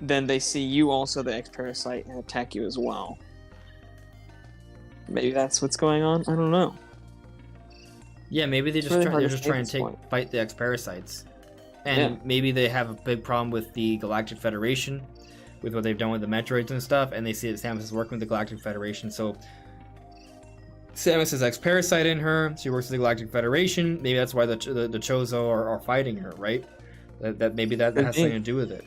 then they see you also, the X-Parasite, and attack you as well. Maybe that's what's going on? I don't know. Yeah, maybe they're just trying to fight the X-Parasites. And maybe they have a big problem with the Galactic Federation, with what they've done with the Metroids and stuff, and they see that Samus is working with the Galactic Federation, so Samus has X-Parasite in her, she works with the Galactic Federation, maybe that's why the Chozo are fighting her, right? That maybe that has something to do with it.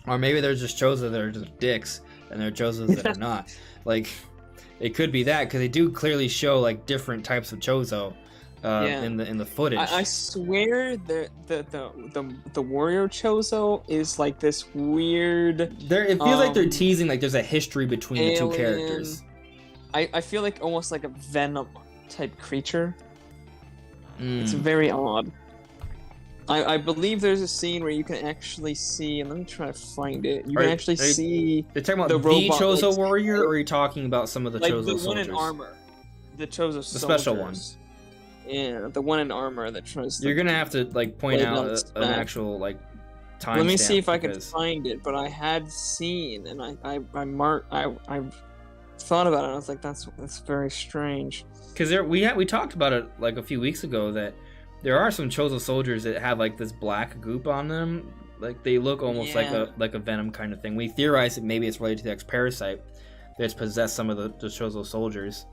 Or maybe there's just Chozo that are just dicks, and there are Chozos that are not. Like, it could be that, because they do clearly show, like, different types of Chozo in the footage. I swear the Warrior Chozo is like this weird. It feels like they're teasing, like there's a history between the two characters. I feel like almost like a Venom type creature. It's very odd. I believe there's a scene where you can actually see, and let me try to find it. You can actually see. You're talking about the robot, Chozo like, warrior, or are you talking about some of the like Chozo the soldiers? one in armor, the Chozo soldiers. The special one. Yeah, the one in armor that tries to. You're gonna have to like point out an actual like time. Let me see if I can find it. But I had seen, and I thought about it. And I was like, that's very strange. Because we talked about it like a few weeks ago, that there are some Chozo soldiers that have like this black goop on them. Like, they look almost like a Venom kind of thing. We theorized that maybe it's related to the X-Parasite that's possessed some of the Chozo soldiers.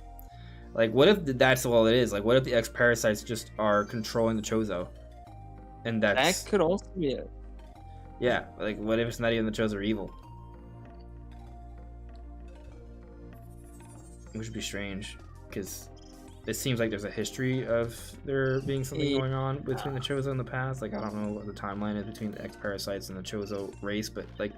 Like, what if that's all it is? Like, what if the X-Parasites just are controlling the Chozo? And that could also be it. Yeah, like, what if it's not even the Chozo are evil? Which would be strange, because it seems like there's a history of there being something going on between the Chozo in the past. Like, I don't know what the timeline is between the X-Parasites and the Chozo race, but like,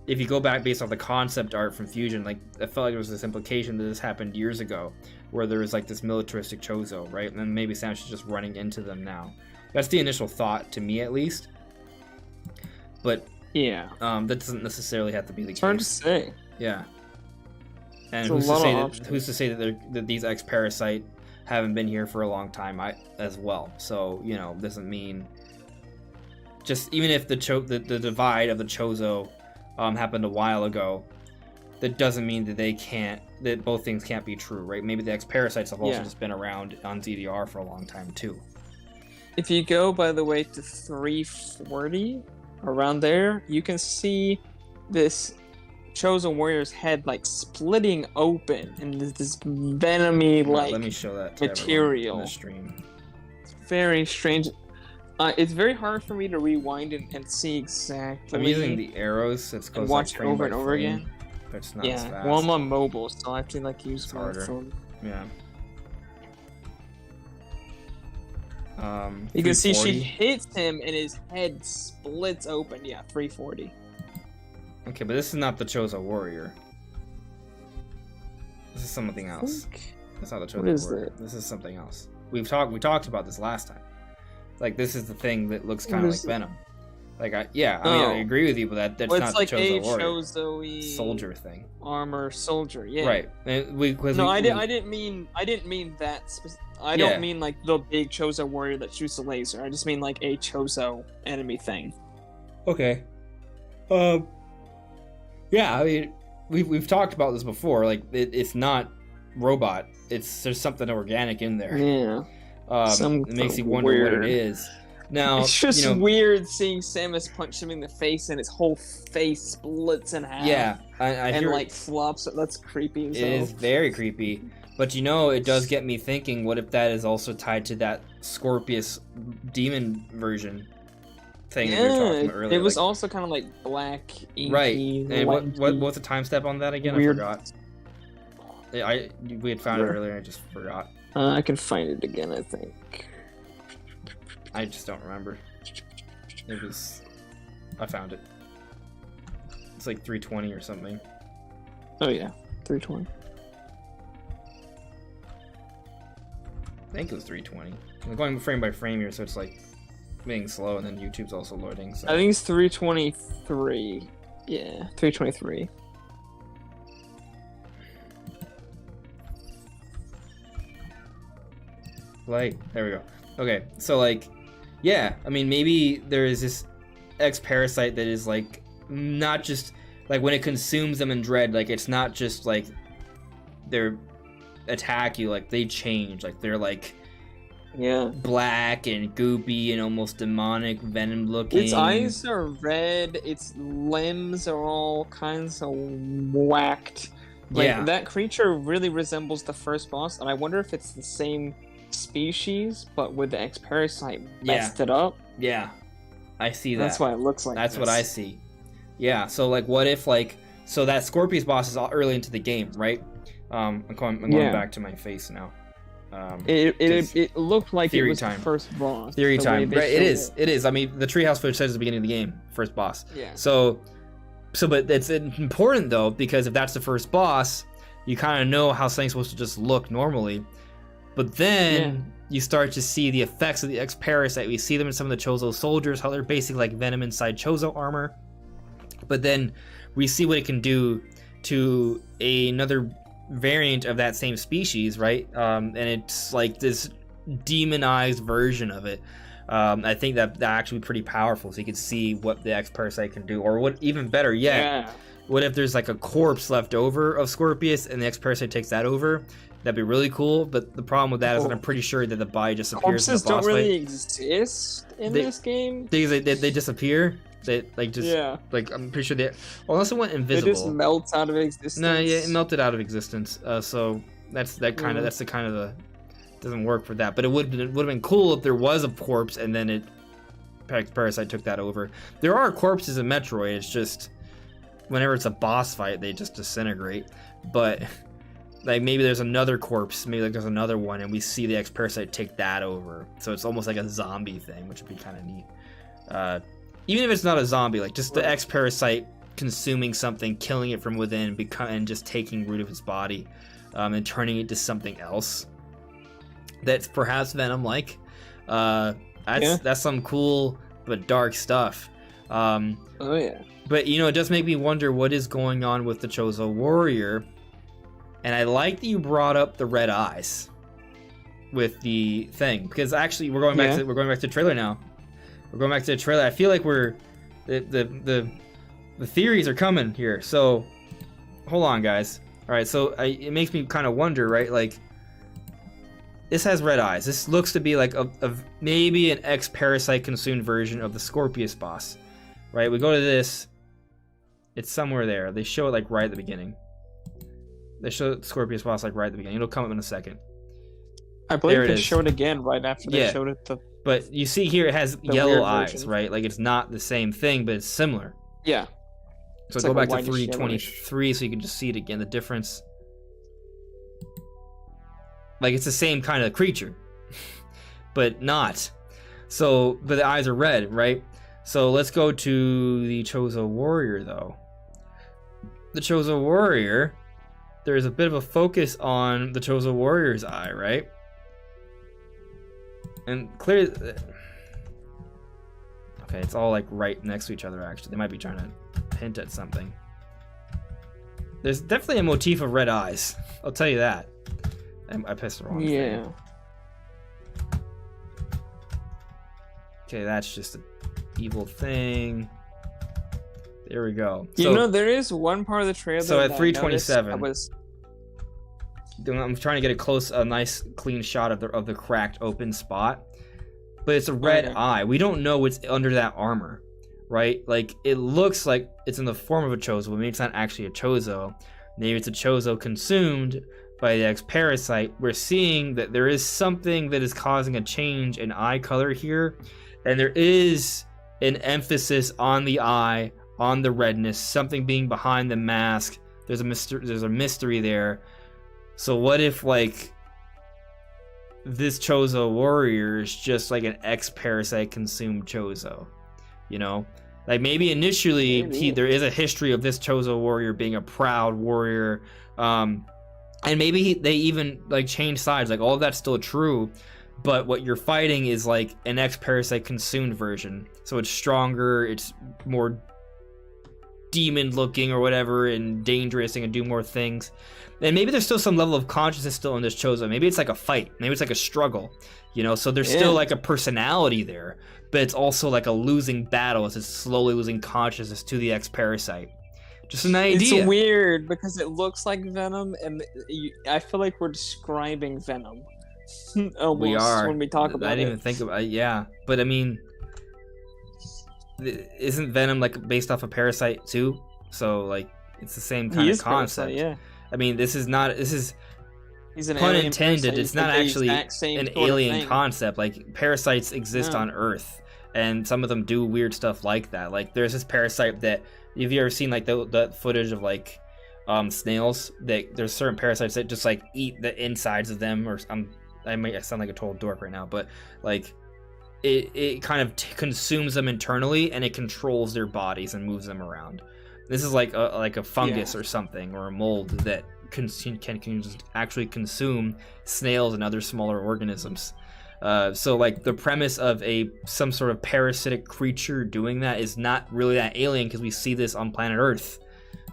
if you go back based off the concept art from Fusion, like, I felt like there was this implication that this happened years ago, where there was like this militaristic Chozo, right? And then maybe Samus is just running into them now. That's the initial thought to me, at least. But yeah, that doesn't necessarily have to be the case. It's hard to say. Yeah. And It's who's to say that these X-Parasite haven't been here for a long time as well? So, you know, doesn't mean just even if the divide of the Chozo happened a while ago, that doesn't mean that both things can't be true, right? Maybe the X-Parasites have also just been around on ZDR for a long time too. If you go, by the way, to 340, around there, you can see this Chosen Warrior's head like splitting open, and there's this venomy like let me show that material. In the stream. It's very strange. It's very hard for me to rewind and see exactly. I'm using the arrows. So it's and watch it over and over again. But it's not as fast. Well, I'm on mobile, so I have to like use my phone. Yeah. You can see she hits him and his head splits open. Yeah, 340. Okay, but this is not the Chozo Warrior. This is something else. That's not the Chozo Warrior. This is something else. We talked about this last time. Like, this is the thing that looks kind of like Venom. Like, I agree with you, but that's not like the Chozo Warrior. Chozo-y soldier thing. Armor soldier, yeah. Right. I didn't mean that. I don't mean like the big Chozo warrior that shoots a laser. I just mean like a Chozo enemy thing. Okay. Yeah, I mean, we've talked about this before. Like, it's not robot. There's something organic in there. Yeah. It makes you wonder what it is. Now, it's just weird seeing Samus punch him in the face and his whole face splits in half. Yeah, I hear like flops. That's creepy. It is very creepy. But it does get me thinking, what if that is also tied to that Scorpius demon version thing that we were talking about earlier? It was also kind of like black, inky, right. And what's the time step on that again? Weird. I forgot. We had found it earlier and I just forgot. I can find it again, I think. I just don't remember. I found it. It's like 320 or something. Oh yeah, 320. I think it was 320. I'm going frame by frame here, so it's like being slow, and then YouTube's also loading. So. I think it's 323. Yeah, 323. Like, there we go. Okay, so like, yeah, I mean, maybe there is this X-Parasite that is like, not just, like when it consumes them in Dread, like it's not just like, they're attack you, like they change, like they're like black and goopy and almost demonic venom looking. Its eyes are red, its limbs are all kinds of whacked. Like that creature really resembles the first boss, and I wonder if it's the same species but with the X-Parasite messed it up. Yeah, I see that. That's why it looks like that's what I see. Yeah, so like what if like, so that Scorpius boss is all early into the game, right? I'm going back to my face now. It looked like it was the first boss. Theory time. Right, it is. I mean, the treehouse footage says at the beginning of the game, first boss. Yeah. So but it's important though, because if that's the first boss, you kind of know how something's supposed to just look normally. But then you start to see the effects of the X-Parasite. We see them in some of the Chozo soldiers, how they're basically like venom inside Chozo armor. But then we see what it can do to another variant of that same species, right? And it's like this demonized version of it. I think that actually be pretty powerful, so you can see what the X-Parasite can do, or what even better yet, what if there's like a corpse left over of Scorpius and the X-Parasite takes that over? That'd be really cool. But the problem with that is that I'm pretty sure that the body just appears in the boss fight. Corpses don't really exist in this game. They disappear. They like just like I'm pretty sure they unless it went invisible. It just melts out of existence. No, it melted out of existence. So that's the kind of the doesn't work for that. But it would have been cool if there was a corpse and then Parasite took that over. There are corpses in Metroid. It's just whenever it's a boss fight, they just disintegrate. But like maybe there's another corpse, maybe like there's another one, and we see the X-Parasite take that over. So it's almost like a zombie thing, which would be kind of neat. Even if it's not a zombie, like just the X-Parasite consuming something, killing it from within, and just taking root of its body, and turning it to something else that's perhaps Venom-like. That's some cool but dark stuff. Oh yeah. But it does make me wonder what is going on with the Chozo Warrior. And I like that you brought up the red eyes with the thing, because actually we're going back to the trailer now. We're going back to the trailer. I feel like the theories are coming here. So hold on, guys. All right, so it makes me kind of wonder, right? Like, this has red eyes. This looks to be like maybe an X-Parasite consumed version of the Scorpius boss, right? We go to this. It's somewhere there. They show it like right at the beginning. They show the Scorpius boss like right at the beginning. It'll come up in a second. I believe they showed it again right after they showed it. But you see here it has yellow eyes, right? Like it's not the same thing, but it's similar. Yeah. So go back to 323 so you can just see it again, the difference. Like it's the same kind of creature, but not. So, but the eyes are red, right? So let's go to the Chozo Warrior though. The Chozo Warrior, there's a bit of a focus on the Chozo Warrior's eye, right? And clearly, okay, it's all like right next to each other actually. They might be trying to hint at something. There's definitely a motif of red eyes. I'll tell you that. I pressed the wrong thing. Okay, that's just an evil thing. There we go. There is one part of the trailer. So at 327, I'm trying to get a nice, clean shot of the cracked open spot, but it's a red eye. We don't know what's under that armor, right? Like it looks like it's in the form of a Chozo, but maybe it's not actually a Chozo. Maybe it's a Chozo consumed by the X-Parasite. We're seeing that there is something that is causing a change in eye color here, and there is an emphasis on the eye, on the redness, something being behind the mask. There's a mystery there. So what if like this Chozo Warrior is just like an X-Parasite consumed Chozo? Like maybe initially there is a history of this Chozo Warrior being a proud warrior, and maybe they even like change sides. Like all of that's still true, but what you're fighting is like an X-Parasite consumed version. So it's stronger, it's more demon looking or whatever, and dangerous, and can do more things. And maybe there's still some level of consciousness still in this Chozo. Maybe it's like a fight. Maybe it's like a struggle. So there's still like a personality there, but it's also like a losing battle as it's slowly losing consciousness to the X-Parasite. Just an idea. It's weird because it looks like Venom, and I feel like we're describing Venom. Almost, we are when we talk about it. I didn't even think about it. Yeah, but I mean, isn't Venom like based off a Parasite too? So like it's the same kind of concept. Parasite, yeah. I mean, this is He's an pun alien intended. parasite. It's not actually an alien concept. Like parasites exist on Earth, and some of them do weird stuff like that. Like there's this parasite that, have you ever seen like the footage of like snails? There's certain parasites that just like eat the insides of them, or I might sound like a total dork right now, but like it kind of consumes them internally, and it controls their bodies and moves them around. This is like a fungus or something, or a mold that can actually consume snails and other smaller organisms. So like the premise of some sort of parasitic creature doing that is not really that alien, because we see this on planet Earth.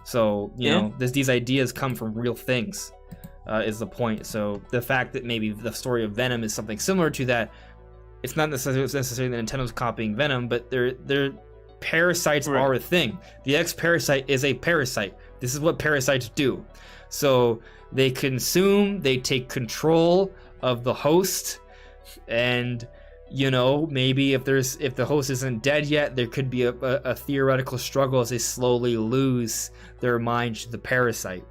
So these ideas come from real things, is the point. So the fact that maybe the story of Venom is something similar to that, it's not necessarily that Nintendo's copying Venom, but they're parasites are a thing. The X-Parasite is a parasite. This is what parasites do. So they consume, they take control of the host, and maybe if the host isn't dead yet, there could be a theoretical struggle as they slowly lose their mind to the parasite.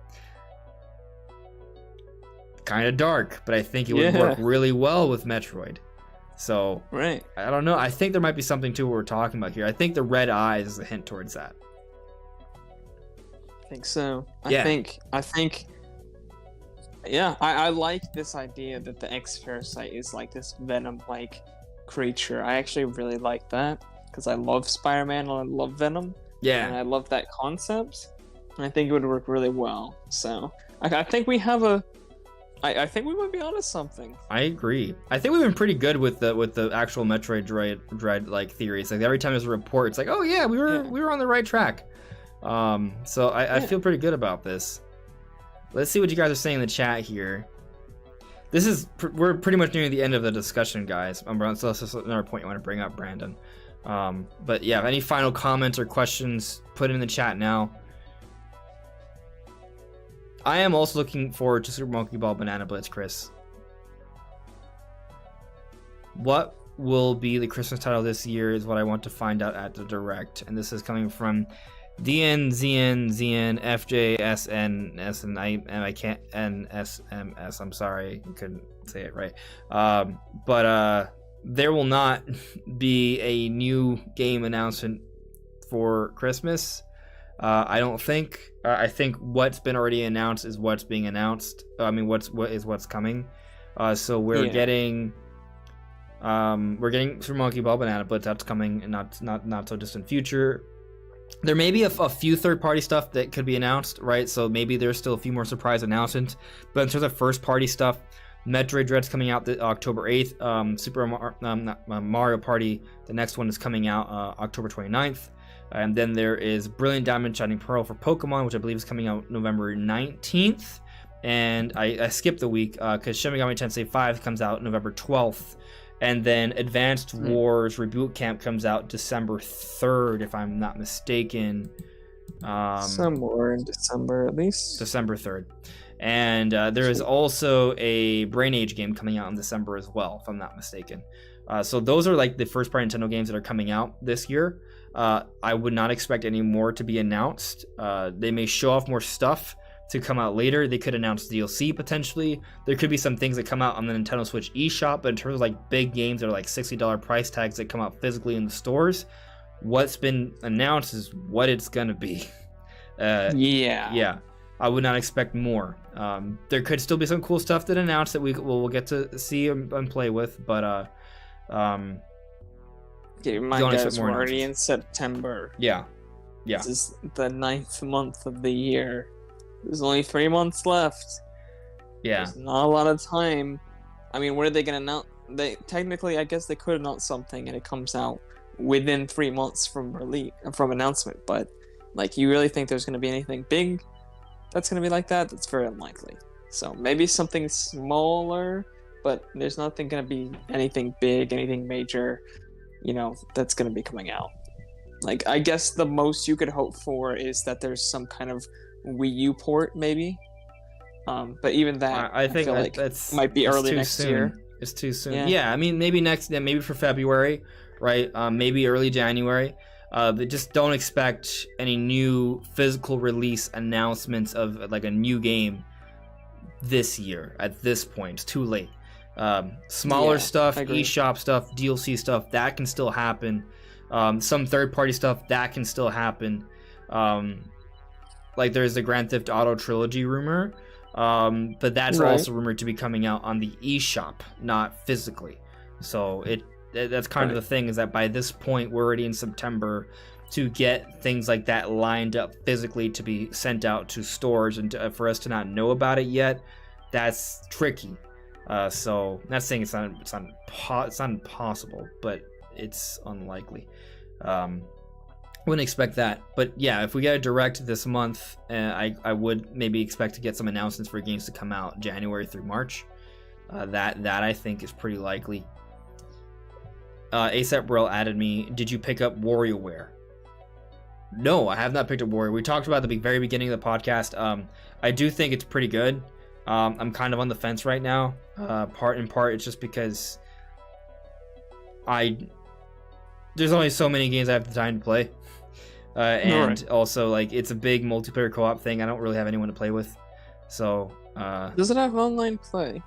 Kind of dark, but I think it would work really well with Metroid. So I don't know. I think there might be something to what we're talking about here. I think the red eyes is a hint towards that. I think so. I think Yeah, I like this idea that the X-Parasite is like this Venom-like creature. I actually really like that because I love Spider-Man and I love Venom. And Yeah, I love that concept. And I think it would work really well. So I think we have a. I think we might be onto something. I agree. I think we've been pretty good with the actual Metroid Dread like theories. Like every time there's a report, it's like, oh yeah, we were on the right track. So I feel pretty good about this. Let's see what you guys are saying in the chat here. We're pretty much nearing the end of the discussion, guys. So that's just another point you want to bring up, Brandon. But yeah, any final comments or questions, put it in the chat now. I am also looking forward to Super Monkey Ball Banana Blitz, Chris. What will be the Christmas title this year is what I want to find out at the Direct. And this is coming from DNZN FJSN and I can't NSMS. I'm sorry, I couldn't say it right. But there will not be a new game announcement for Christmas. I don't think. I think what's been already announced is what's being announced. I mean, what's coming. So we're getting Super Monkey Ball Banana Blitz. That's coming in not so distant future. There may be a few third-party stuff that could be announced, right? So maybe there's still a few more surprise announcements. But in terms of first-party stuff, Metroid Dread's coming out October 8th. Super Mario Party, the next one is coming out October 29th. And then there is Brilliant Diamond Shining Pearl for Pokemon, which I believe is coming out November 19th. And I skipped the week because Shin Megami Tensei 5 comes out November 12th. And then Advanced Wars Reboot Camp comes out December 3rd, if I'm not mistaken. Somewhere in December, at least. December 3rd. And there is also a Brain Age game coming out in December as well, if I'm not mistaken. So those are like the first-party Nintendo games that are coming out this year. I would not expect any more to be announced. They may show off more stuff to come out later. They could announce DLC potentially. There could be some things that come out on the Nintendo Switch eShop, but in terms of like big games that are like $60 price tags that come out physically in the stores, what's been announced is what it's gonna be. Yeah. I would not expect more. There could still be some cool stuff that announced that we'll get to see and play with, but keep in mind, guys, we're already in September. Yeah. This is the 9th month of the year. There's only 3 months left. Yeah. There's not a lot of time. I mean, what are they going to announce? Technically, I guess they could announce something and it comes out within 3 months from announcement. But, like, you really think there's going to be anything big that's going to be like that? That's very unlikely. So maybe something smaller, but there's nothing going to be anything big, anything major, that's going to be coming out. Like, I guess the most you could hope for is that there's some kind of Wii U port, maybe. But even that, I think feel like that's might be early next year. It's too soon. Yeah, I mean, maybe maybe for February, right? Maybe early January. But just don't expect any new physical release announcements of like a new game this year. At this point, it's too late. Smaller stuff, eShop stuff, DLC stuff, that can still happen. Some third-party stuff, that can still happen. Like there's the Grand Theft Auto trilogy rumor, but that's also rumored to be coming out on the eShop, not physically. So that's kind of the thing, is that by this point we're already in September. To get things like that lined up physically to be sent out to stores and for us to not know about it yet, that's tricky. So not saying it's not impossible, but it's unlikely. Wouldn't expect that, but yeah, if we get a Direct this month, I would maybe expect to get some announcements for games to come out January through March. That I think is pretty likely. ASAP Brill added me, did you pick up WarioWare? No, I have not picked up WarioWare. We talked about the very beginning of the podcast. I do think it's pretty good. I'm kind of on the fence right now. Part it's just because there's only so many games I have the time to play. And also, like, it's a big multiplayer co-op thing. I don't really have anyone to play with. So, does it have online play?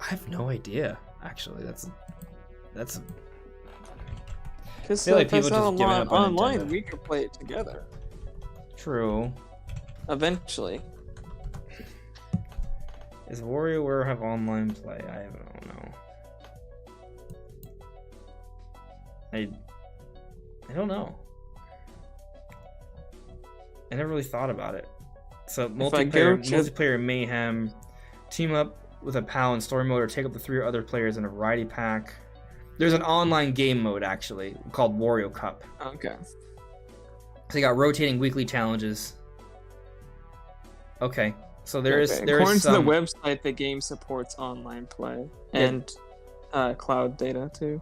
I have no idea, actually. That's because like people just online, giving up on Nintendo. We could play it together. True. Eventually. Does WarioWare have online play? I don't know. I don't know. I never really thought about it. So multiplayer mayhem, team up with a pal in story mode, or take up to 3 other players in a variety pack. There's an online game mode actually called Wario Cup. Okay. So you got rotating weekly challenges. Okay, so there is According some... to the website, the game supports online play and cloud data too.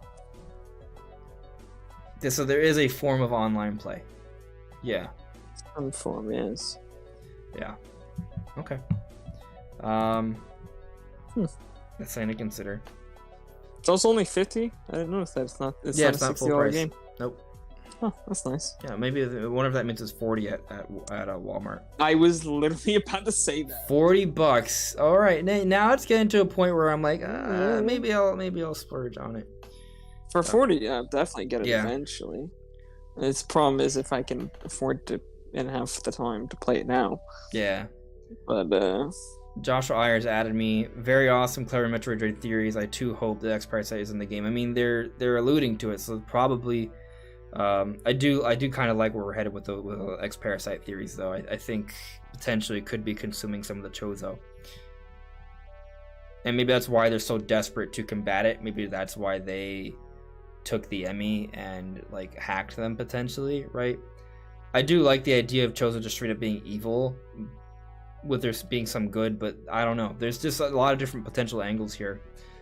So there is a form of online play. Yeah. Some form, yes. Yeah. Okay. That's something to consider. It's also only 50. I didn't notice that. It's not a not full $60 price. game. Nope. Oh, that's nice. Yeah, maybe one of that means it's 40 at Walmart. I was literally about to say that. $40. All right, now it's getting to a point where I'm like, maybe I'll splurge on it. For 40, yeah, I'll definitely get it eventually. Its problem is if I can afford to and have the time to play it now. Yeah. But Joshua Ayers added me. Very awesome, clever Metroid Dread theories. I too hope the X-Parasite is in the game. I mean, they're alluding to it, so probably. I do kind of like where we're headed with the X-Parasite theories, though. I think potentially could be consuming some of the Chozo. And maybe that's why they're so desperate to combat it. Maybe that's why they took the Emmy and like hacked them potentially, right? I do like the idea of Chozo just straight up being evil, with there being some good, but I don't know. There's just a lot of different potential angles here.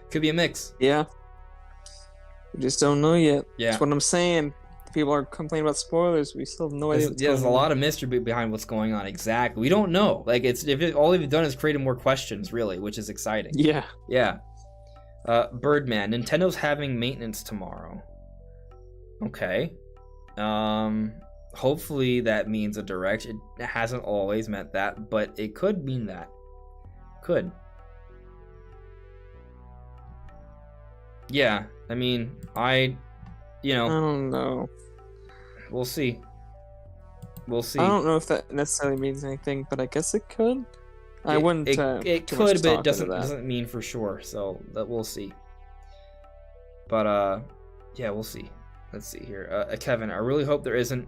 Could be a mix. Yeah. We just don't know yet. Yeah. That's what I'm saying. People are complaining about spoilers. We still have no idea. There's a lot of mystery behind what's going on. Exactly. We don't know. Like all they've done is created more questions, really, which is exciting. Yeah. Yeah. Birdman. Nintendo's having maintenance tomorrow. Okay. Hopefully that means a direct. It hasn't always meant that, but it could mean that. Could. Yeah. I mean, I don't know. We'll see. We'll see. I don't know if that necessarily means anything, but I guess it could. I wouldn't. It could, but it doesn't mean for sure. So that we'll see. But yeah, we'll see. Let's see here. Kevin, I really hope there isn't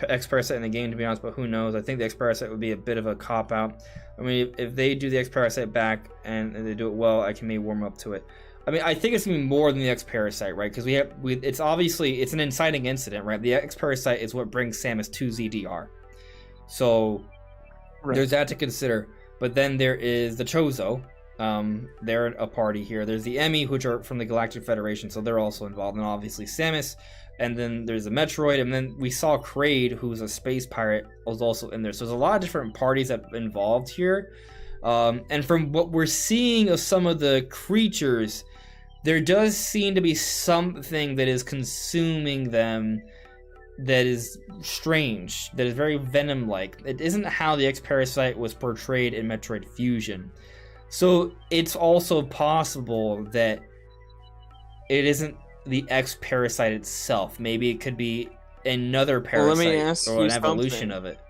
X-Parasite in the game, to be honest, but who knows? I think the X-Parasite would be a bit of a cop-out. I mean, if they do the X-Parasite back and they do it well, I can maybe warm up to it. I mean, I think it's gonna be more than the X-Parasite, right? Because it's obviously an inciting incident, right? The X-Parasite is what brings Samus to ZDR, so there's that to consider. But then there is the Chozo. They're a party here. There's the Emmy, which are from the Galactic Federation, so they're also involved, and obviously Samus. And then there's the Metroid, and then we saw Kraid, who's a space pirate, was also in there. So there's a lot of different parties that involved here. And from what we're seeing of some of the creatures, there does seem to be something that is consuming them that is strange, that is very Venom-like. It isn't how the X-Parasite was portrayed in Metroid Fusion. So it's also possible that it isn't the X-Parasite itself. Maybe it could be another parasite or an evolution of it.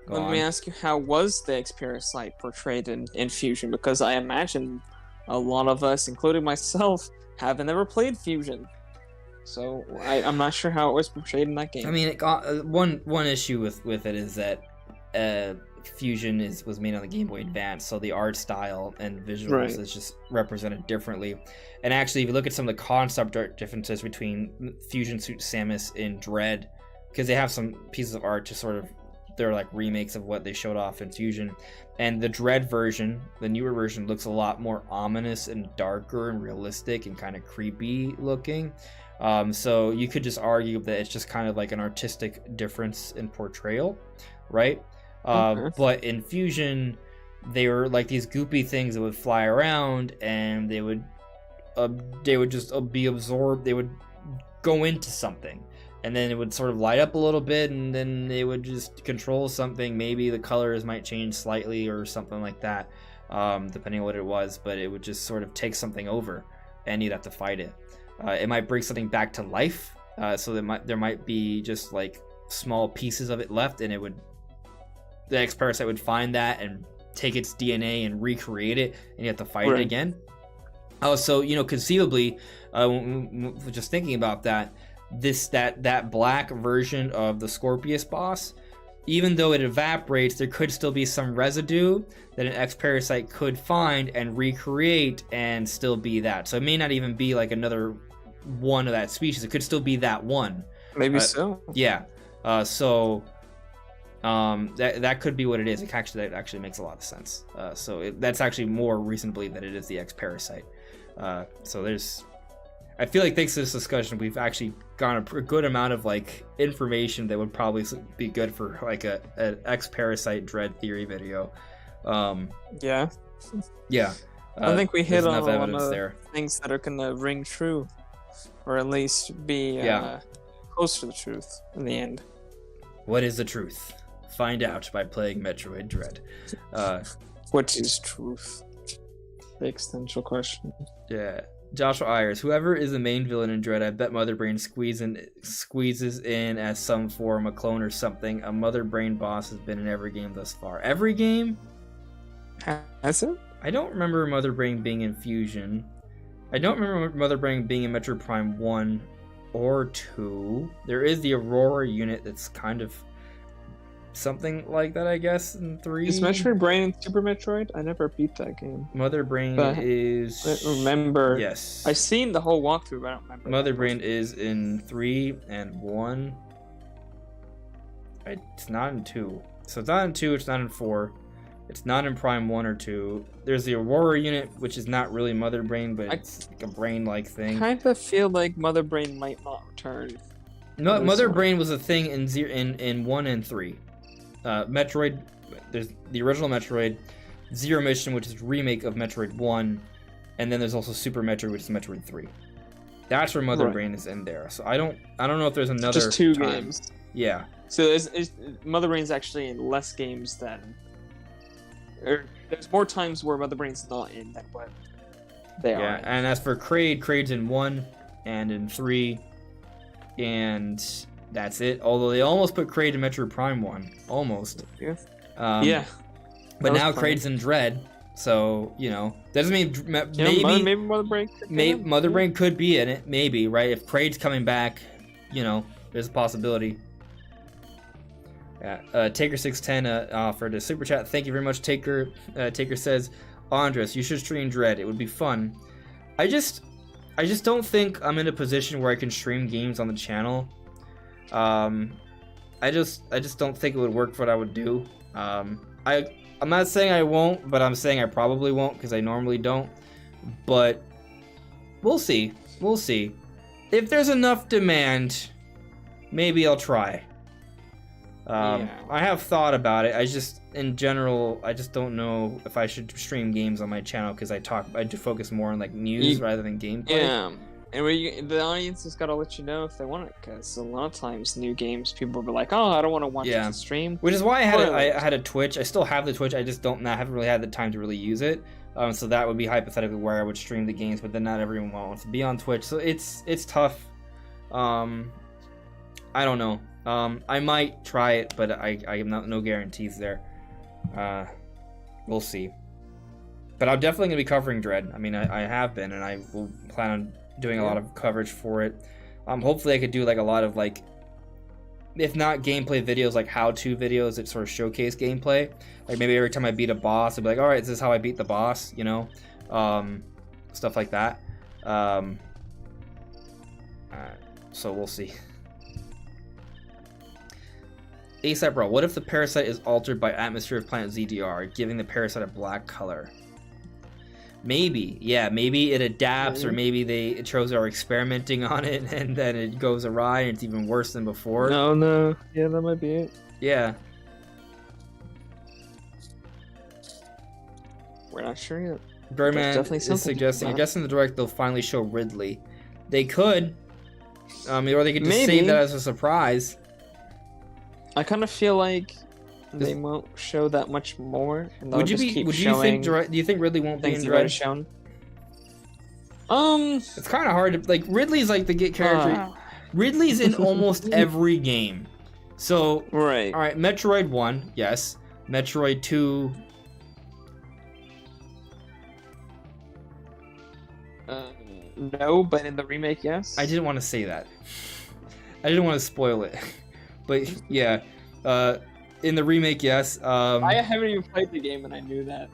Let me ask you, how was the X-Parasite portrayed in Fusion? Because I imagine a lot of us, including myself, haven't ever played Fusion. So I'm not sure how it was portrayed in that game. I mean, it got, one issue with it is that Fusion was made on the Game Boy Advance, so the art style and visuals is just represented differently. And actually, if you look at some of the concept art differences between Fusion Suit Samus and Dread, because they have some pieces of art to sort of, they're like remakes of what they showed off in Fusion. And the Dread version, the newer version, looks a lot more ominous and darker and realistic and kind of creepy looking. So you could just argue that it's just kind of like an artistic difference in portrayal, right? But in Fusion, they were like these goopy things that would fly around, and they would just be absorbed. They would go into something, and then it would sort of light up a little bit, and then they would just control something. Maybe the colors might change slightly or something like that, depending on what it was. But it would just sort of take something over, and you'd have to fight it. It might bring something back to life, so there might be just like small pieces of it left, and the X-Parasite would find that and take its DNA and recreate it, and you have to fight it again. Oh, so conceivably, just thinking about that, that black version of the Scorpius boss, even though it evaporates, there could still be some residue that an X-Parasite could find and recreate and still be that. So it may not even be like another one of that species. It could still be that one. Maybe so. Yeah. So that could be what it is. That actually makes a lot of sense. That's actually more reason to believe that it is the X-Parasite. I feel like thanks to this discussion, we've actually gotten a good amount of like information that would probably be good for like an X-Parasite Dread theory video. Yeah. I think we hit on a lot of things that are gonna ring true, or at least be close to the truth in the end. What is the truth? Find out by playing Metroid Dread. What is truth? The existential question. Yeah. Joshua Ayers, whoever is the main villain in Dread, I bet Mother Brain squeezes in as some form, a clone or something. A Mother Brain boss has been in every game thus far. Every game? Has it? I don't remember Mother Brain being in Fusion. I don't remember Mother Brain being in Metroid Prime 1 or 2. There is the Aurora unit that's kind of something like that, I guess, in 3. Is Metroid Brain in Super Metroid? I never beat that game. Mother Brain is... I don't remember. Yes. I've seen the whole walkthrough, but I don't remember. Mother Brain is in 3 and 1. It's not in 2. So it's not in 2, it's not in 4. It's not in Prime 1 or 2. There's the Aurora unit, which is not really Mother Brain, but it's like a brain-like thing. I kind of feel like Mother Brain might not return. No, Mother Brain was a thing in 1 and 3. Metroid, there's the original Metroid, Zero Mission, which is a remake of Metroid 1, and then there's also Super Metroid, which is Metroid 3. That's where Mother Brain is in there. So I don't know if there's another just 2 games. Yeah. So Mother Brain's actually in less games than, or there's more times where Mother Brain's not in than what they are. Yeah, and as for Kraid's in 1 and in 3, and that's it. Although they almost put Kraid in Metroid Prime 1. Almost. Yeah. But now Kraid's in Dread, so, doesn't mean... Maybe Mother Brain could Mother Brain could be in it, maybe, right? If Kraid's coming back, there's a possibility. Yeah. Taker610 offered a super chat. Thank you very much, Taker. Taker says, Andres, you should stream Dread. It would be fun. I just don't think I'm in a position where I can stream games on the channel. I just don't think it would work for what I would do. I'm not saying I won't, but I'm saying I probably won't because I normally don't. But we'll see. We'll see. If there's enough demand, maybe I'll try. I have thought about it. In general, I just don't know if I should stream games on my channel because I do focus more on like news rather than gameplay. Yeah. And the audience has got to let you know if they want it, because a lot of times new games, people will be like, "Oh, I don't want to watch the stream." Which is why I had a Twitch. I still have the Twitch. I just haven't really had the time to really use it. So that would be hypothetically where I would stream the games, but then not everyone wants to be on Twitch, so it's tough. I don't know. I might try it, but I have no guarantees there. We'll see. But I'm definitely gonna be covering Dread. I mean, I have been, and I will plan on doing a lot of coverage for it. Hopefully I could do like a lot of like, if not gameplay videos, like how-to videos that sort of showcase gameplay. Like maybe every time I beat a boss, I'd be like, all right, this is how I beat the boss, stuff like that. So we'll see. ASAP Bro, what if the parasite is altered by atmosphere of planet ZDR, giving the parasite a black color? Maybe, yeah, maybe it adapts, or maybe they are experimenting on it, and then it goes awry, and it's even worse than before. No, yeah, that might be it. Yeah. We're not sure yet. Birdman is suggesting, I guess in the direct they'll finally show Ridley. They could, or they could just save that as a surprise. I kind of feel like they won't show that much more. And do you think Ridley won't be in Dread? It's kind of hard to, like, Ridley's like the character. Ridley's in almost every game. So, right. All right, Metroid 1, yes. Metroid 2, No, but in the remake, yes. I didn't want to say that. I didn't want to spoil it, but yeah, in the remake, yes. I haven't even played the game, and I knew that.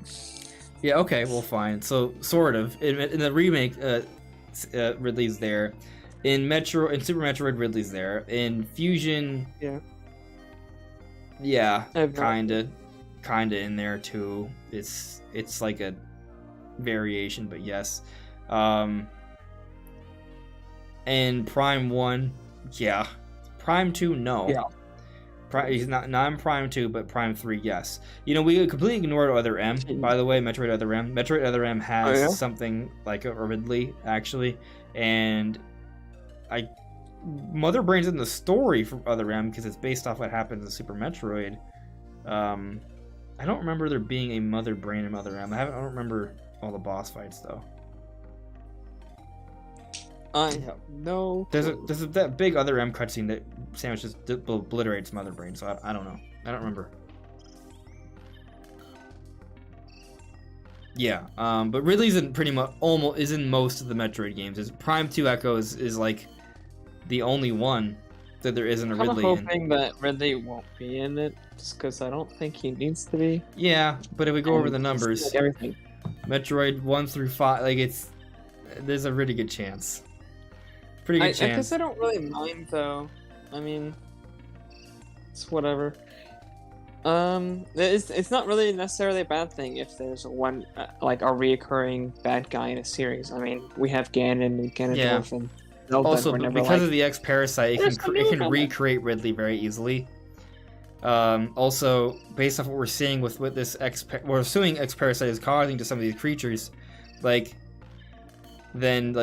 Yeah. Okay. Well, fine. So sort of in the remake, Ridley's there. In Super Metroid, Ridley's there. In Fusion, yeah, kinda in there too. It's like a variation, but yes. And Prime 1, yeah. Prime 2, no. Yeah. He's not in Prime 2, but Prime 3, yes. You know, we completely ignored Other M, by the way, Metroid Other M. Metroid Other M has something like a Ridley, actually. And Mother Brain's in the story from Other M because it's based off what happens in Super Metroid. I don't remember there being a Mother Brain in Other M. I don't remember all the boss fights, though. I have no. There's that big Other M cutscene that sandwiches obliterates Mother Brain, so I don't know. I don't remember. Yeah, but Ridley's in pretty much is in most of the Metroid games. Prime 2 Echo is like the only one that there isn't a Ridley in. I'm hoping that Ridley won't be in it, just because I don't think he needs to be. Yeah, but if we go over the numbers, like everything. Metroid 1 through 5, like there's a really good chance. Pretty good chance. I guess I don't really mind though. I mean, it's whatever. It's not really necessarily a bad thing if there's one like a reoccurring bad guy in a series. I mean, we have Ganon and Ganondorf and Zelda. Also, because of the X Parasite, it can recreate Ridley very easily. Also, based off what we're seeing with this we're assuming X Parasite is causing to some of these creatures, then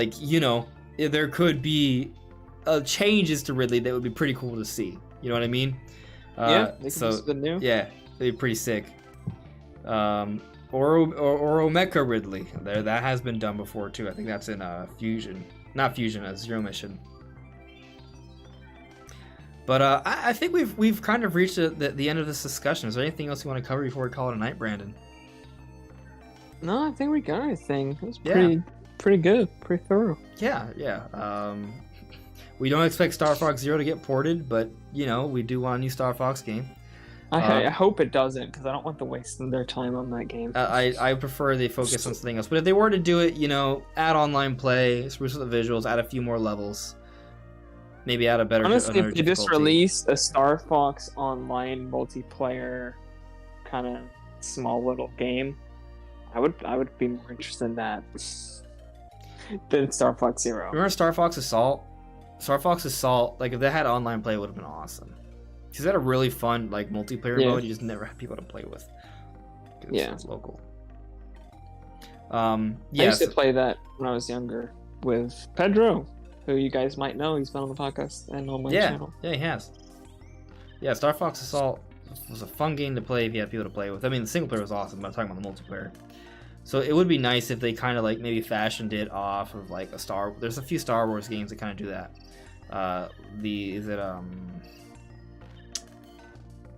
there could be changes to Ridley that would be pretty cool to see. You know what I mean? Yeah, new. Yeah, it'd be pretty sick. Or Mecha Ridley. That has been done before too. I think that's in Fusion, not Fusion, a Zero Mission. But I think we've kind of reached the end of this discussion. Is there anything else you want to cover before we call it a night, Brandon? No, I think we got everything. It was pretty good, pretty thorough. Yeah. We don't expect Star Fox Zero to get ported, but we do want a new Star Fox game. I hope it doesn't, because I don't want to waste their time on that game. I prefer they focus on something else. But if they were to do it, add online play, spruce up the visuals, add a few more levels, maybe add a better. Honestly, if they just released a Star Fox online multiplayer kind of small little game, I would be more interested in that than Star Fox Zero. Remember Star Fox Assault? Star Fox Assault, if they had online play, it would have been awesome. Because they had a really fun multiplayer mode. You just never had people to play with. It's local. I used to play that when I was younger with Pedro, who you guys might know. He's been on the podcast and on my channel. Yeah, he has. Yeah, Star Fox Assault was a fun game to play if you had people to play with. I mean, the single player was awesome, but I'm talking about the multiplayer. So it would be nice if they kind of maybe fashioned it off of a Star. There's a few Star Wars games that kind of do that.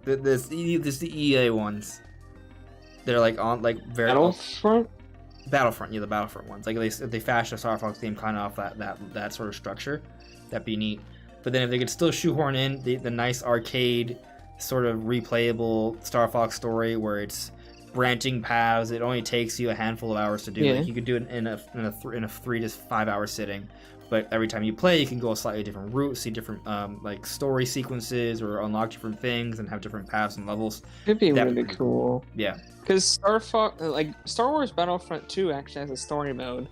There's the EA ones. They're on very Battlefront. Battlefront, the Battlefront ones. If they fashion a Star Fox game kind of off that sort of structure, that'd be neat. But then if they could still shoehorn in the nice arcade sort of replayable Star Fox story where it's branching paths, it only takes you a handful of hours to do. You could do it in a 3 to 5 hour sitting, but every time you play, you can go a slightly different route, see different story sequences, or unlock different things and have different paths and levels. It'd be really cool. Yeah, because Star Wars Battlefront 2 actually has a story mode.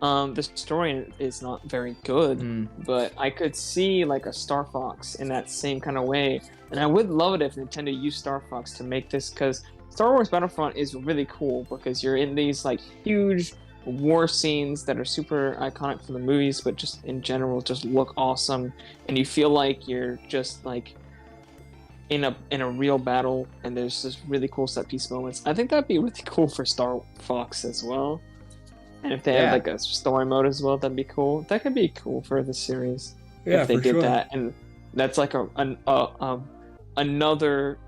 The story is not very good, but I could see a Star Fox in that same kind of way, and I would love it if Nintendo used Star Fox to make this, because Star Wars Battlefront is really cool because you're in these huge war scenes that are super iconic from the movies, but just in general just look awesome, and you feel like you're just in a real battle, and there's just really cool set piece moments. I think that'd be really cool for Star Fox as well. And if they had a story mode as well, that'd be cool. That could be cool for the series if they did that. And that's another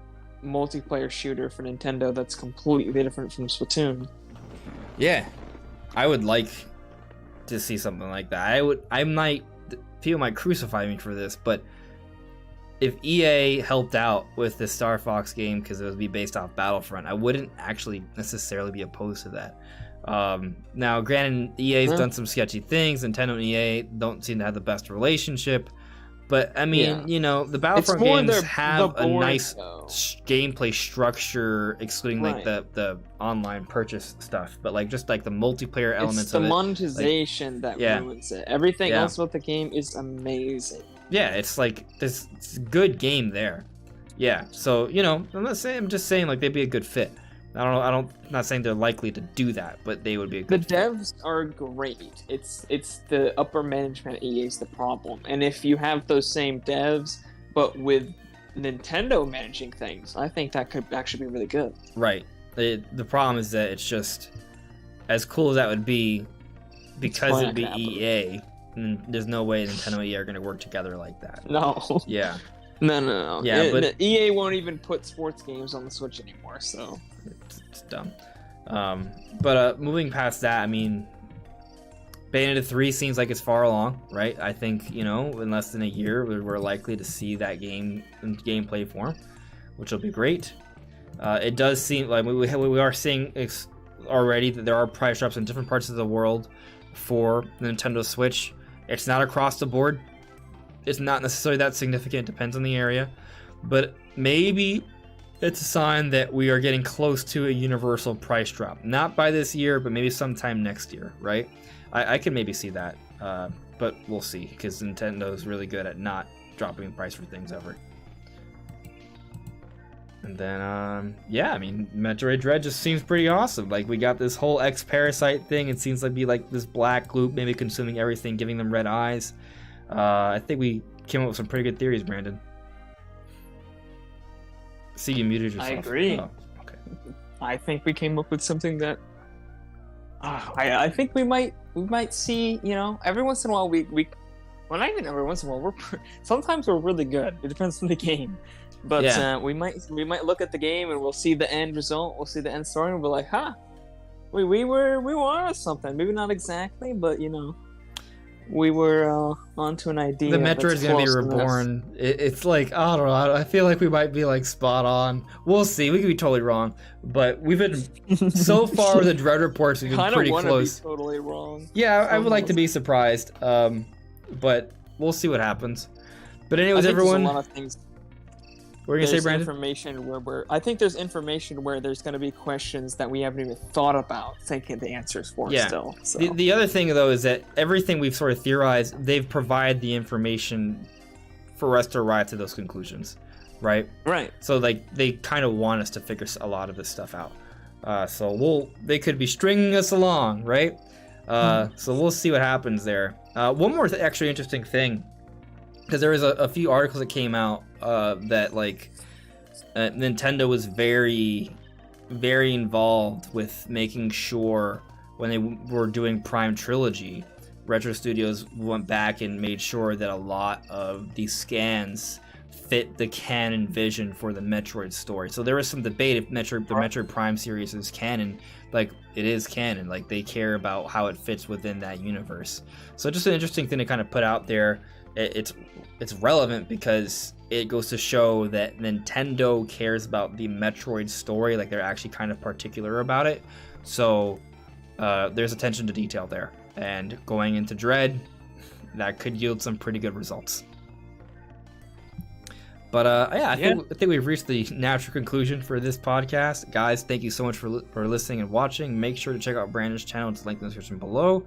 multiplayer shooter for Nintendo that's completely different from Splatoon. Yeah, I would like to see something like that. People might crucify me for this, but if EA helped out with the Star Fox game because it would be based off Battlefront, I wouldn't actually necessarily be opposed to that. Now, granted, EA's done some sketchy things. Nintendo and EA don't seem to have the best relationship. But, I mean, you know, the Battlefront games have a nice gameplay structure, excluding, like, the online purchase stuff. But, like, just, like, the multiplayer elements of it. It's the monetization that ruins it. Everything else about the game is amazing. Yeah, it's, like, it's a good game there. Yeah, so, you know, I'm just saying, like, they'd be a good fit. I'm not saying they're likely to do that, but they would be a good fit. The devs are great. It's the upper management at EA is the problem. And if you have those same devs, but with Nintendo managing things, I think that could actually be really good. Right. The problem is that it's just, as cool as that would be, because it'd be EA, and there's no way Nintendo and EA are going to work together like that. No. Yeah. No. Yeah, but EA won't even put sports games on the Switch anymore, so... It's dumb. But moving past that, I mean, Bayonetta 3 seems like it's far along, right? I think, you know, in less than a year, we're likely to see that game in gameplay form, which will be great. It does seem like we are seeing already that there are price drops in different parts of the world for the Nintendo Switch. It's not across the board. It's not necessarily that significant. It depends on the area. But maybe it's a sign that we are getting close to a universal price drop. Not by this year, but maybe sometime next year, right? I can maybe see that. But we'll see, because Nintendo's really good at not dropping the price for things ever. And then, yeah, I mean, Metroid Dread just seems pretty awesome. Like, we got this whole X-Parasite thing. It seems like be like this black gloop, maybe consuming everything, giving them red eyes. I think we came up with some pretty good theories, Brandon. See, you muted yourself. I agree. Oh, okay. I think we came up with something that... I think we might see, you know, every once in a while we well, not even every once in a while, sometimes we're really good. It depends on the game. But yeah. we might look at the game and we'll see the end result, we'll see the end story, and we're like, we were on something. Maybe not exactly, but you know, we were onto an idea. The Metroid's gonna be reborn. It's like, I don't know. I feel like we might be like spot on. We'll see. We could be totally wrong, but we've been so far with the Dread reports. We've been pretty close. Be totally wrong. Yeah, I would like to be surprised, but we'll see what happens. But anyways, everyone. There's a lot of things. What are you gonna say, Brandon? I think there's information where there's gonna be questions that we haven't even thought about thinking the answers for still. So. The other thing though is that everything we've sort of theorized, they've provided the information for us to arrive to those conclusions, right? Right. So like they kind of want us to figure a lot of this stuff out. So they could be stringing us along, right? So we'll see what happens there. One more actually interesting thing, because there was a few articles that came out that like Nintendo was very, very involved with making sure when they were doing Prime Trilogy, Retro Studios went back and made sure that a lot of these scans fit the canon vision for the Metroid story. So there was some debate if the Metroid Prime series is canon. Like, it is canon. Like, they care about how it fits within that universe. So just an interesting thing to kind of put out there. It's relevant because it goes to show that Nintendo cares about the Metroid story. Like, they're actually kind of particular about it. So there's attention to detail there. And going into Dread, that could yield some pretty good results. But I think we've reached the natural conclusion for this podcast. Guys, thank you so much for listening and watching. Make sure to check out Brandon's channel. It's linked in the description below.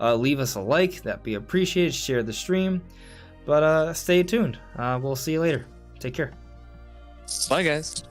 Leave us a like. That'd be appreciated. Share the stream. But stay tuned. We'll see you later. Take care. Bye, guys.